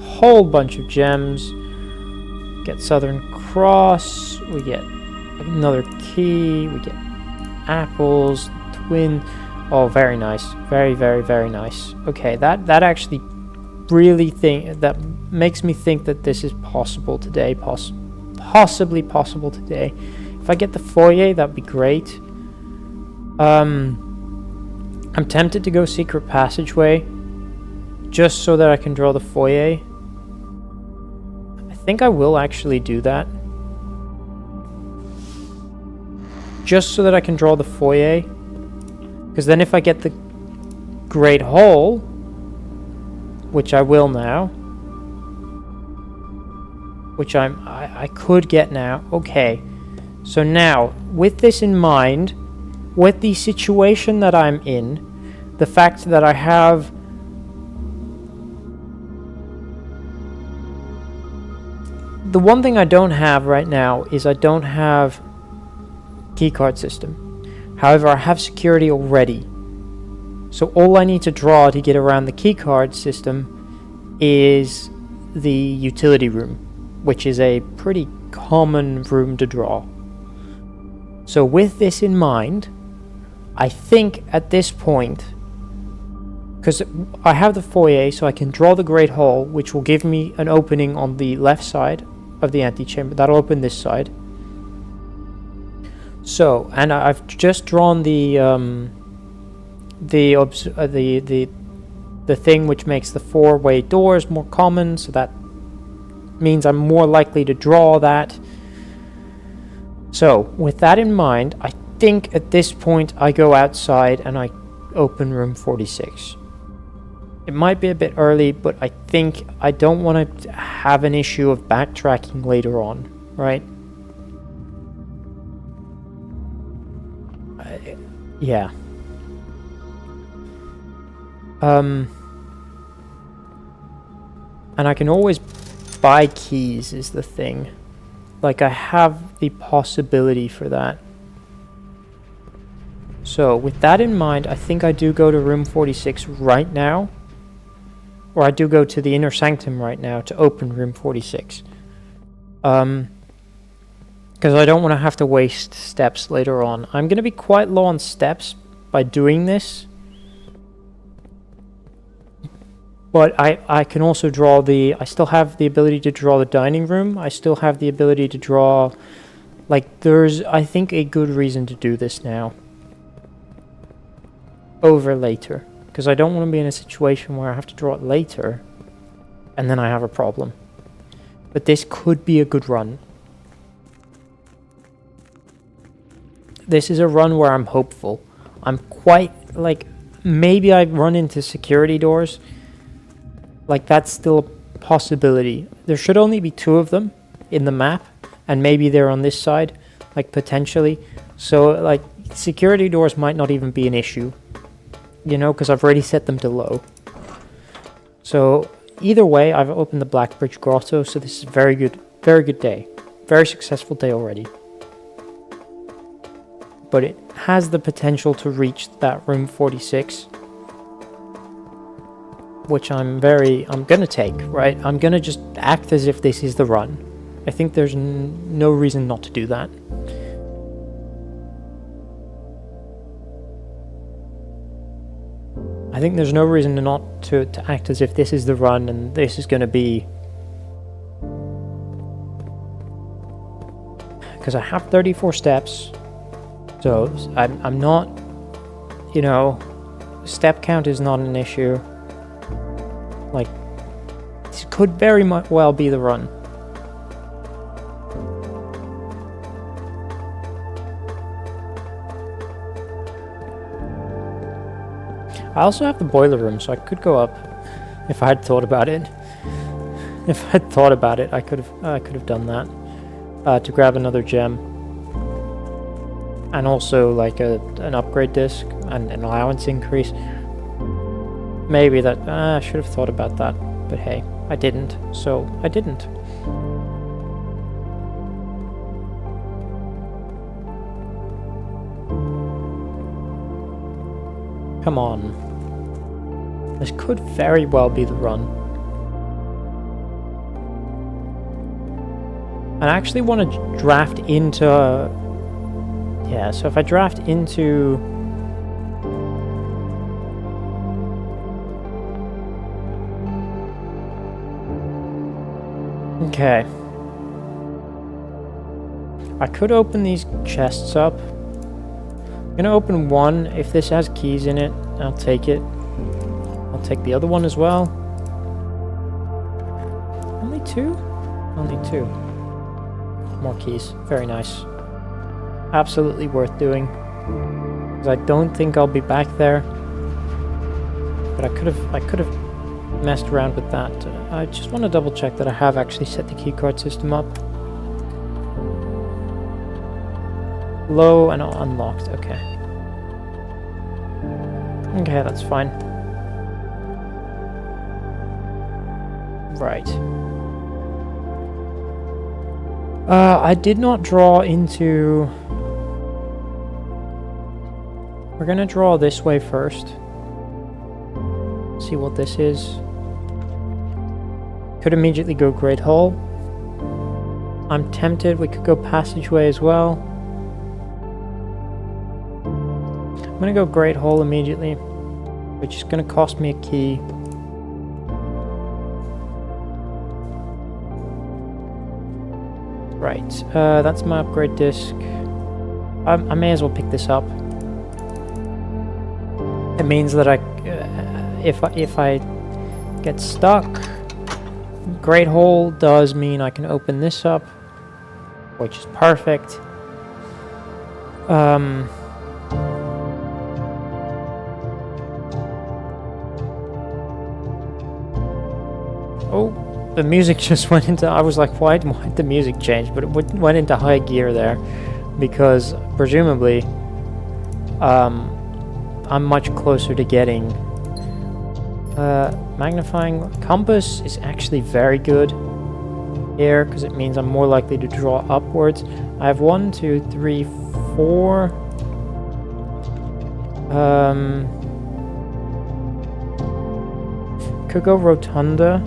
Whole bunch of gems. Get Southern Cross. We get another key. We get apples. Twin. Oh, very nice. Very, very, very nice. Okay, that actually really that makes me think that this is possible today. Possibly possible today. If I get the foyer, that'd be great. I'm tempted to go secret passageway just so that I can draw the foyer. I think I will actually do that. Just so that I can draw the foyer. Because then if I get the Great Hall, which I will now, which I could get now. Okay. So now, with this in mind, with the situation that I'm in, the fact that I have the one thing I don't have right now is I don't have keycard system. However, I have security already. So all I need to draw to get around the keycard system is the utility room, which is a pretty common room to draw. So with this in mind, I think at this point, because I have the foyer, so I can draw the Great Hall, which will give me an opening on the left side of the antechamber. That'll open this side. So, and I've just drawn the thing which makes the four-way doors more common, so that means I'm more likely to draw that. So, with that in mind, I think at this point I go outside and I open room 46. It might be a bit early, but I think I don't want to have an issue of backtracking later on, right? Yeah. And I can always buy keys is the thing. Like, I have the possibility for that. So, with that in mind, I think I do go to room 46 right now. Or I do go to the inner sanctum right now to open room 46. Because I don't want to have to waste steps later on. I'm going to be quite low on steps by doing this. But I can also draw the... I still have the ability to draw the dining room. I still have the ability to draw... Like, there's, I think, a good reason to do this now. Over later. Because I don't want to be in a situation where I have to draw it later. And then I have a problem. But this could be a good run. This is a run where I'm hopeful. I'm quite, like... Maybe I run into security doors. Like, that's still a possibility. There should only be 2 of them in the map. And maybe they're on this side. Like, potentially. So, like, security doors might not even be an issue. You know, because I've already set them to low. So, either way, I've opened the Blackbridge Grotto. So, this is a very good day. Very successful day already. But it has the potential to reach that room 46. Which I'm gonna take, right? I'm gonna just act as if this is the run. I think there's no reason not to do that. I think there's no reason not to act as if this is the run and this is gonna be... Because I have 34 steps. So I'm not, you know, step count is not an issue. Like, this could very well be the run. I also have the boiler room, so I could go up if I had thought about it. If I had thought about it, I could have done that to grab another gem, and also like an upgrade disc and an allowance increase. Maybe that, I should have thought about that, but hey, I didn't, so I didn't. Come on. This could very well be the run. I actually want to draft into... yeah, so if I draft into... okay. I could open these chests up. I'm gonna open one. If this has keys in it, I'll take it. I'll take the other one as well. Only two? Only two. More keys. Very nice. Absolutely worth doing. Because I don't think I'll be back there. But I could have messed around with that. I just want to double check that I have actually set the keycard system up. Low and unlocked. Okay. Okay, that's fine. Right. I did not draw into... we're gonna draw this way first. See what this is. Could immediately go Great Hall. I'm tempted, we could go Passageway as well. I'm gonna go Great Hall immediately, which is gonna cost me a key. Right, that's my upgrade disc. I may as well pick this up. It means that if I get stuck, Great Hall does mean I can open this up, which is perfect. Oh, the music just went into... I was like, why did the music change? But it went into high gear there, because presumably I'm much closer to getting... magnifying compass is actually very good here, because it means I'm more likely to draw upwards. I have 1, 2, 3, 4. Could go Rotunda.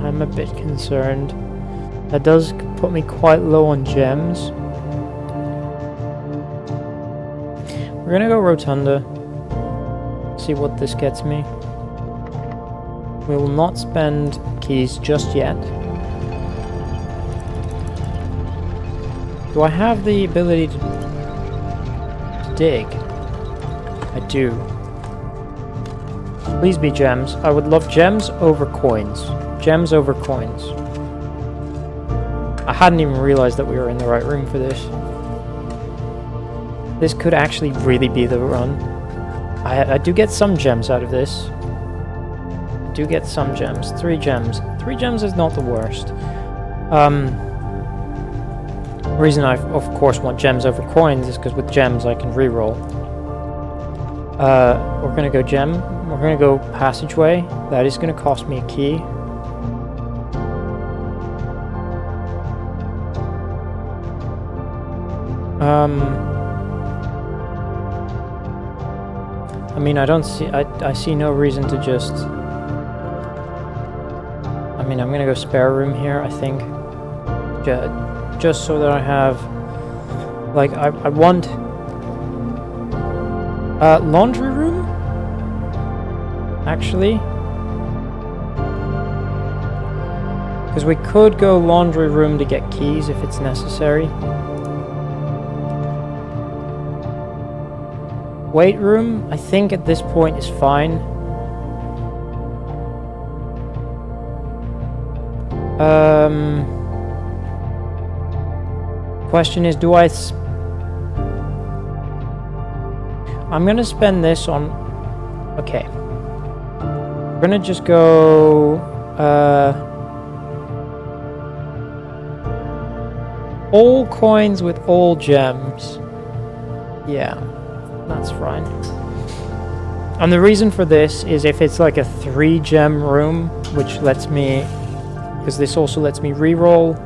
I'm a bit concerned. That does put me quite low on gems. We're gonna go Rotunda. See what this gets me. We will not spend keys just yet. Do I have the ability to dig? I do. Please be gems. I would love gems over coins. Gems over coins. I hadn't even realized that we were in the right room for this. This could actually really be the run. I do get some gems out of this. I do get some gems. 3 gems. 3 gems is not the worst. The reason I, of course, want gems over coins is because with gems I can reroll. We're gonna go gem. We're gonna go Passageway. That is gonna cost me a key. I mean, I see no reason to just... I mean, I'm gonna go spare room here, I think. Just so that I have... like, I want... laundry room? Actually? Because we could go laundry room to get keys if it's necessary. Weight room, I think at this point is fine. Question is, do I... I'm gonna spend this on... okay. We're gonna just go... all coins with all gems. Yeah. That's fine. And the reason for this is if it's like a 3 gem room, which lets me... because this also lets me reroll.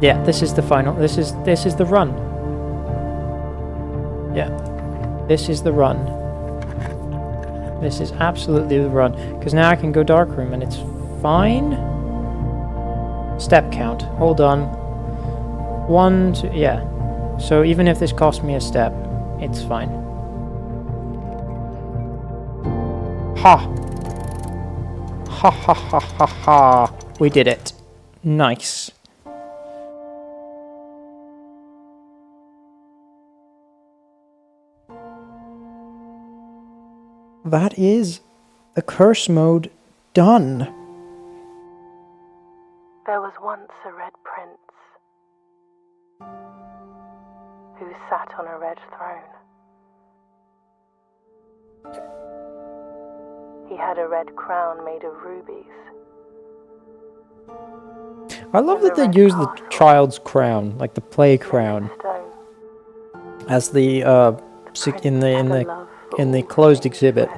Yeah, this is the final. This is the run. Yeah, this is the run. This is absolutely the run. Because now I can go dark room and it's fine. Step count. Hold on. 1, 2. Yeah. So even if this cost me a step, it's fine. Ha! Ha ha ha ha ha! We did it. Nice. That is the curse mode done. There was once a red prince who sat on a red throne. He had a red crown made of rubies. I love that they use the child's crown, like the play crown, as the in the closed exhibit.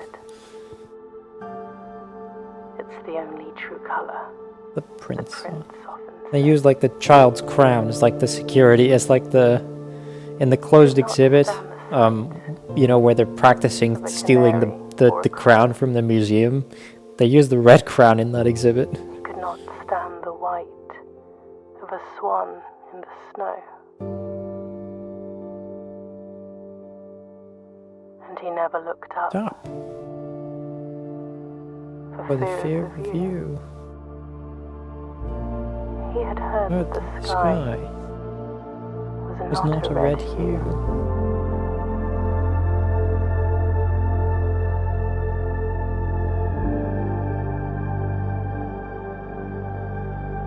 It's the only true color. The prince. They use like the child's crown as like the security, as like the in the closed exhibit. You know, where they're practicing stealing the crown from the museum. They use the red crown in that exhibit. He could not stand the white of a swan in the snow. And he never looked up. Stop. For the fear of view. He had heard that the sky was not a red hue.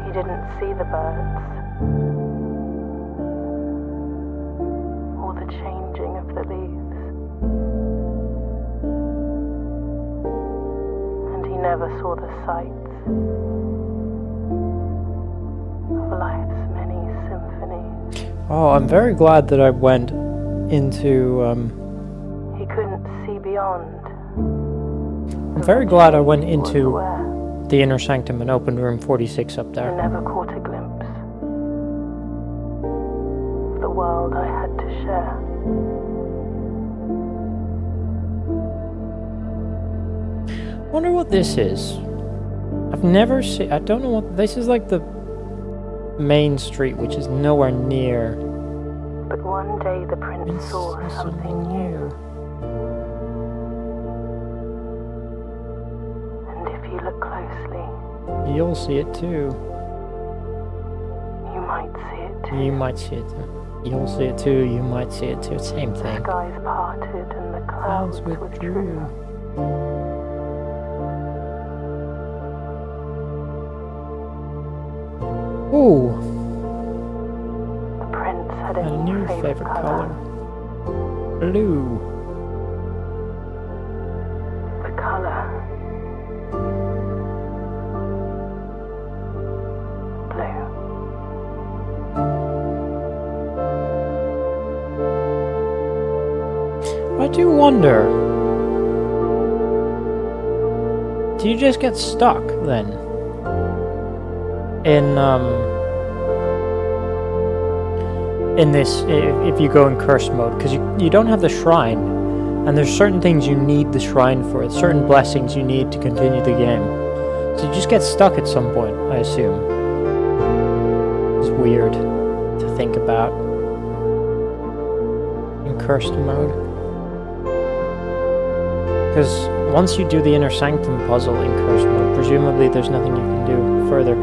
He didn't see the birds or the changing of the leaves, and he never saw the sights of life's many symphonies. Oh, I'm very glad that I went into He couldn't see beyond. I'm very glad I went into the inner sanctum and opened room 46 up I there. never caught a glimpse of the world I had to share. Wonder what this is. I've never seen. I don't know what this is. Like the main street, which is nowhere near. But one day the prince saw something new. And if you look closely, You'll see it too. you might see it too. You might see it too. You'll see it too. You might see it too. Same The thing. skies parted and the clouds withdrew. Ooh, The prince had a new favorite color. Blue. The color blue. I do wonder. Do you just get stuck then? In this, if you go in curse mode, because you don't have the shrine, and there's certain things you need the shrine for, certain blessings you need to continue the game. So you just get stuck at some point, I assume. It's weird to think about in cursed mode. Because once you do the inner sanctum puzzle in curse mode, presumably there's nothing you can do further.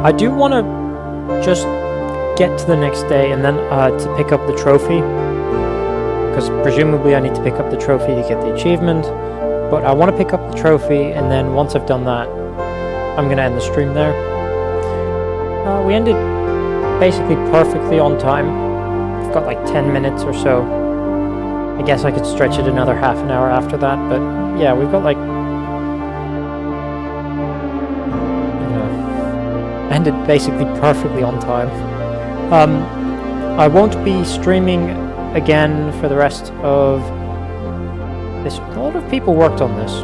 I do want to just get to the next day and then to pick up the trophy, because presumably I need to pick up the trophy to get the achievement, but I want to pick up the trophy, and then once I've done that, I'm going to end the stream there. We ended basically perfectly on time. I've got like 10 minutes or so. I guess I could stretch it another half an hour after that, but yeah, we've got like ended basically perfectly on time. I won't be streaming again for the rest of this. A lot of people worked on this.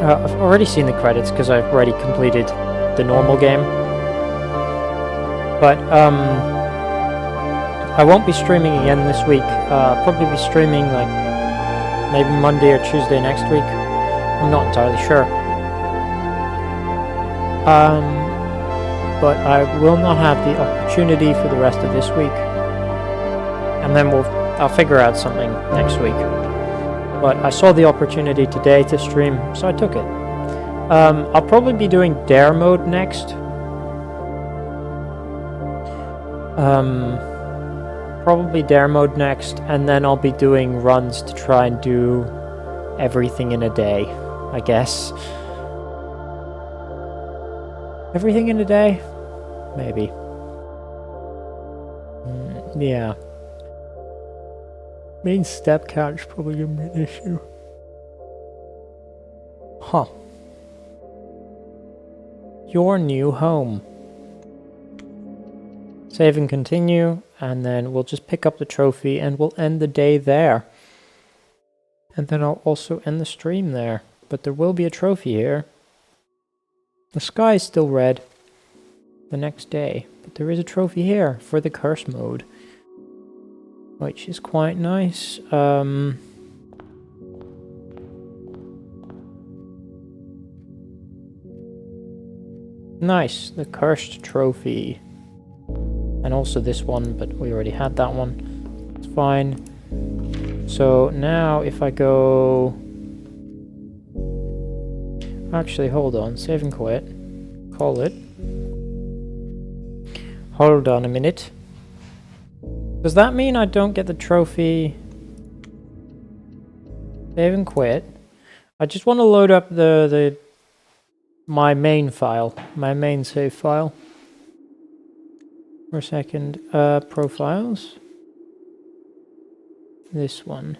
I've already seen the credits because I've already completed the normal game. But I won't be streaming again this week. I'll probably be streaming like maybe Monday or Tuesday next week. I'm not entirely sure. But I will not have the opportunity for the rest of this week. And then I'll figure out something next week. But I saw the opportunity today to stream, so I took it. I'll probably be doing Dare mode next. Probably Dare mode next, and then I'll be doing runs to try and do everything in a day, I guess. Everything in a day? Maybe. Yeah. Main step count's probably gonna be an issue. Huh. Your new home. Save and continue, and then we'll just pick up the trophy and we'll end the day there. And then I'll also end the stream there. But there will be a trophy here. The sky is still red the next day, but there is a trophy here for the curse mode, which is quite nice. Nice, the cursed trophy. And also this one, but we already had that one. It's fine. So now if I go... Actually, hold on. Save and quit. Call it. Hold on a minute. Does that mean I don't get the trophy? Save and quit. I just want to load up my main file. My main save file. For a second. Profiles. This one.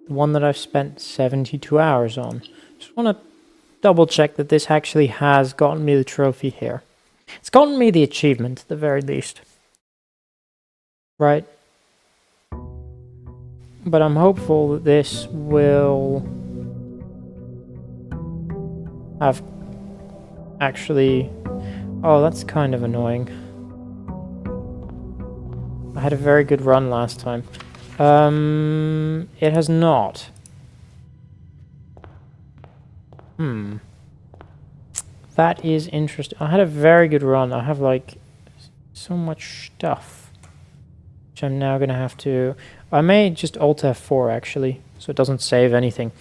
The one that I've spent 72 hours on. Just want to double check that this actually has gotten me the trophy here. It's gotten me the achievement at the very least. Right. But I'm hopeful that this will have actually... Oh, that's kind of annoying. I had a very good run last time. It has not. That is interesting. I had a very good run. I have like so much stuff, which I'm now gonna have to... I may just Alt F4 actually, so it doesn't save anything.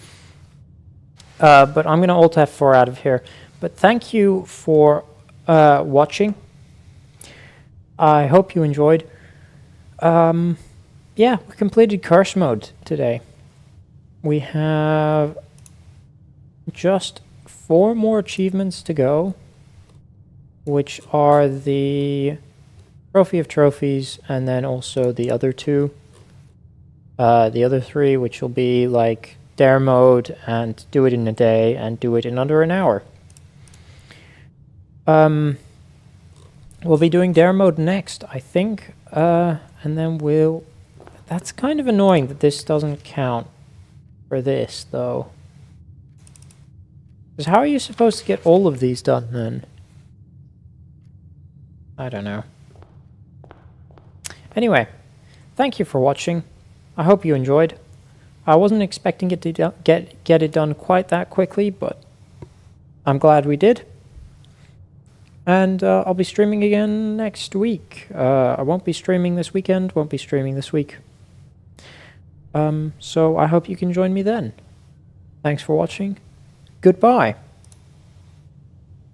But I'm gonna Alt F4 out of here. But thank you for watching. I hope you enjoyed. Yeah, we completed Curse Mode today. We have just 4 more achievements to go, which are the Trophy of Trophies, and then also the other 2. The other 3, which will be like Dare Mode, and do it in a day, and do it in under an hour. We'll be doing Dare Mode next, I think, and then we'll... That's kind of annoying that this doesn't count for this, though. Because how are you supposed to get all of these done, then? I don't know. Anyway, thank you for watching. I hope you enjoyed. I wasn't expecting it to get it done quite that quickly, but I'm glad we did. And I'll be streaming again next week. I won't be streaming this weekend, won't be streaming this week. So I hope you can join me then. Thanks for watching. Goodbye.